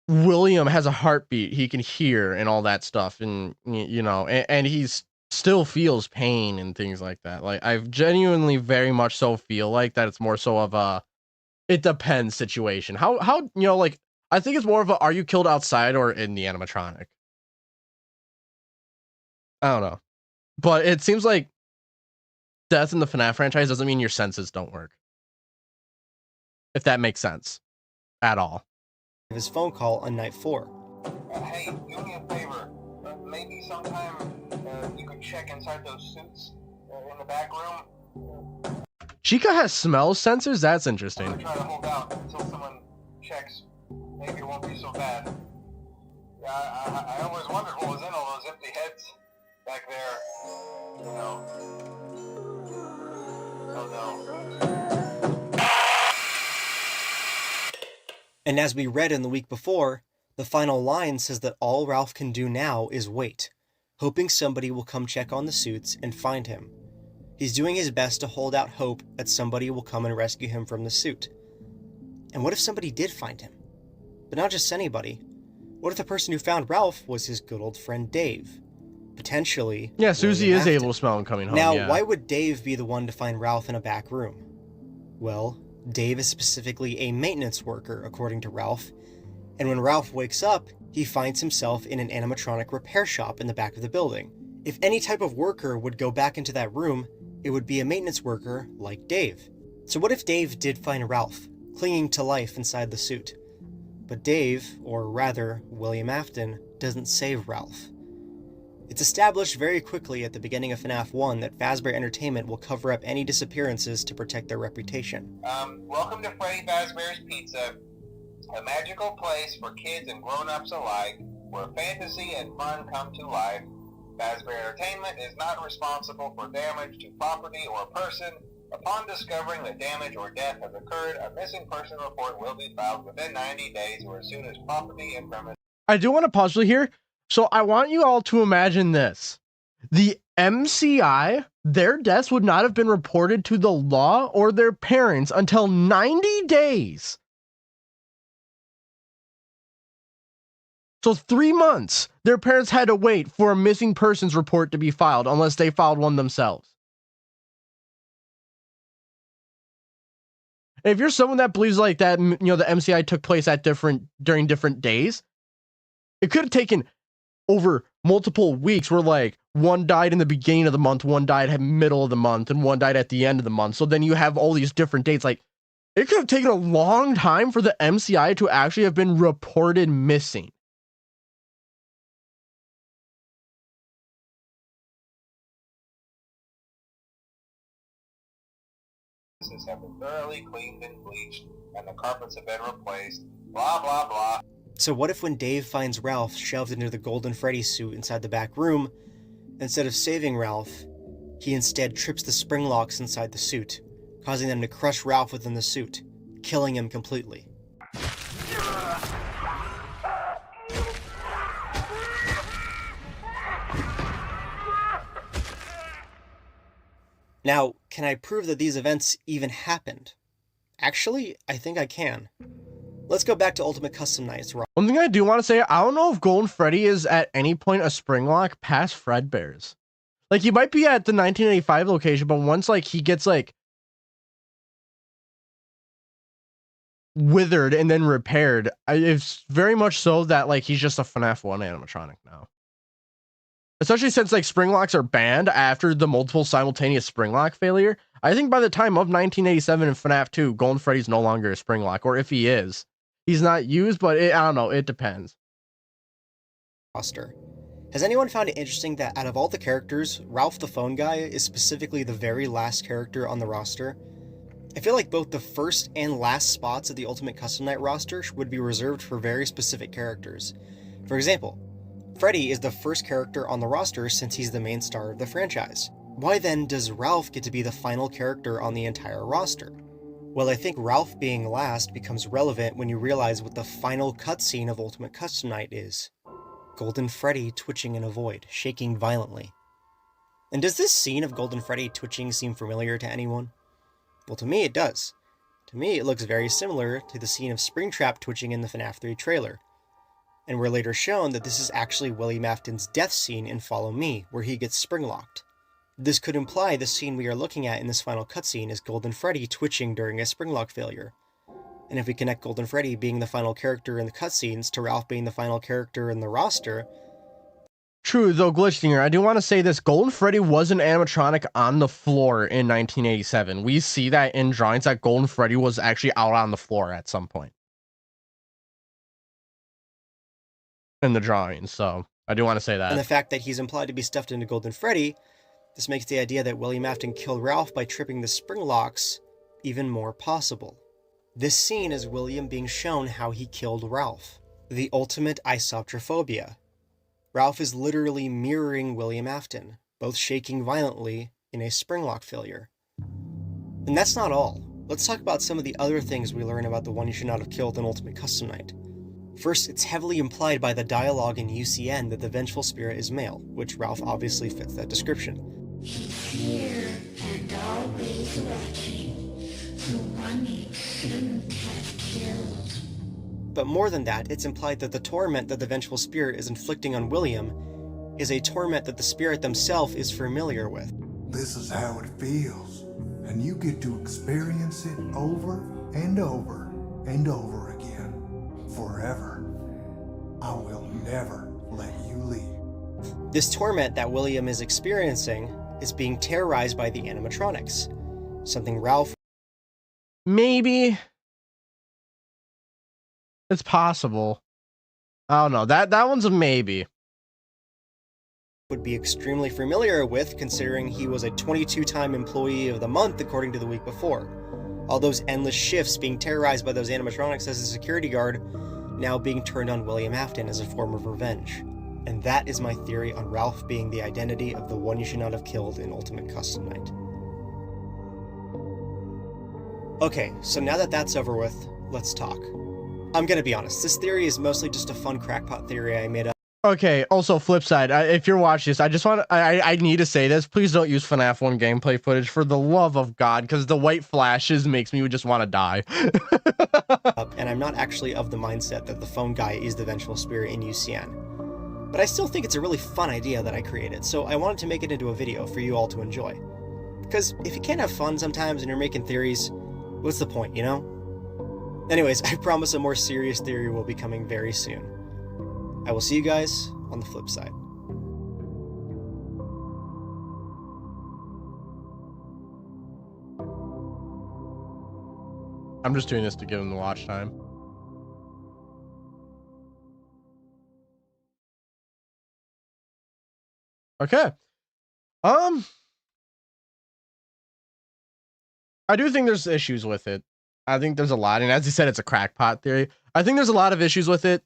William has a heartbeat, he can hear and all that stuff. And, you know, and he's still feels pain and things like that. Like, I genuinely very much so feel like that it's more so of a it depends situation. How you know, like, I think it's more of a are you killed outside or in the animatronic? I don't know. But it seems like death in the FNAF franchise doesn't mean your senses don't work. If that makes sense at all. his phone call on night 4. Hey, do me a favor. Maybe sometime you could check inside those suits in the back room. Chica has smell sensors? That's I'm interesting. gonna try to hold out until someone checks. Maybe it won't be so bad. Yeah, I always wondered what was in all those empty heads back there. You know. Oh no. And as we read in the week before, the final line says that all Ralph can do now is wait, hoping somebody will come check on the suits and find him. He's doing his best to hold out hope that somebody will come and rescue him from the suit. And what if somebody did find him? But not just anybody. What if the person who found Ralph was his good old friend Dave? Potentially. Yeah, Susie William is Afton. able to smell him coming home. Now, Yeah. why would Dave be the one to find Ralph in a back room? Well, Dave is specifically a maintenance worker, according to Ralph, and when Ralph wakes up, he finds himself in an animatronic repair shop in the back of the building. If any type of worker would go back into that room, it would be a maintenance worker like Dave. So what if Dave did find Ralph, clinging to life inside the suit? But Dave, or rather, William Afton, doesn't save Ralph. It's established very quickly at the beginning of FNAF 1 that Fazbear Entertainment will cover up any disappearances to protect their reputation. Welcome to Freddy Fazbear's Pizza, a magical place for kids and grown-ups alike, where fantasy and fun come to life. Fazbear Entertainment is not responsible for damage to property or person. Upon discovering that damage or death has occurred, a missing person report will be filed within 90 days or as soon as property and premise. I do want to pause you here. So I want you all to imagine this. The MCI, their deaths would not have been reported to the law or their parents until 90 days. So 3 months, their parents had to wait for a missing persons report to be filed unless they filed one themselves. And if you're someone that believes like that, you know, the MCI took place at during different days, it could have taken over multiple weeks where like one died in the beginning of the month, one died at middle of the month, and one died at the end of the month. So then you have all these different dates. Like, it could have taken a long time for the MCI to actually have been reported missing. Have been thoroughly cleaned and bleached, and the carpets have been replaced. Blah blah blah. So what if when Dave finds Ralph shoved into the golden Freddy suit inside the back room, instead of saving Ralph, he instead trips the spring locks inside the suit, causing them to crush Ralph within the suit, killing him completely. Now, can I prove that these events even happened? Actually, I think I can. Let's go back to Ultimate Custom Nights. One thing I do want to say, I don't know if Golden Freddy is at any point a spring lock past Fredbear's. Like, he might be at the 1985 location, but once, like, he gets, like, withered and then repaired, it's very much so that, like, he's just a FNAF 1 animatronic now. Especially since, like, spring locks are banned after the multiple simultaneous spring lock failure. I think by the time of 1987 in FNAF 2, Golden Freddy's no longer a spring lock, or if he is, he's not used, but I don't know, it depends. Roster. Has anyone found it interesting that out of all the characters, Ralph the phone guy is specifically the very last character on the roster? I feel like both the first and last spots of the Ultimate Custom Night roster would be reserved for very specific characters. For example, Freddy is the first character on the roster since he's the main star of the franchise. Why then does Ralph get to be the final character on the entire roster? Well, I think Ralph being last becomes relevant when you realize what the final cutscene of Ultimate Custom Night is. Golden Freddy twitching in a void, shaking violently. And does this scene of Golden Freddy twitching seem familiar to anyone? Well, to me it does. To me it looks very similar to the scene of Springtrap twitching in the FNAF 3 trailer. And we're later shown that this is actually William Afton's death scene in Follow Me, where he gets spring-locked. This could imply the scene we are looking at in this final cutscene is Golden Freddy twitching during a spring-lock failure. And if we connect Golden Freddy being the final character in the cutscenes to Ralph being the final character in the roster... True, though, Glitchdinger, I do want to say this. Golden Freddy was an animatronic on the floor in 1987. We see that in drawings that Golden Freddy was actually out on the floor at some point in the drawings, so I do want to say that. And the fact that he's implied to be stuffed into Golden Freddy, this makes the idea that William Afton killed Ralph by tripping the spring locks even more possible. This scene is William being shown how he killed Ralph. The ultimate isoptrophobia. Ralph is literally mirroring William Afton, both shaking violently in a spring lock failure. And that's not all. Let's talk about some of the other things we learn about the one you should not have killed in Ultimate Custom Night. First, it's heavily implied by the dialogue in UCN that the vengeful spirit is male, which Ralph obviously fits that description. He's here and always watching, the one you shouldn't have killed. But more than that, it's implied that the torment that the vengeful spirit is inflicting on William is a torment that the spirit themselves is familiar with. This is how it feels, and you get to experience it over and over and over again, forever. I will never let you leave. This torment that William is experiencing is being terrorized by the animatronics, something Ralph... Maybe... it's possible. I don't know. That one's a maybe. ...would be extremely familiar with, considering he was a 22-time employee of the month according to the week before. All those endless shifts being terrorized by those animatronics as a security guard, now being turned on William Afton as a form of revenge. And that is my theory on Ralph being the identity of the one you should not have killed in Ultimate Custom Night. Okay, so now that that's over with, let's talk. I'm gonna be honest, this theory is mostly just a fun crackpot theory I made up. Okay, also flip side, if you're watching this, I just want to, I need to say this. Please don't use FNAF 1 gameplay footage for the love of God, because the white flashes makes me just want to die. And I'm not actually of the mindset that the phone guy is the vengeful spirit in UCN. But I still think it's a really fun idea that I created, so I wanted to make it into a video for you all to enjoy. Because if you can't have fun sometimes and you're making theories, what's the point, you know? Anyways, I promise a more serious theory will be coming very soon. I will see you guys on the flip side. I'm just doing this to give him the watch time. Okay. I do think there's issues with it. I think there's a lot, and as you said, it's a crackpot theory. I think there's a lot of issues with it.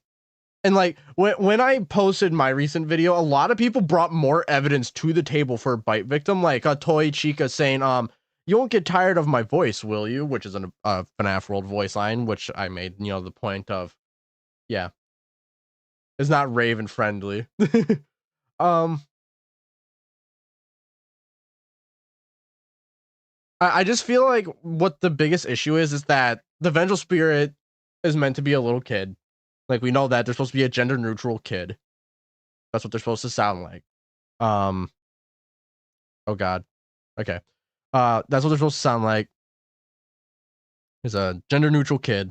And like when I posted my recent video, a lot of people brought more evidence to the table for a bite victim, like a toy Chica saying, "You won't get tired of my voice, will you?" Which is a FNAF World voice line, which I made, you know, the point of, yeah, it's not Raven friendly. I just feel like what the biggest issue is that the vengeful spirit is meant to be a little kid. Like, we know that they're supposed to be a gender neutral kid. That's what they're supposed to sound like. Oh God. Okay. That's what they're supposed to sound like. He's a gender neutral kid.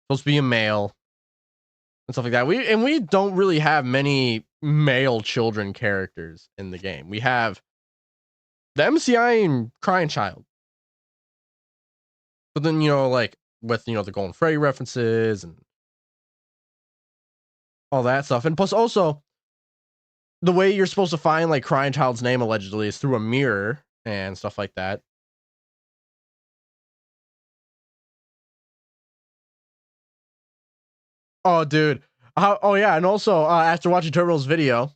Supposed to be a male and stuff like that. We don't really have many male children characters in the game. We have the MCI and Crying Child. But then, you know, like with, you know, the Golden Freddy references and all that stuff. And plus also the way you're supposed to find like Crying Child's name allegedly is through a mirror and stuff like that. Oh, dude. Oh yeah, and also after watching Turbo's video,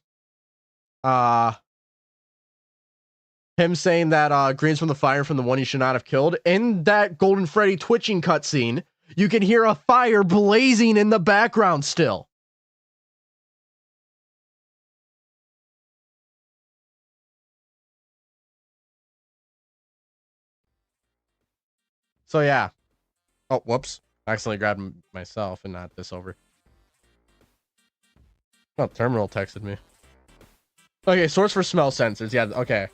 him saying that Green's from the fire from the one he should not have killed, in that Golden Freddy twitching cutscene, you can hear a fire blazing in the background still. So yeah. Oh, whoops. I accidentally grabbed myself and not this over. Oh, Terminal texted me. Okay, source for smell sensors. Yeah, okay.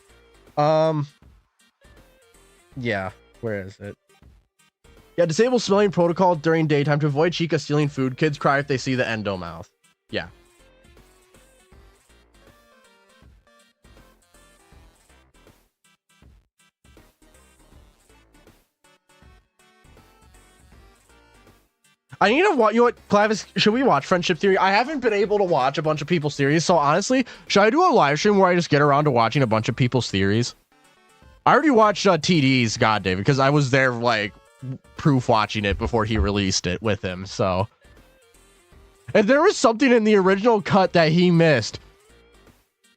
Yeah, where is it? Yeah, disable smelling protocol during daytime to avoid Chica stealing food. Kids cry if they see the endomouth. Yeah. I need to watch. You know what, Clavis? Should we watch Friendship Theory? I haven't been able to watch a bunch of people's theories, so honestly, should I do a live stream where I just get around to watching a bunch of people's theories? I already watched TD's God David because I was there like proof watching it before he released it with him. So, and there was something in the original cut that he missed,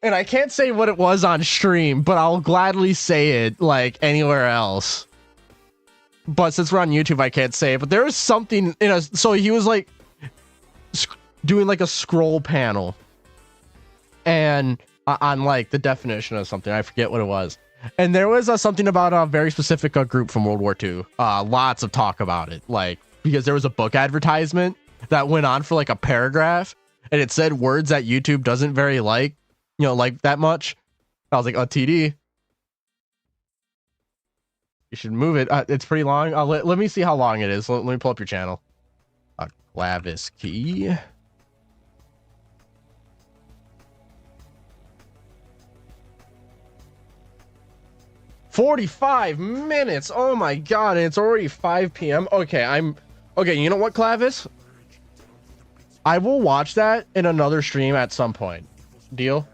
and I can't say what it was on stream, but I'll gladly say it like anywhere else. But since we're on YouTube, I can't say it. But there was something in a. So he was like doing like a scroll panel, and on like the definition of something, I forget what it was. And there was something about a very specific group from World War II. Lots of talk about it, like because there was a book advertisement that went on for like a paragraph, and it said words that YouTube doesn't very like, you know, like that much. I was like, oh, TD. You should move it. It's pretty long. Let me see how long it is. Let me pull up your channel. Clavis key. "45 minutes. Oh my God. And it's already 5 p.m. Okay, okay. You know what, Clavis? I will watch that in another stream at some point. Deal?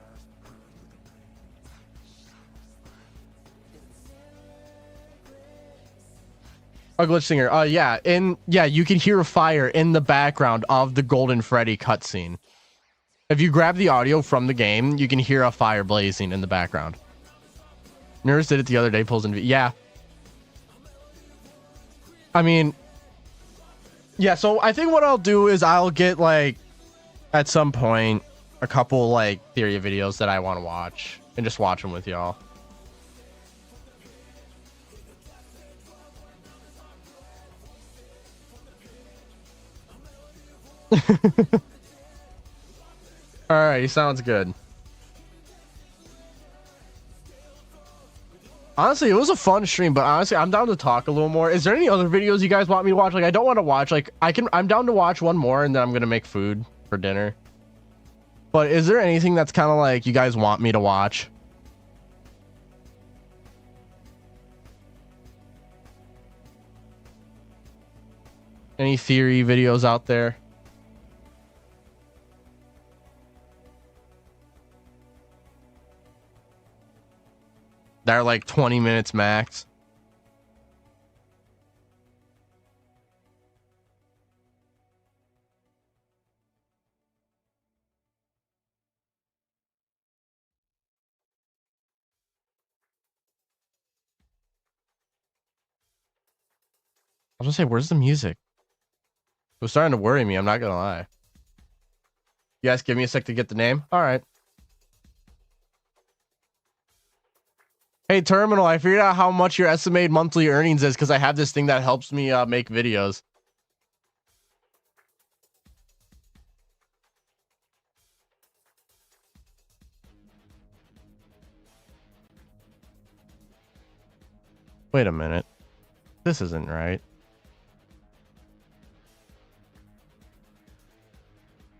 A glitch singer. Yeah, you can hear a fire in the background of the Golden Freddy cutscene. If you grab the audio from the game, you can hear a fire blazing in the background. Nurse did it the other day, pulls in. Yeah. I mean, yeah, so I think what I'll do is I'll get like at some point a couple like theory videos that I want to watch and just watch them with y'all. All right, sounds good. Honestly, it was a fun stream, but honestly, I'm down to talk a little more. Is there any other videos you guys want me to watch? Like, I don't want to watch, like, I'm down to watch one more, and then I'm gonna make food for dinner. But is there anything that's kind of like you guys want me to watch? Any theory videos out there? They're like 20 minutes max. I was gonna say, where's the music? It was starting to worry me, I'm not gonna lie. You guys give me a sec to get the name? Alright. Hey, Terminal, I figured out how much your estimated monthly earnings is because I have this thing that helps me make videos. Wait a minute. This isn't right.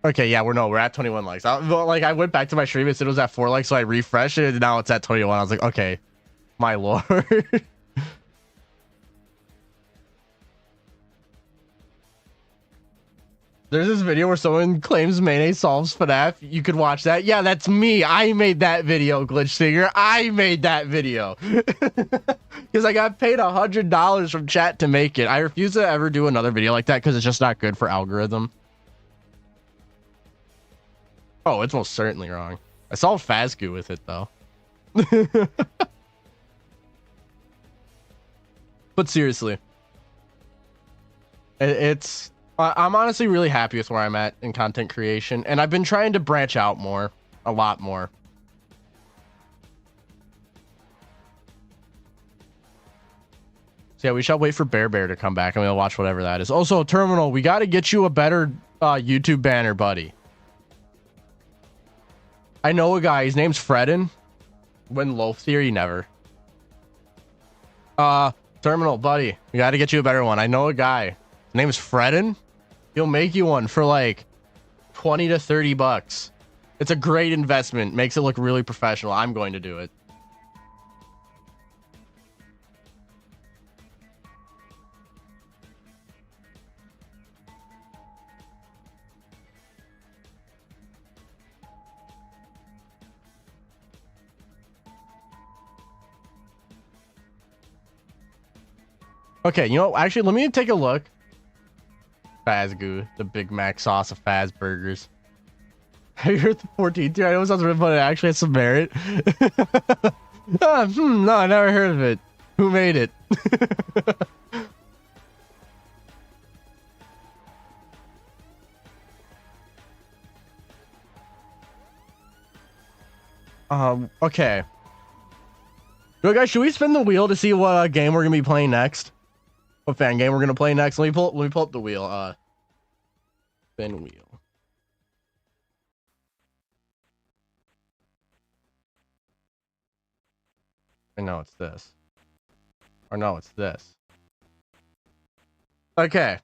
Okay, yeah, we're at 21 likes. I went back to my stream and said it was at 4 likes, so I refreshed it, and now it's at 21. I was like, okay, my lord. There's this video where someone claims mayonnaise solves FNAF. You could watch that. Yeah, that's me. I made that video, Glitch Singer. I made that video. Because I got paid $100 from chat to make it. I refuse to ever do another video like that because it's just not good for algorithm. Oh, it's most certainly wrong. I solved Fazgoo with it, though. But seriously. It's... I'm honestly really happy with where I'm at in content creation, and I've been trying to branch out more, a lot more. So yeah, we shall wait for Bear to come back, and we'll watch whatever that is. Also, Terminal, we got to get you a better YouTube banner, buddy. I know a guy, his name's Fredden. When Loaf Theory, never. Terminal, buddy, we got to get you a better one. I know a guy. His name is Fredden. He'll make you one for like 20 to 30 bucks. It's a great investment. Makes it look really professional. I'm going to do it. Okay, you know, actually, let me take a look. Fazgoo, the Big Mac sauce of Faz burgers. Have you heard the 14th tier? I know it sounds really funny. It actually has some merit. No, I never heard of it. Who made it? Okay. Yo, guys, should we spin the wheel to see what game we're gonna be playing next? What fan game we're gonna play next? Let me pull up the wheel. Spin wheel. I know it's this. Or no, it's this. Okay.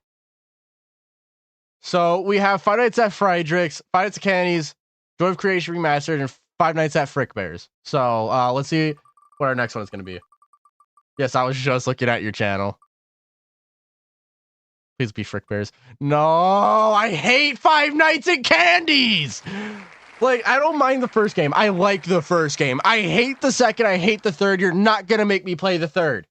So we have Five Nights at Friedrich's, Five Nights at Candy's, Joy of Creation Remastered, and Five Nights at Frick Bears. So let's see what our next one is gonna be. Yes, I was just looking at your channel. Please be Frick Bears. No, I hate Five Nights at Candy's. Like, I don't mind the first game. I like the first game. I hate the second. I hate the third. You're not gonna make me play the third.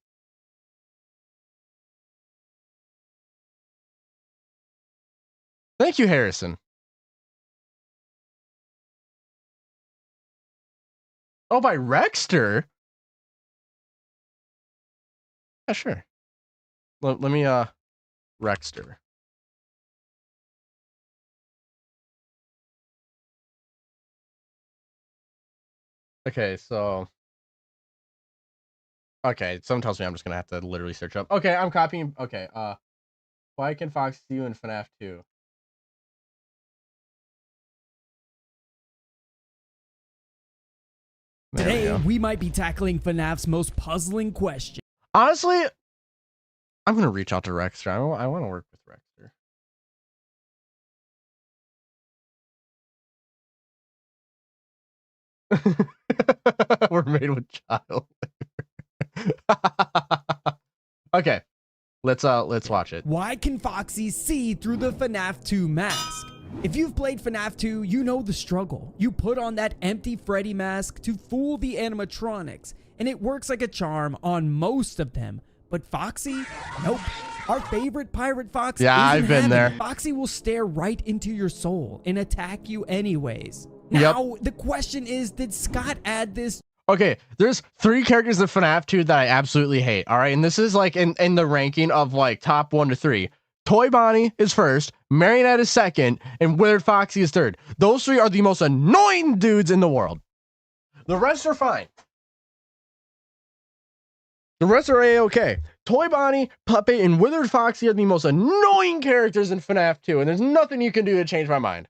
Thank you, Harrison. Oh, by Rexter? Yeah, sure. Let me, Rexter. Okay, so... Okay, someone tells me I'm just gonna have to literally search up. Okay, I'm copying... Okay, why can Fox see you in FNAF 2? Today, we might be tackling FNAF's most puzzling question. Honestly, I'm gonna reach out to Rexter. I want to work with Rexter. We're made with child labor. Okay, let's watch it. Why can Foxy see through the FNAF 2 mask? If you've played FNAF 2, you know the struggle. You put on that empty Freddy mask to fool the animatronics, and it works like a charm on most of them. But Foxy? Nope. Our favorite pirate Fox. Yeah, I've been there. Foxy will stare right into your soul and attack you anyways. Now, The question is, did Scott add this? Okay, there's 3 characters in FNAF 2 that I absolutely hate. All right, and this is like in the ranking of like top 1 to 3. Toy Bonnie is first, Marionette is second, and Withered Foxy is third. Those 3 are the most annoying dudes in the world. The rest are fine. The rest are A-okay. Toy Bonnie, Puppet, and Withered Foxy are the most annoying characters in FNAF 2, and there's nothing you can do to change my mind.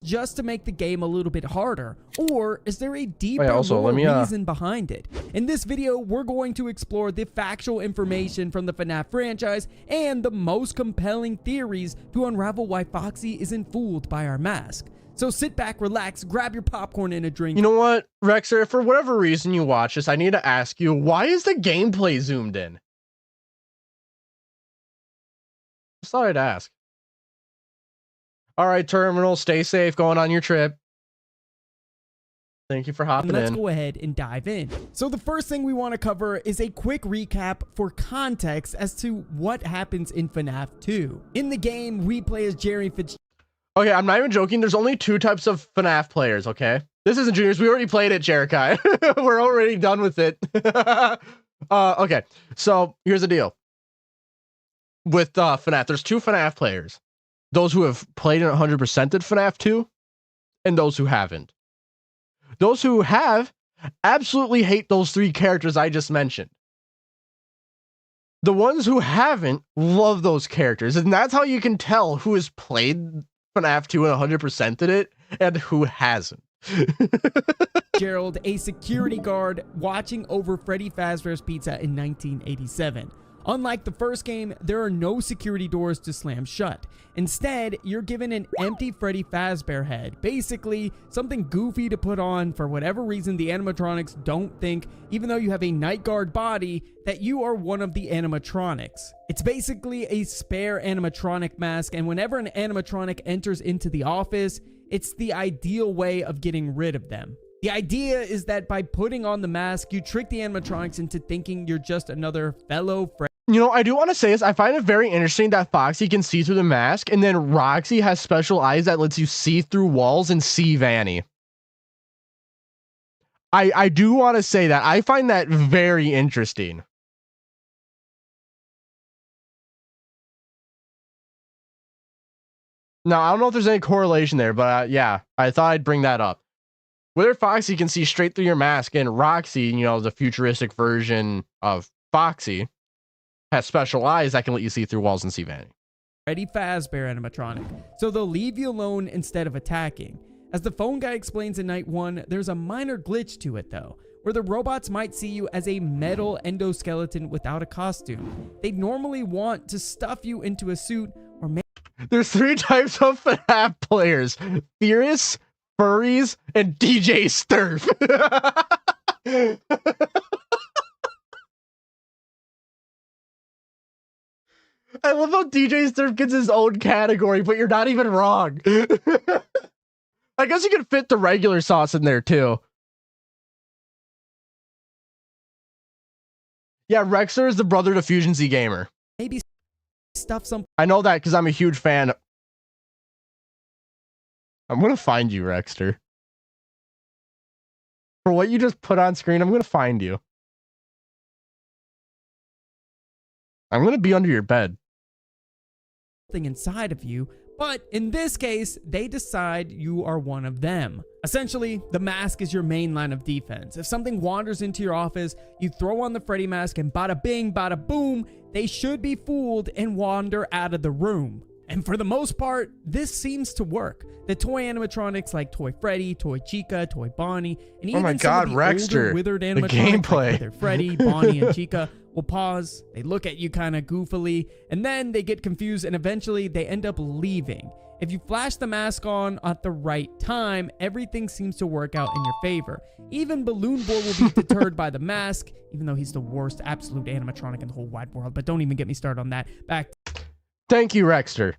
just to make the game a little bit harder? Or is there a deeper reason behind it? In this video, we're going to explore the factual information from the FNAF franchise and the most compelling theories to unravel why Foxy isn't fooled by our mask. So sit back, relax, grab your popcorn and a drink. You know what, Rexer, if for whatever reason you watch this, I need to ask you, why is the gameplay zoomed in? Just thought I'd ask. All right, Terminal, stay safe going on your trip. Thank you for hopping in. Let's go ahead and dive in. So the first thing we want to cover is a quick recap for context as to what happens in FNAF 2. In the game, we play as Jerry Fitzgerald. Okay, I'm not even joking. There's only 2 types of FNAF players, okay? This isn't juniors. We already played it, Jerikai. We're already done with it. Okay, so here's the deal. With FNAF, there's 2 FNAF players. Those who have played and 100%ed FNAF 2, and those who haven't. Those who have absolutely hate those 3 characters I just mentioned. The ones who haven't love those characters, and that's how you can tell who has played FNAF 2 and 100%ed it, and who hasn't. Gerald, a security guard watching over Freddy Fazbear's Pizza in 1987. Unlike the first game, there are no security doors to slam shut. Instead, you're given an empty Freddy Fazbear head, basically something goofy to put on for whatever reason the animatronics don't think, even though you have a night guard body, that you are one of the animatronics. It's basically a spare animatronic mask, and whenever an animatronic enters into the office, it's the ideal way of getting rid of them. The idea is that by putting on the mask, you trick the animatronics into thinking you're just another fellow Freddy. You know, I do want to say this. I find it very interesting that Foxy can see through the mask, and then Roxy has special eyes that lets you see through walls and see Vanny. I do want to say that. I find that very interesting. Now, I don't know if there's any correlation there, but yeah, I thought I'd bring that up. Whether Foxy can see straight through your mask, and Roxy, you know, the futuristic version of Foxy, has special eyes that can let you see through walls and see Vanny. Freddy Fazbear animatronic, so they'll leave you alone instead of attacking. As the phone guy explains in Night 1, there's a minor glitch to it though, where the robots might see you as a metal endoskeleton without a costume. They'd normally want to stuff you into a suit or make... There's 3 types of FNAF players: Furious, Furries, and DJ Sturf. I love how DJ Sturf gets his own category, but you're not even wrong. I guess you could fit the regular sauce in there too. Yeah, Rexer is the brother to Fusion Z Gamer. Maybe stuff some... I know that because I'm a huge fan. I'm gonna find you, Rexter. For what you just put on screen, I'm gonna find you. I'm gonna be under your bed. Thing inside of you, but in this case, they decide you are one of them. Essentially, the mask is your main line of defense. If something wanders into your office, you throw on the Freddy mask and bada bing, bada boom, they should be fooled and wander out of the room. And for the most part, this seems to work. The toy animatronics like Toy Freddy, Toy Chica, Toy Bonnie, and even some of the older withered animatronics like Wither Freddy, Bonnie, and Chica will pause, they look at you kind of goofily, and then they get confused and eventually they end up leaving. If you flash the mask on at the right time, everything seems to work out in your favor. Even Balloon Boy will be deterred by the mask, even though he's the worst absolute animatronic in the whole wide world, but don't even get me started on that. Back. Thank you, Rexter.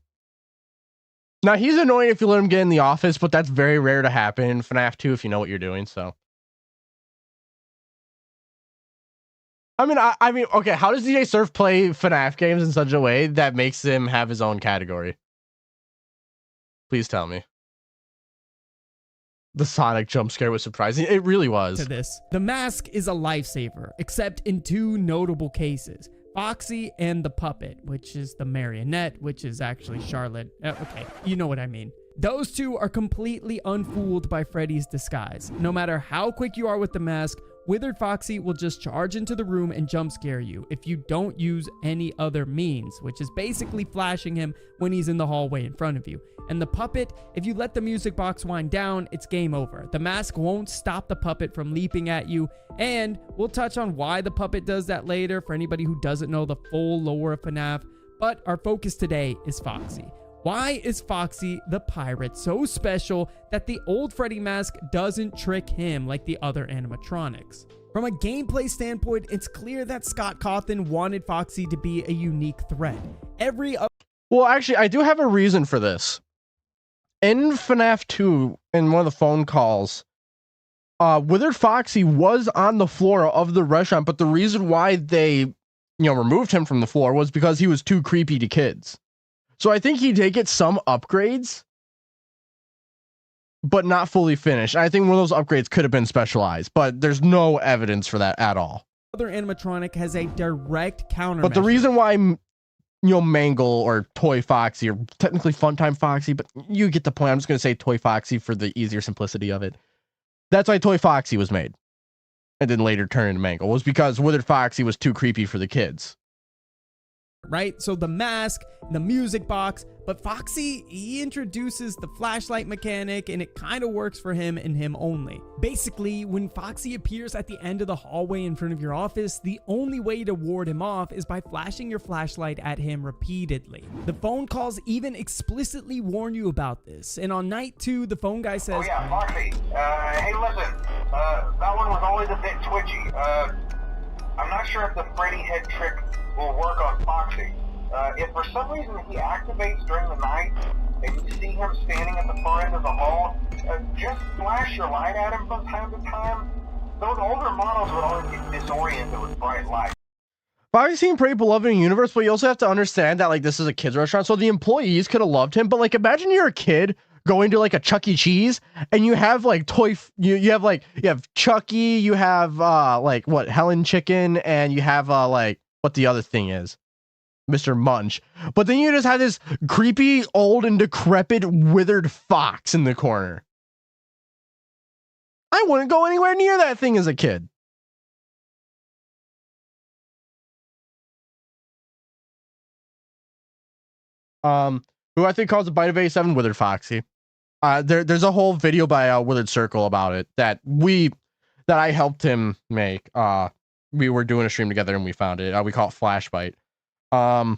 Now, he's annoying if you let him get in the office, but that's very rare to happen in FNAF 2 if you know what you're doing, so. I mean, okay, how does DJ Surf play FNAF games in such a way that makes him have his own category? Please tell me. The Sonic jump scare was surprising. It really was. To this, the mask is a lifesaver, except in 2 notable cases. Foxy and the puppet, which is the marionette, which is actually Charlotte. Okay, you know what I mean. Those 2 are completely unfooled by Freddy's disguise. No matter how quick you are with the mask, Withered Foxy will just charge into the room and jump scare you if you don't use any other means, which is basically flashing him when he's in the hallway in front of you. And the puppet, if you let the music box wind down, it's game over. The mask won't stop the puppet from leaping at you, and we'll touch on why the puppet does that later for anybody who doesn't know the full lore of FNAF, but our focus today is Foxy. Why is Foxy the pirate so special that the old Freddy mask doesn't trick him like the other animatronics? From a gameplay standpoint, it's clear that Scott Cawthon wanted Foxy to be a unique threat. Well, actually, I do have a reason for this. In FNAF 2, in one of the phone calls, Withered Foxy was on the floor of the restaurant, but the reason why they, removed him from the floor was because he was too creepy to kids. So I think he did get some upgrades, but not fully finished. I think one of those upgrades could have been specialized, but there's no evidence for that at all. Other animatronic has a direct countermeasure. But the reason why, Mangle or Toy Foxy, or technically Funtime Foxy, but you get the point. I'm just going to say Toy Foxy for the easier simplicity of it. That's why Toy Foxy was made, and then later turned into Mangle, was because Withered Foxy was too creepy for the kids. Right? So the mask, the music box, but Foxy, he introduces the flashlight mechanic, and it kind of works for him and him only. Basically, when Foxy appears at the end of the hallway in front of your office, the only way to ward him off is by flashing your flashlight at him repeatedly. The phone calls even explicitly warn you about this, and on night 2, the phone guy says, "Oh yeah, Foxy. Hey, listen. That one was always a bit twitchy. I'm not sure if the Freddy head trick will work on Foxy. If for some reason he activates during the night and you see him standing at the far end of the hall, just flash your light at him from time to time. Those older models would always get disoriented with bright light." Foxy seemed pretty beloved in the universe, but you also have to understand that this is a kids restaurant, so the employees could have loved him. But imagine you're a kid going to a Chuck E. Cheese and you have you have Chucky, you have Helen Chicken, and you have what the other thing is, Mr. Munch. But then you just have this creepy, old, and decrepit, withered fox in the corner. I wouldn't go anywhere near that thing as a kid. Who I think calls the Bite of A7 Withered Foxy. There's a whole video by Withered Circle about it that I helped him make. We were doing a stream together and we found it. We call it Flashbite. The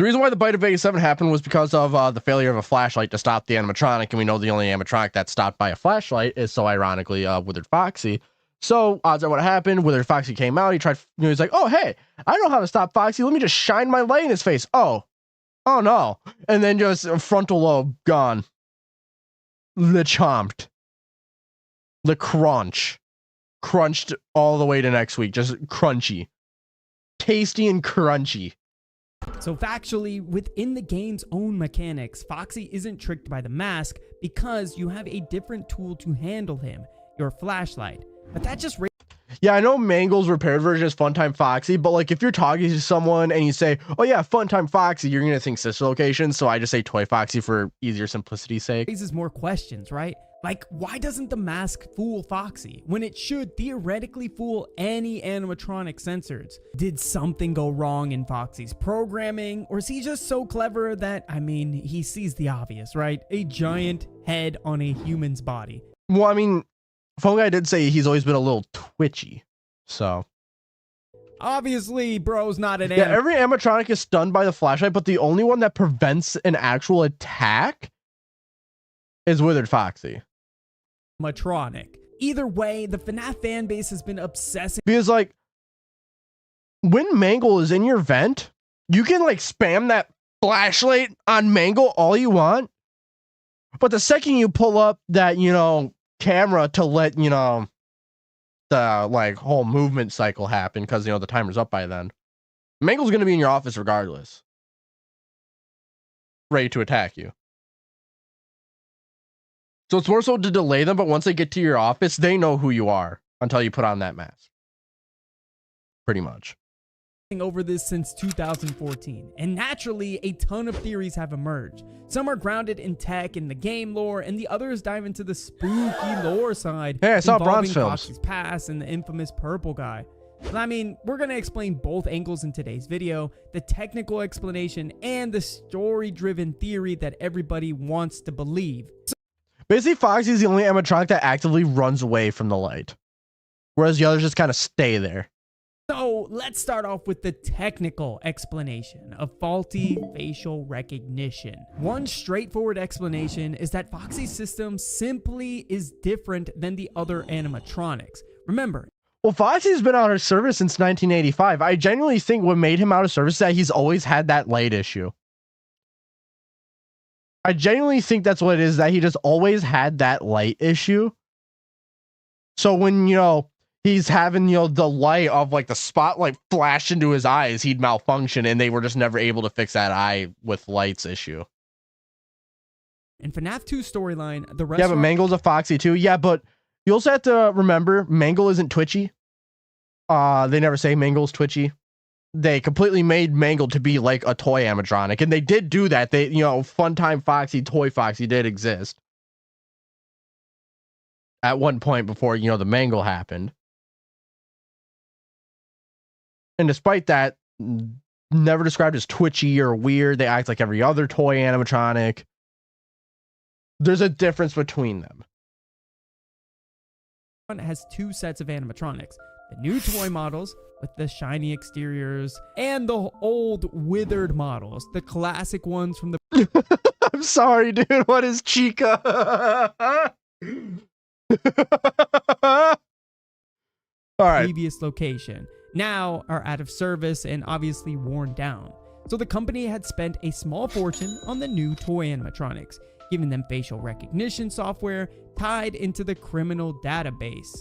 reason why the Bite of A7 happened was because of the failure of a flashlight to stop the animatronic, and we know the only animatronic that's stopped by a flashlight is, so ironically, Withered Foxy. So odds are what happened. Withered Foxy came out. He tried. He's like, "Oh hey, I know how to stop Foxy. Let me just shine my light in his face." Oh no, and then just frontal lobe gone. The chomped. The crunched all the way to next week. Just crunchy. Tasty and crunchy. So factually, within the game's own mechanics, Foxy isn't tricked by the mask because you have a different tool to handle him, your flashlight. But that just... Yeah, I know Mangle's repaired version is Funtime Foxy, but if you're talking to someone and you say, "Oh yeah, Funtime Foxy," you're gonna think sister location, so I just say Toy Foxy for easier simplicity's sake. Raises more questions, right? Why doesn't the mask fool Foxy when it should theoretically fool any animatronic sensors? Did something go wrong in Foxy's programming, or is he just so clever that, he sees the obvious, right? A giant head on a human's body. Well, Phone Guy did say he's always been a little twitchy, so... Obviously, bro's not an Yeah, every animatronic is stunned by the flashlight, but the only one that prevents an actual attack is Withered Foxy. Animatronic. Either way, the FNAF fan base has been obsessing. Because, when Mangle is in your vent, you can, spam that flashlight on Mangle all you want, but the second you pull up that, camera to let the whole movement cycle happen, because the timer's up by then, Mangle's gonna be in your office regardless, ready to attack you. So it's more so to delay them, but once they get to your office, they know who you are until you put on that mask, pretty much. over this since 2014, and naturally a ton of theories have emerged. Some are grounded in tech and the game lore, and the others dive into the spooky lore side. Hey, I saw involving Bronze films. Foxy's past and the infamous purple guy. I mean, we're gonna explain both angles in today's video, the technical explanation and the story-driven theory that everybody wants to believe. Basically, Foxy is the only animatronic that actively runs away from the light, whereas the others just kind of stay there. So let's start off with the technical explanation of faulty facial recognition. One straightforward explanation is that Foxy's system simply is different than the other animatronics. Remember, well, Foxy's been out of service since 1985. I genuinely think what made him out of service is that he's always had that light issue. I genuinely think that's what it is, that he just always had that light issue. So when, you know, he's having, you know, the light of like the spotlight flash into his eyes, he'd malfunction, and they were just never able to fix that eye with lights issue. in FNAF 2 storyline, the Yeah, but restaurant... Mangle's a Foxy too. Yeah, but you also have to remember, Mangle isn't twitchy. They never say Mangle's twitchy. They completely made Mangle to be like a toy animatronic, and they did do that. They, you know, Funtime Foxy, Toy Foxy did exist at one point before, you know, the Mangle happened. And despite that, never described as twitchy or weird. They act like every other toy animatronic. There's a difference between them. has two sets of animatronics. The new toy models with the shiny exteriors and the old withered models, the classic ones from the... I'm sorry, dude. What is Chica? All right. previous location now are out of service and obviously worn down. So the company had spent a small fortune on the new toy animatronics, giving them facial recognition software tied into the criminal database.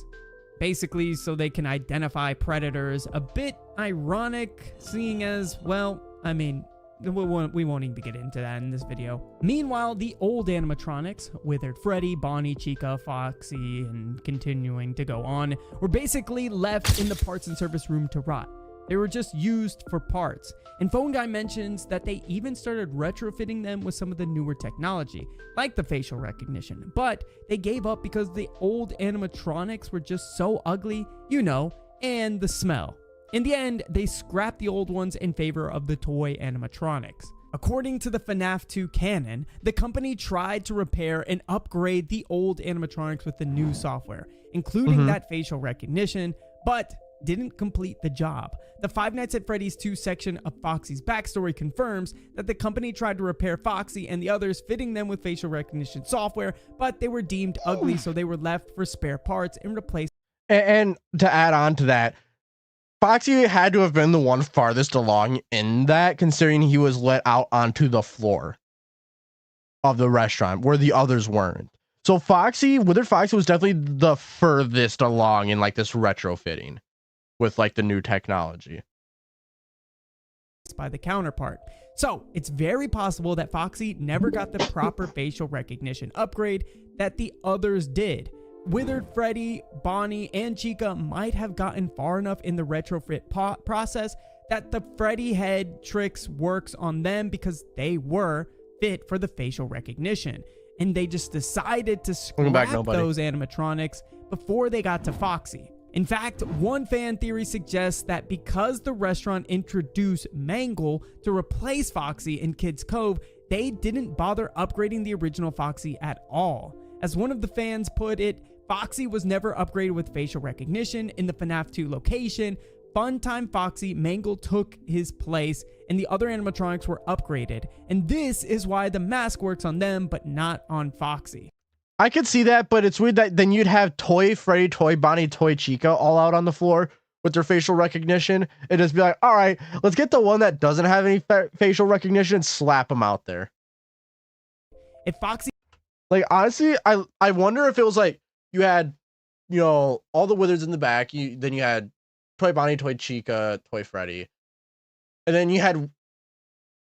Basically, so they can identify predators. A bit ironic, seeing as, well, I mean, we won't even get into that in this video. Meanwhile, the old animatronics, Withered Freddy, Bonnie, Chica, Foxy, and continuing to go on, were basically left in the parts and service room to rot. They were just used for parts. And Phone Guy mentions that they even started retrofitting them with some of the newer technology, like the facial recognition. But they gave up because the old animatronics were just so ugly, you know, and the smell. In the end, they scrapped the old ones in favor of the toy animatronics. According to the FNAF 2 canon, the company tried to repair and upgrade the old animatronics with the new software, including that facial recognition, but didn't complete the job. The Five Nights at Freddy's 2 section of Foxy's backstory confirms that the company tried to repair Foxy and the others, fitting them with facial recognition software, but they were deemed ugly, so they were left for spare parts and replaced. And to add on to that, Foxy had to have been the one farthest along in that, considering he was let out onto the floor of the restaurant where the others weren't. So Withered Foxy was definitely the furthest along in like this retrofitting with like the new technology by the counterpart. So it's very possible that Foxy never got the proper facial recognition upgrade that the others did. Withered Freddy, Bonnie, and Chica might have gotten far enough in the retrofit process that the Freddy head tricks works on them because they were fit for the facial recognition. And they just decided to scrap those animatronics before they got to Foxy. In fact, one fan theory suggests that because the restaurant introduced Mangle to replace Foxy in Kids Cove, they didn't bother upgrading the original Foxy at all. As one of the fans put it, Foxy was never upgraded with facial recognition in the FNAF 2 location. Funtime Foxy, Mangle took his place, and the other animatronics were upgraded. And this is why the mask works on them, but not on Foxy. I could see that, but it's weird that then you'd have Toy Freddy, Toy Bonnie, Toy Chica all out on the floor with their facial recognition, and just be like, all right, let's get the one that doesn't have any facial recognition and slap them out there. If Foxy... Like, honestly, I wonder if it was like, you had, you know, all the withers in the back, then you had Toy Bonnie, Toy Chica, Toy Freddy, and then you had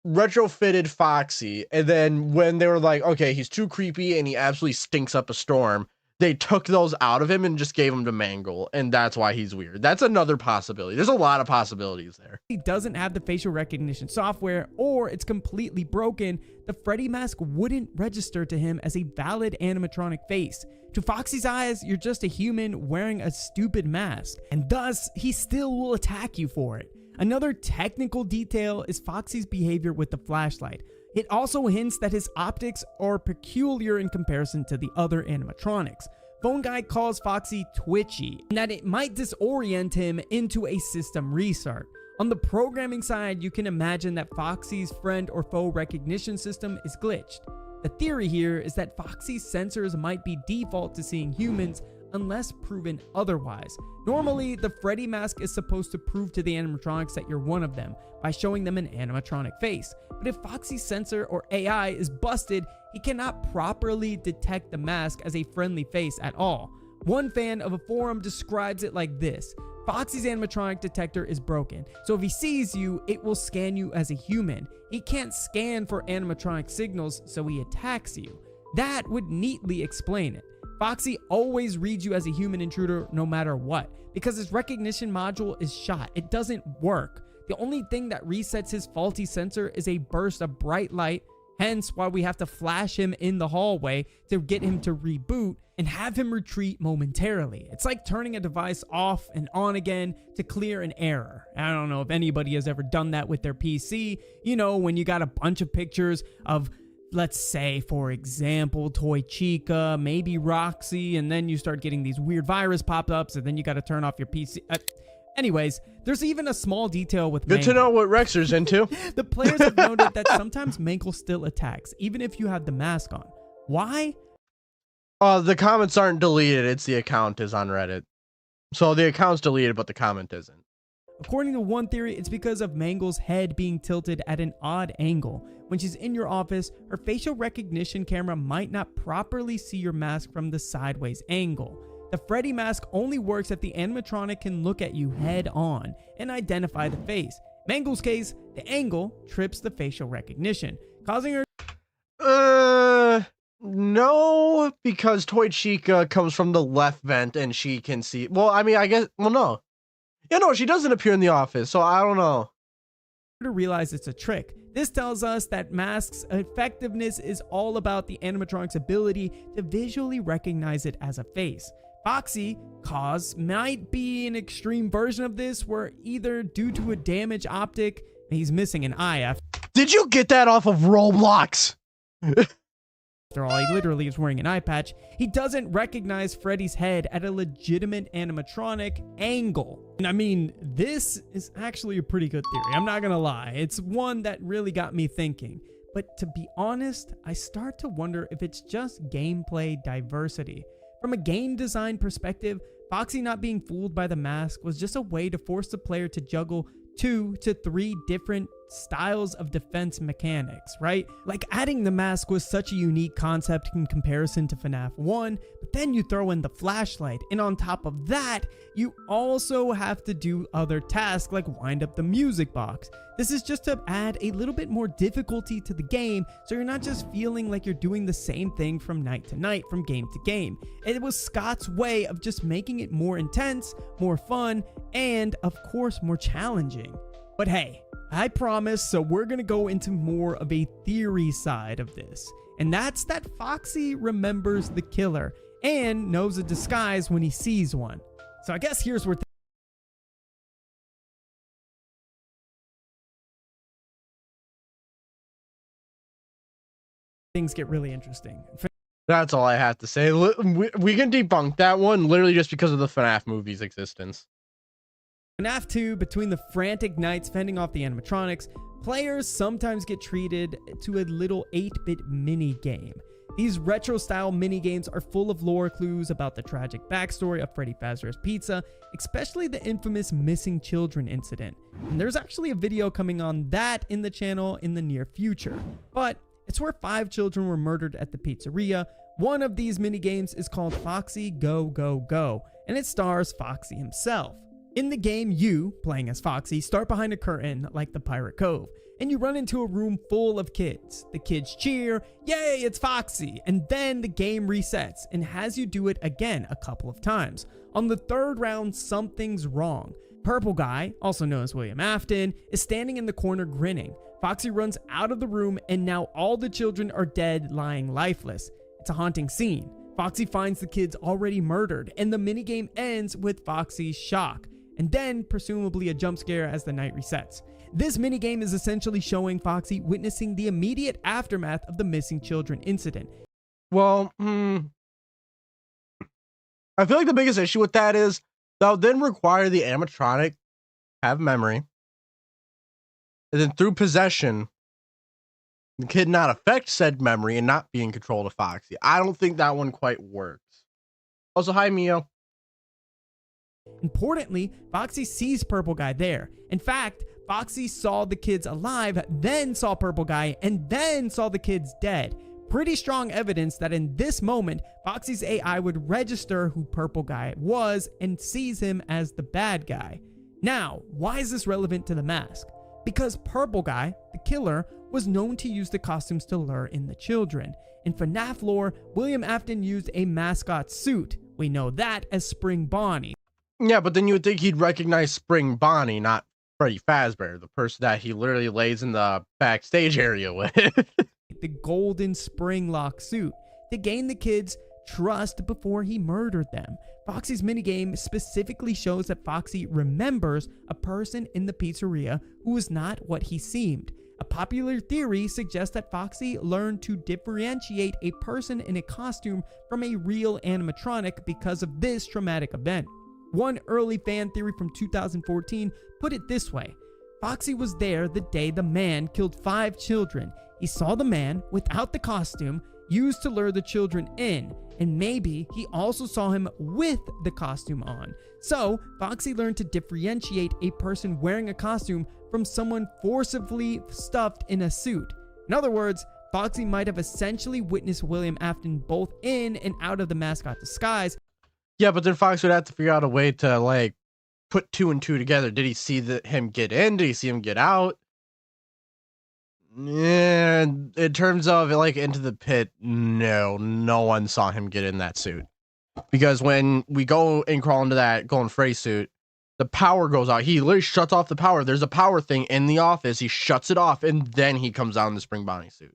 retrofitted Foxy, and then when they were like, okay, he's too creepy and he absolutely stinks up a storm, they took those out of him and just gave him to Mangle, and that's why he's weird. That's another possibility. There's a lot of possibilities there. He doesn't have the facial recognition software, or it's completely broken, the Freddy mask wouldn't register to him as a valid animatronic face. To Foxy's eyes, you're just a human wearing a stupid mask, and thus he still will attack you for it. Another technical detail is Foxy's behavior with the flashlight. It also hints that his optics are peculiar in comparison to the other animatronics. Phone Guy calls Foxy twitchy, and that it might disorient him into a system restart. On the programming side, you can imagine that Foxy's friend or foe recognition system is glitched. The theory here is that Foxy's sensors might be default to seeing humans unless proven otherwise. Normally, the Freddy mask is supposed to prove to the animatronics that you're one of them by showing them an animatronic face. But if Foxy's sensor or AI is busted, he cannot properly detect the mask as a friendly face at all. One fan of a forum describes it like this: Foxy's animatronic detector is broken, so if he sees you, it will scan you as a human. He can't scan for animatronic signals, so he attacks you. That would neatly explain it. Foxy always reads you as a human intruder no matter what, because his recognition module is shot. It doesn't work. The only thing that resets his faulty sensor is a burst of bright light, hence why we have to flash him in the hallway to get him to reboot and have him retreat momentarily. It's like turning a device off and on again to clear an error. I don't know if anybody has ever done that with their PC. You know, when you got a bunch of pictures of, let's say, for example, toy Chica, maybe Roxy, and then you start getting these weird virus pop-ups, and then you got to turn off your PC. Anyways, there's even a small detail with Good to know what Rexer's into. The players have noted that sometimes Mangle still attacks, even if you have the mask on. Why? The comments aren't deleted. It's the account is on Reddit. So the account's deleted, but the comment isn't. According to one theory, it's because of Mangle's head being tilted at an odd angle. When she's in your office, her facial recognition camera might not properly see your mask from the sideways angle. The Freddy mask only works if the animatronic can look at you head on and identify the face. In Mangle's case, the angle trips the facial recognition, causing her... No, because Toy Chica comes from the left vent and she can see... Well, I mean, I guess... Well, no. Yeah, no, she doesn't appear in the office, so I don't know. To realize it's a trick. This tells us that mask's effectiveness is all about the animatronic's ability to visually recognize it as a face. Foxy cause might be an extreme version of this, where either due to a damaged optic, he's missing an eye. Did you get that off of Roblox? After all, he literally is wearing an eye patch. He doesn't recognize Freddy's head at a legitimate animatronic angle. And I mean, this is actually a pretty good theory. I'm not gonna lie. It's one that really got me thinking. But to be honest, I start to wonder if it's just gameplay diversity. From a game design perspective, Foxy not being fooled by the mask was just a way to force the player to juggle 2 to 3 different styles of defense mechanics, right? Like, adding the mask was such a unique concept in comparison to FNAF 1, but then you throw in the flashlight, and on top of that, you also have to do other tasks like wind up the music box. This is just to add a little bit more difficulty to the game, so you're not just feeling like you're doing the same thing from night to night, from game to game. It was Scott's way of just making it more intense, more fun, and of course more challenging. But hey, I promise, so we're gonna go into more of a theory side of this, and that's that Foxy remembers the killer and knows a disguise when he sees one. So I guess here's where things get really interesting. That's all I have to say. We can debunk that one literally just because of the FNAF movie's existence. FNAF 2, between the frantic knights fending off the animatronics, players sometimes get treated to a little 8-bit mini-game. These retro-style mini-games are full of lore clues about the tragic backstory of Freddy Fazbear's Pizza, especially the infamous missing children incident. And there's actually a video coming on that in the channel in the near future. But it's where 5 children were murdered at the pizzeria. One of these mini-games is called Foxy Go Go Go, and it stars Foxy himself. In the game, you, playing as Foxy, start behind a curtain like the Pirate Cove, and you run into a room full of kids. The kids cheer, "Yay, it's Foxy!" And then the game resets and has you do it again a couple of times. On the third round, something's wrong. Purple Guy, also known as William Afton, is standing in the corner grinning. Foxy runs out of the room, and now all the children are dead, lying lifeless. It's a haunting scene. Foxy finds the kids already murdered, and the minigame ends with Foxy's shock, and then presumably a jump scare as the night resets. This minigame is essentially showing Foxy witnessing the immediate aftermath of the missing children incident. Well, I feel like the biggest issue with that is that would then require the animatronic have memory, and then through possession, the kid not affect said memory and not be in control of Foxy. I don't think that one quite works. Also, hi, Mio. Importantly, Foxy sees Purple Guy there. In fact, Foxy saw the kids alive, then saw Purple Guy, and then saw the kids dead. Pretty strong evidence that in this moment, Foxy's AI would register who Purple Guy was and sees him as the bad guy. Now, why is this relevant to the mask? Because Purple Guy, the killer, was known to use the costumes to lure in the children. In FNAF lore, William Afton used a mascot suit. We know that as Spring Bonnie. Yeah, but then you would think he'd recognize Spring Bonnie, not Freddy Fazbear, the person that he literally lays in the backstage area with. The golden spring lock suit to gain the kids' trust before he murdered them. Foxy's minigame specifically shows that Foxy remembers a person in the pizzeria who was not what he seemed. A popular theory suggests that Foxy learned to differentiate a person in a costume from a real animatronic because of this traumatic event. One early fan theory from 2014 put it this way: Foxy was there the day the man killed 5 children. He saw the man without the costume used to lure the children in, and maybe he also saw him with the costume on. So Foxy learned to differentiate a person wearing a costume from someone forcibly stuffed in a suit. In other words, Foxy might have essentially witnessed William Afton both in and out of the mascot disguise. Yeah, but then Fox would have to figure out a way to like put 2 and 2 together. Did he see him get in? Did he see him get out? And in terms of like into the pit, no one saw him get in that suit. Because when we go and crawl into that Golden Freddy suit, the power goes out. He literally shuts off the power. There's a power thing in the office. He shuts it off, and then he comes out in the Spring Bonnie suit.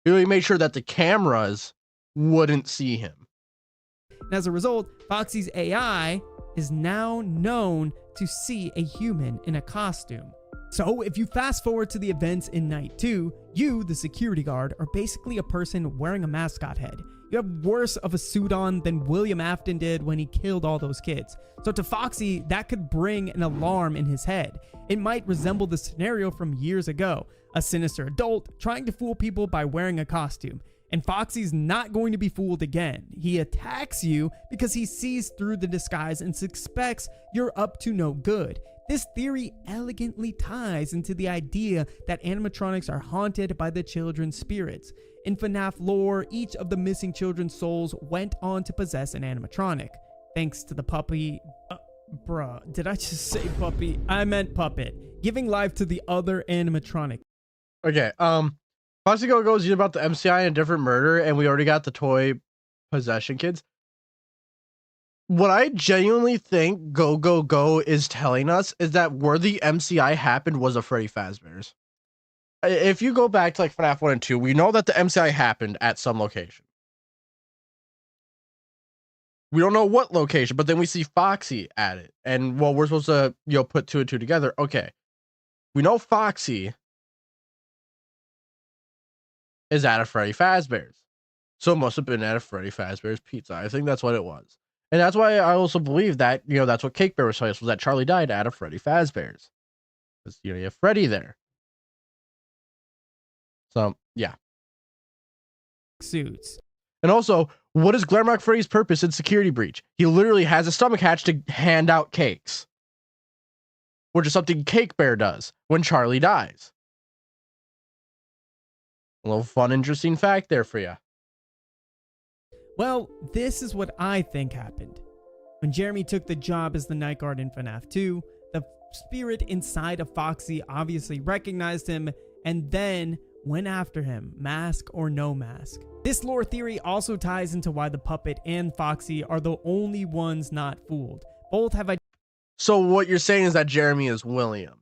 He really made sure that the cameras wouldn't see him. And as a result, Foxy's AI is now known to see a human in a costume. So if you fast forward to the events in night 2, you, the security guard, are basically a person wearing a mascot head. You have worse of a suit on than William Afton did when he killed all those kids. So to Foxy, that could bring an alarm in his head. It might resemble the scenario from years ago, a sinister adult trying to fool people by wearing a costume. And Foxy's not going to be fooled again. He attacks you because he sees through the disguise and suspects you're up to no good. This theory elegantly ties into the idea that animatronics are haunted by the children's spirits. In FNAF lore, each of the missing children's souls went on to possess an animatronic. Thanks to the puppy... bruh, did I just say puppy? I meant puppet. Giving life to the other animatronic. Okay, Foxy goes about the MCI and different murder, and we already got the toy possession kids. What I genuinely think Go is telling us is that where the MCI happened was a Freddy Fazbear's. If you go back to like FNAF 1 and 2, we know that the MCI happened at some location. We don't know what location, but then we see Foxy at it. And well, we're supposed to, put 2 and 2 together. Okay. We know Foxy is at a Freddy Fazbear's. So it must have been at a Freddy Fazbear's Pizza. I think that's what it was. And that's why I also believe that, that's what Cake Bear was telling us, was that Charlie died at a Freddy Fazbear's. Because, you have Freddy there. So, yeah. Suits. And also, what is Glamrock Freddy's purpose in Security Breach? He literally has a stomach hatch to hand out cakes. Which is something Cake Bear does when Charlie dies. A little fun, interesting fact there for you. Well, this is what I think happened. When Jeremy took the job as the night guard in FNAF 2, the spirit inside of Foxy obviously recognized him and then went after him, mask or no mask. This lore theory also ties into why the puppet and Foxy are the only ones not fooled. Both have a So what you're saying is that Jeremy is William.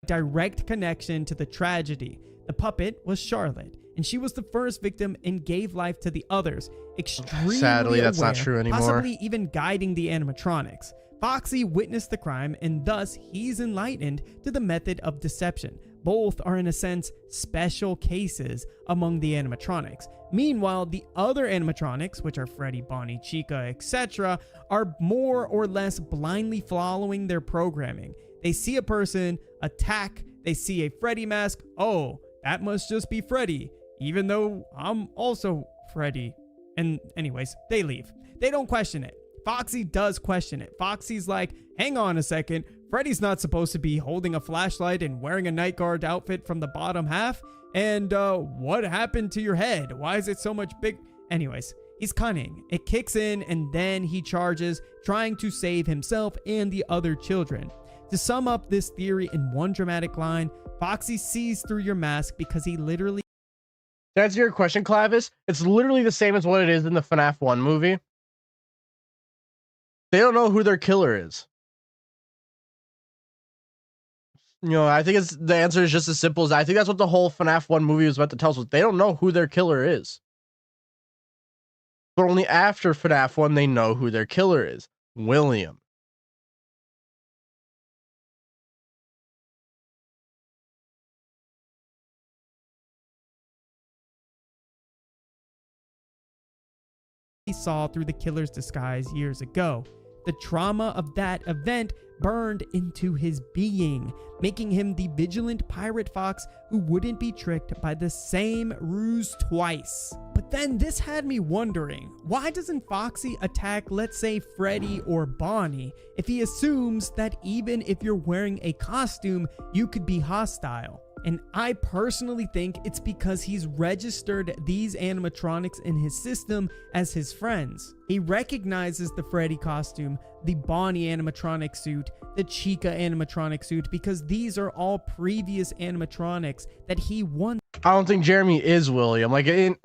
direct connection to the tragedy. The puppet was Charlotte, and she was the first victim and gave life to the others. Extremely Sadly, that's not aware, true anymore. possibly even guiding the animatronics. Foxy witnessed the crime, and thus he's enlightened to the method of deception. Both are in a sense special cases among the animatronics. Meanwhile, the other animatronics, which are Freddy, Bonnie, Chica, etc., are more or less blindly following their programming. They see a person, attack, they see a Freddy mask, oh, that must just be Freddy, even though I'm also Freddy. And anyways, they leave. They don't question it. Foxy does question it. Foxy's like, hang on a second, Freddy's not supposed to be holding a flashlight and wearing a night guard outfit from the bottom half. And what happened to your head? Why is it so much big? Anyways, he's cunning. It kicks in and then he charges, trying to save himself and the other children. To sum up this theory in one dramatic line, Foxy sees through your mask because he literally... To answer your question, Clavis, it's literally the same as what it is in the FNAF 1 movie. They don't know who their killer is. You know, I think the answer is just as simple as I think that's what the whole FNAF 1 movie was meant to tell us. They don't know who their killer is. But only after FNAF 1 they know who their killer is. William. he saw through the killer's disguise years ago. The trauma of that event burned into his being, making him the vigilant pirate fox who wouldn't be tricked by the same ruse twice. But then this had me wondering, why doesn't Foxy attack, let's say, Freddy or Bonnie, if he assumes that even if you're wearing a costume, you could be hostile? And I personally think it's because he's registered these animatronics in his system as his friends. He recognizes the Freddy costume, the Bonnie animatronic suit, the Chica animatronic suit, because these are all previous animatronics that he once... I don't think Jeremy is William. Through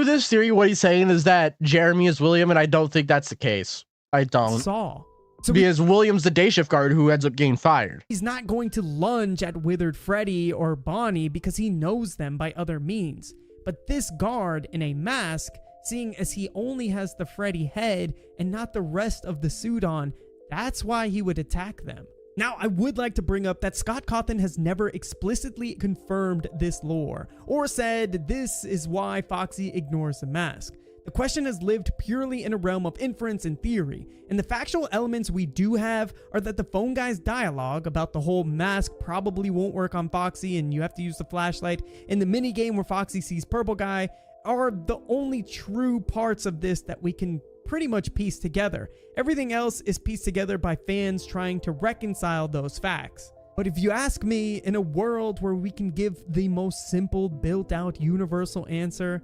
this theory, what he's saying is that Jeremy is William, and I don't think that's the case. I don't. saw. So because William's the day shift guard who ends up getting fired. He's not going to lunge at withered Freddy or Bonnie because he knows them by other means. But this guard in a mask, seeing as he only has the Freddy head and not the rest of the suit on, that's why he would attack them. Now, I would like to bring up that Scott Cawthon has never explicitly confirmed this lore, or said this is why Foxy ignores the mask. The question has lived purely in a realm of inference and theory, and the factual elements we do have are that the phone guy's dialogue about the whole mask probably won't work on Foxy and you have to use the flashlight, and the minigame where Foxy sees Purple Guy are the only true parts of this that we can pretty much piece together. Everything else is pieced together by fans trying to reconcile those facts. But if you ask me, in a world where we can give the most simple, built-out, universal answer,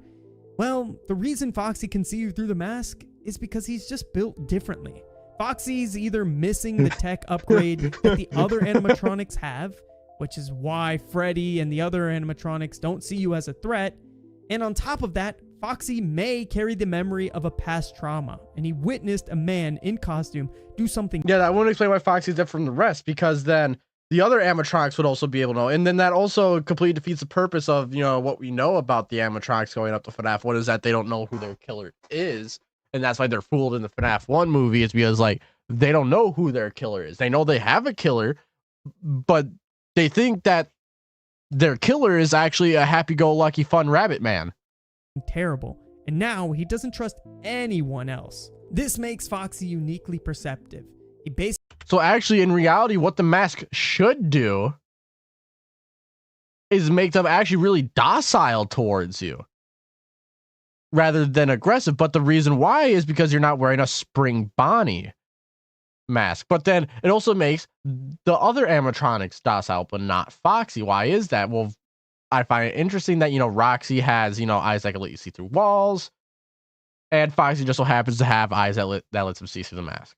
well, the reason Foxy can see you through the mask is because he's just built differently. Foxy's either missing the tech upgrade that the other animatronics have, which is why Freddy and the other animatronics don't see you as a threat, and on top of that, Foxy may carry the memory of a past trauma, and he witnessed a man in costume do something. Yeah, that wouldn't explain why Foxy's different from the rest, because then the other animatronics would also be able to know. And then that also completely defeats the purpose of, you know, what we know about the animatronics going up to FNAF 1 is that they don't know who their killer is. And that's why they're fooled in the FNAF 1 movie, is because, like, they don't know who their killer is. They know they have a killer, but they think that their killer is actually a happy-go-lucky fun rabbit man. Terrible. And now he doesn't trust anyone else. This makes Foxy uniquely perceptive. He basically... So actually, in reality, what the mask should do is make them actually really docile towards you rather than aggressive. But the reason why is because you're not wearing a Spring Bonnie mask. But then it also makes the other animatronics docile, but not Foxy. Why is that? Well, I find it interesting that, you know, Roxy has, you know, eyes that can let you see through walls. And Foxy just so happens to have eyes that lets him see through the mask.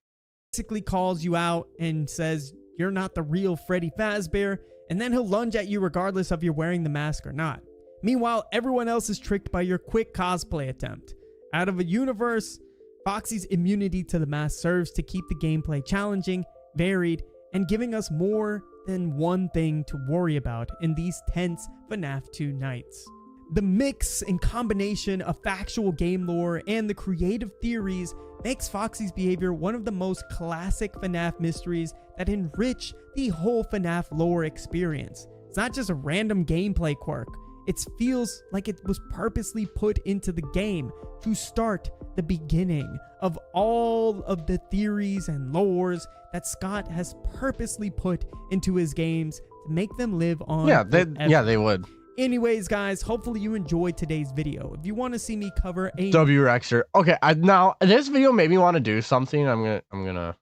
Basically calls you out and says you're not the real Freddy Fazbear, and then he'll lunge at you regardless of you're wearing the mask or not. Meanwhile, everyone else is tricked by your quick cosplay attempt. Out of a universe, Foxy's immunity to the mask serves to keep the gameplay challenging, varied, and giving us more than one thing to worry about in these tense FNAF 2 nights. The mix and combination of factual game lore and the creative theories makes Foxy's behavior one of the most classic FNAF mysteries that enrich the whole FNAF lore experience. It's not just a random gameplay quirk. It feels like it was purposely put into the game to start the beginning of all of the theories and lores that Scott has purposely put into his games to make them live on. Yeah, they would. Anyways, guys, hopefully you enjoyed today's video. If you want to see me cover a W-Rexer. Okay, now this video made me want to do something. I'm gonna.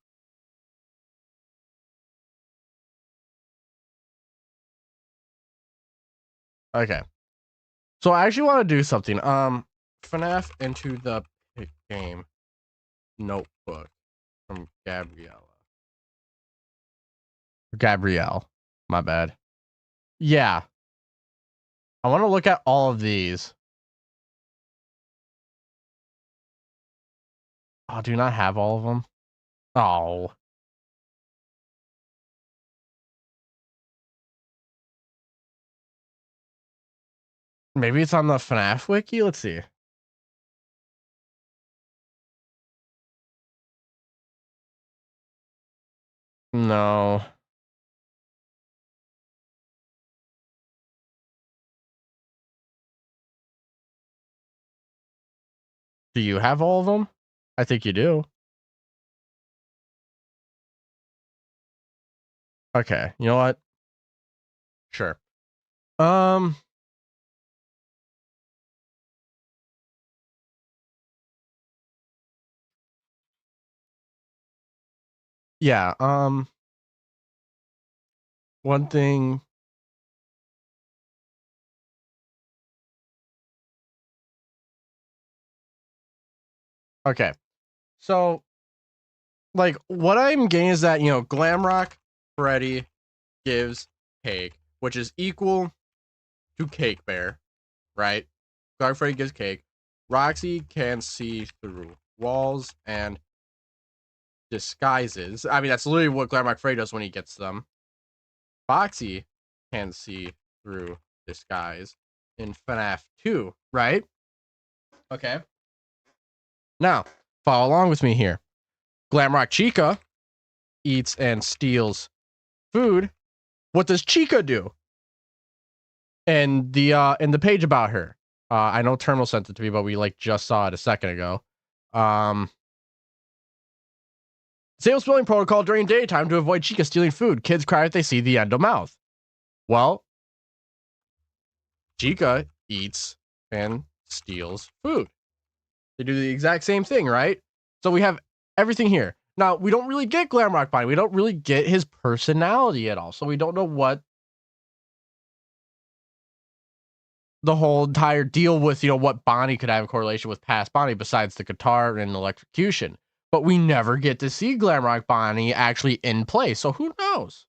Okay. So I actually want to do something. FNAF Into the Game notebook from Gabrielle. My bad. Yeah. I want to look at all of these. Oh, do you not have all of them? Oh. Maybe it's on the FNAF wiki. Let's see. No. Do you have all of them? I think you do. Okay, you know what? Sure. Yeah, one thing. Okay. So, like, what I'm getting is that, Glamrock Freddy gives cake, which is equal to Cake Bear, right? Glamrock Freddy gives cake. Roxy can see through walls and disguises. I mean, that's literally what Glamrock Freddy does when he gets them. Foxy can see through disguise in FNAF 2, right? Okay. Now, follow along with me here. Glamrock Chica eats and steals food. What does Chica do? And in the page about her, I know Terminal sent it to me, but we just saw it a second ago. Same spelling protocol during daytime to avoid Chica stealing food. Kids cry if they see the endomouth. Well, Chica eats and steals food. They do the exact same thing, right? So we have everything here. Now, we don't really get Glamrock Bonnie. We don't really get his personality at all. So we don't know what the whole entire deal with, what Bonnie could have in correlation with past Bonnie besides the guitar and electrocution. But we never get to see Glamrock Bonnie actually in play. So who knows?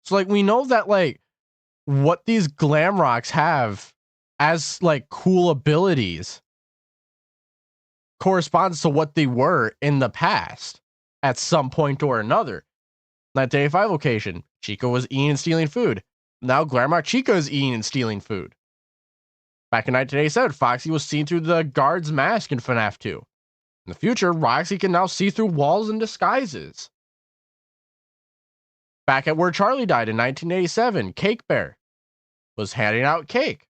So we know that what these Glamrocks have as cool abilities corresponds to what they were in the past at some point or another. 1985 location, Chica was eating and stealing food. Now Glamrock Chica is eating and stealing food. Back in 1987, Foxy was seen through the guard's mask in FNAF 2. In the future, Roxy can now see through walls and disguises. Back at where Charlie died in 1987, Cake Bear was handing out cake.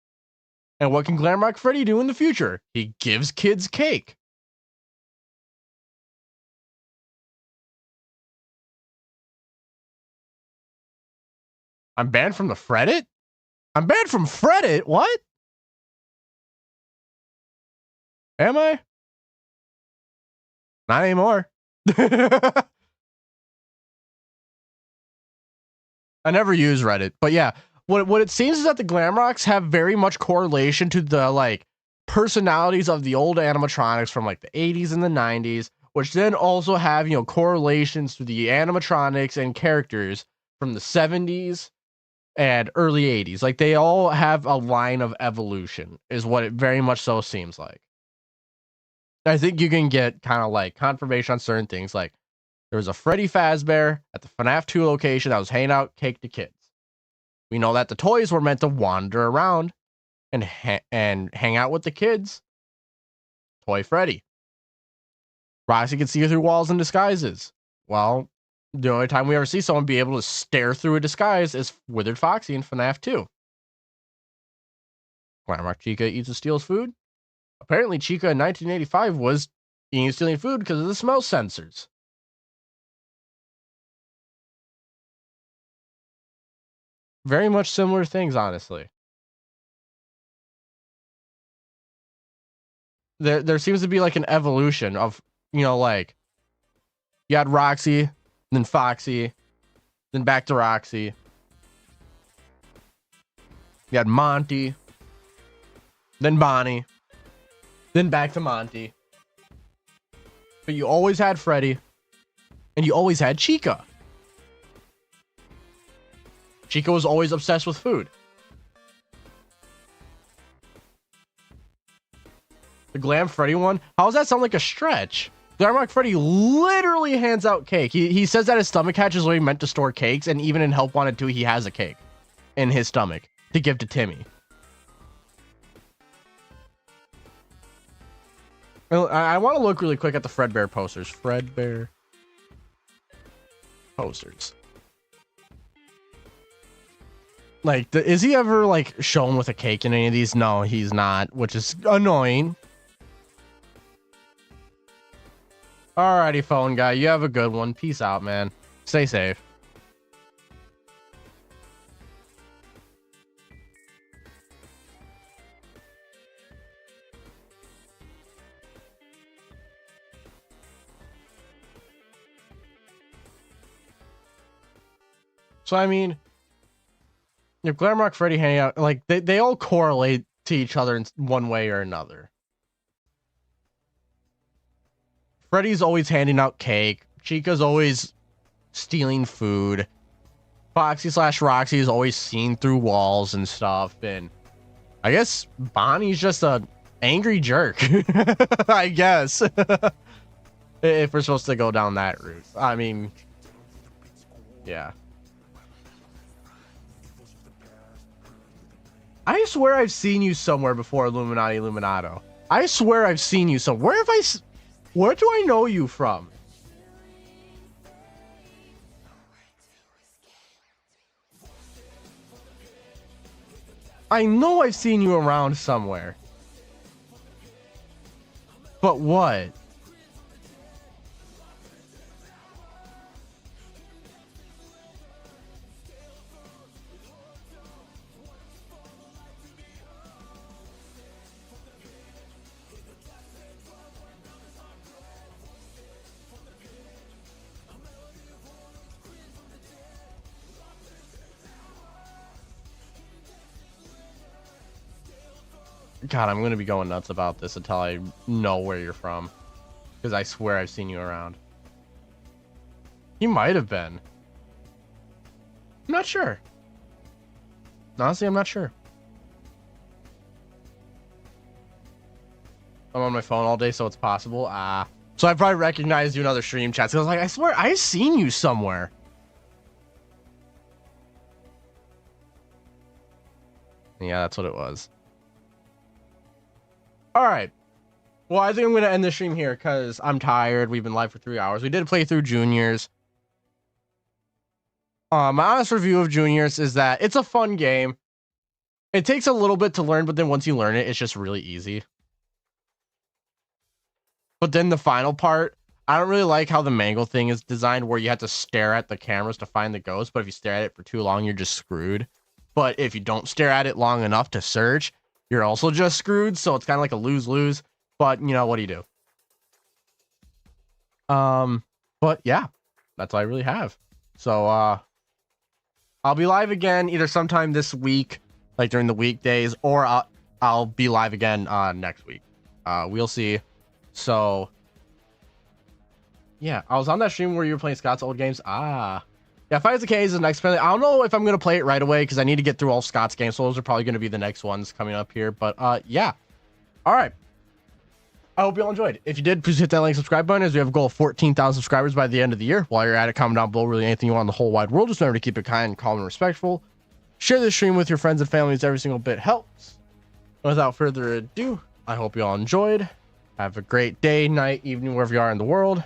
And what can Glamrock Freddy do in the future? He gives kids cake. I'm banned from the Reddit? I'm banned from Reddit? What? Am I? Not anymore. I never use Reddit, but yeah, what it seems is that the Glamrocks have very much correlation to the like personalities of the old animatronics from like the 80s and the 90s, which then also have, you know, correlations to the animatronics and characters from the 70s and early 80s. Like they all have a line of evolution, is what it very much so seems like. I think you can get kind of like confirmation on certain things. Like there was a Freddy Fazbear at the FNAF 2 location that was handing out cake to kids. We know that the toys were meant to wander around and hang out with the kids. Toy Freddy. Roxy can see through walls and disguises. Well, the only time we ever see someone be able to stare through a disguise is Withered Foxy in FNAF 2. Glamrock Chica eats and steals food. Apparently, Chica in 1985 was eating and stealing food because of the smell sensors. Very much similar things, honestly. There seems to be like an evolution of, you know, like you had Roxy, then Foxy, then back to Roxy. You had Monty, then Bonnie, then back to Monty. But you always had Freddy, and you always had Chica. Chica was always obsessed with food. The Glam Freddy one? How does that sound like a stretch? Glamrock Freddy literally hands out cake. He says that his stomach hatch is where he meant to store cakes, and even in Help Wanted 2, he has a cake in his stomach to give to Timmy. Well, I want to look really quick at the Fredbear posters. Fredbear posters. Like, is he ever, like, shown with a cake in any of these? No, he's not, which is annoying. Alrighty, phone guy. You have a good one. Peace out, man. Stay safe. So, I mean, if Glamrock Freddy hanging out, like, they all correlate to each other in one way or another. Freddy's always handing out cake. Chica's always stealing food. Foxy / Roxy is always seen through walls and stuff. And I guess Bonnie's just a angry jerk. I guess. If we're supposed to go down that route. I mean, yeah. I swear I've seen you somewhere before, Illuminati Illuminato. I swear I've seen you somewhere. Where do I know you from? I know I've seen you around somewhere. But what? God, I'm going to be going nuts about this until I know where you're from. Because I swear I've seen you around. You might have been. I'm not sure. Honestly, I'm not sure. I'm on my phone all day, so it's possible. So I probably recognized you in other stream chats. I was like, I swear I've seen you somewhere. Yeah, that's what it was. All right. Well, I think I'm going to end the stream here because I'm tired. We've been live for 3 hours. We did play through Juniors. My honest review of Juniors is that it's a fun game. It takes a little bit to learn, but then once you learn it, it's just really easy. But then the final part, I don't really like how the mangle thing is designed where you have to stare at the cameras to find the ghost. But if you stare at it for too long, you're just screwed. But if you don't stare at it long enough to search, you're also just screwed. So it's kind of like a lose-lose. But, you know, what do you do? But yeah, that's all I really have. So, I'll be live again either sometime this week, like during the weekdays, or I'll be live again next week. We'll see. So yeah, I was on that stream where you were playing Scott's old games. Yeah, Fights the Cage is the next penalty. I don't know if I'm gonna play it right away because I need to get through all Scott's games. So those are probably gonna be the next ones coming up here. But yeah. All right. I hope you all enjoyed. If you did, please hit that like, subscribe button, as we have a goal of 14,000 subscribers by the end of the year. While you're at it, comment down below really anything you want in the whole wide world. Just remember to keep it kind, calm, and respectful. Share this stream with your friends and families. Every single bit helps. And without further ado, I hope you all enjoyed. Have a great day, night, evening, wherever you are in the world.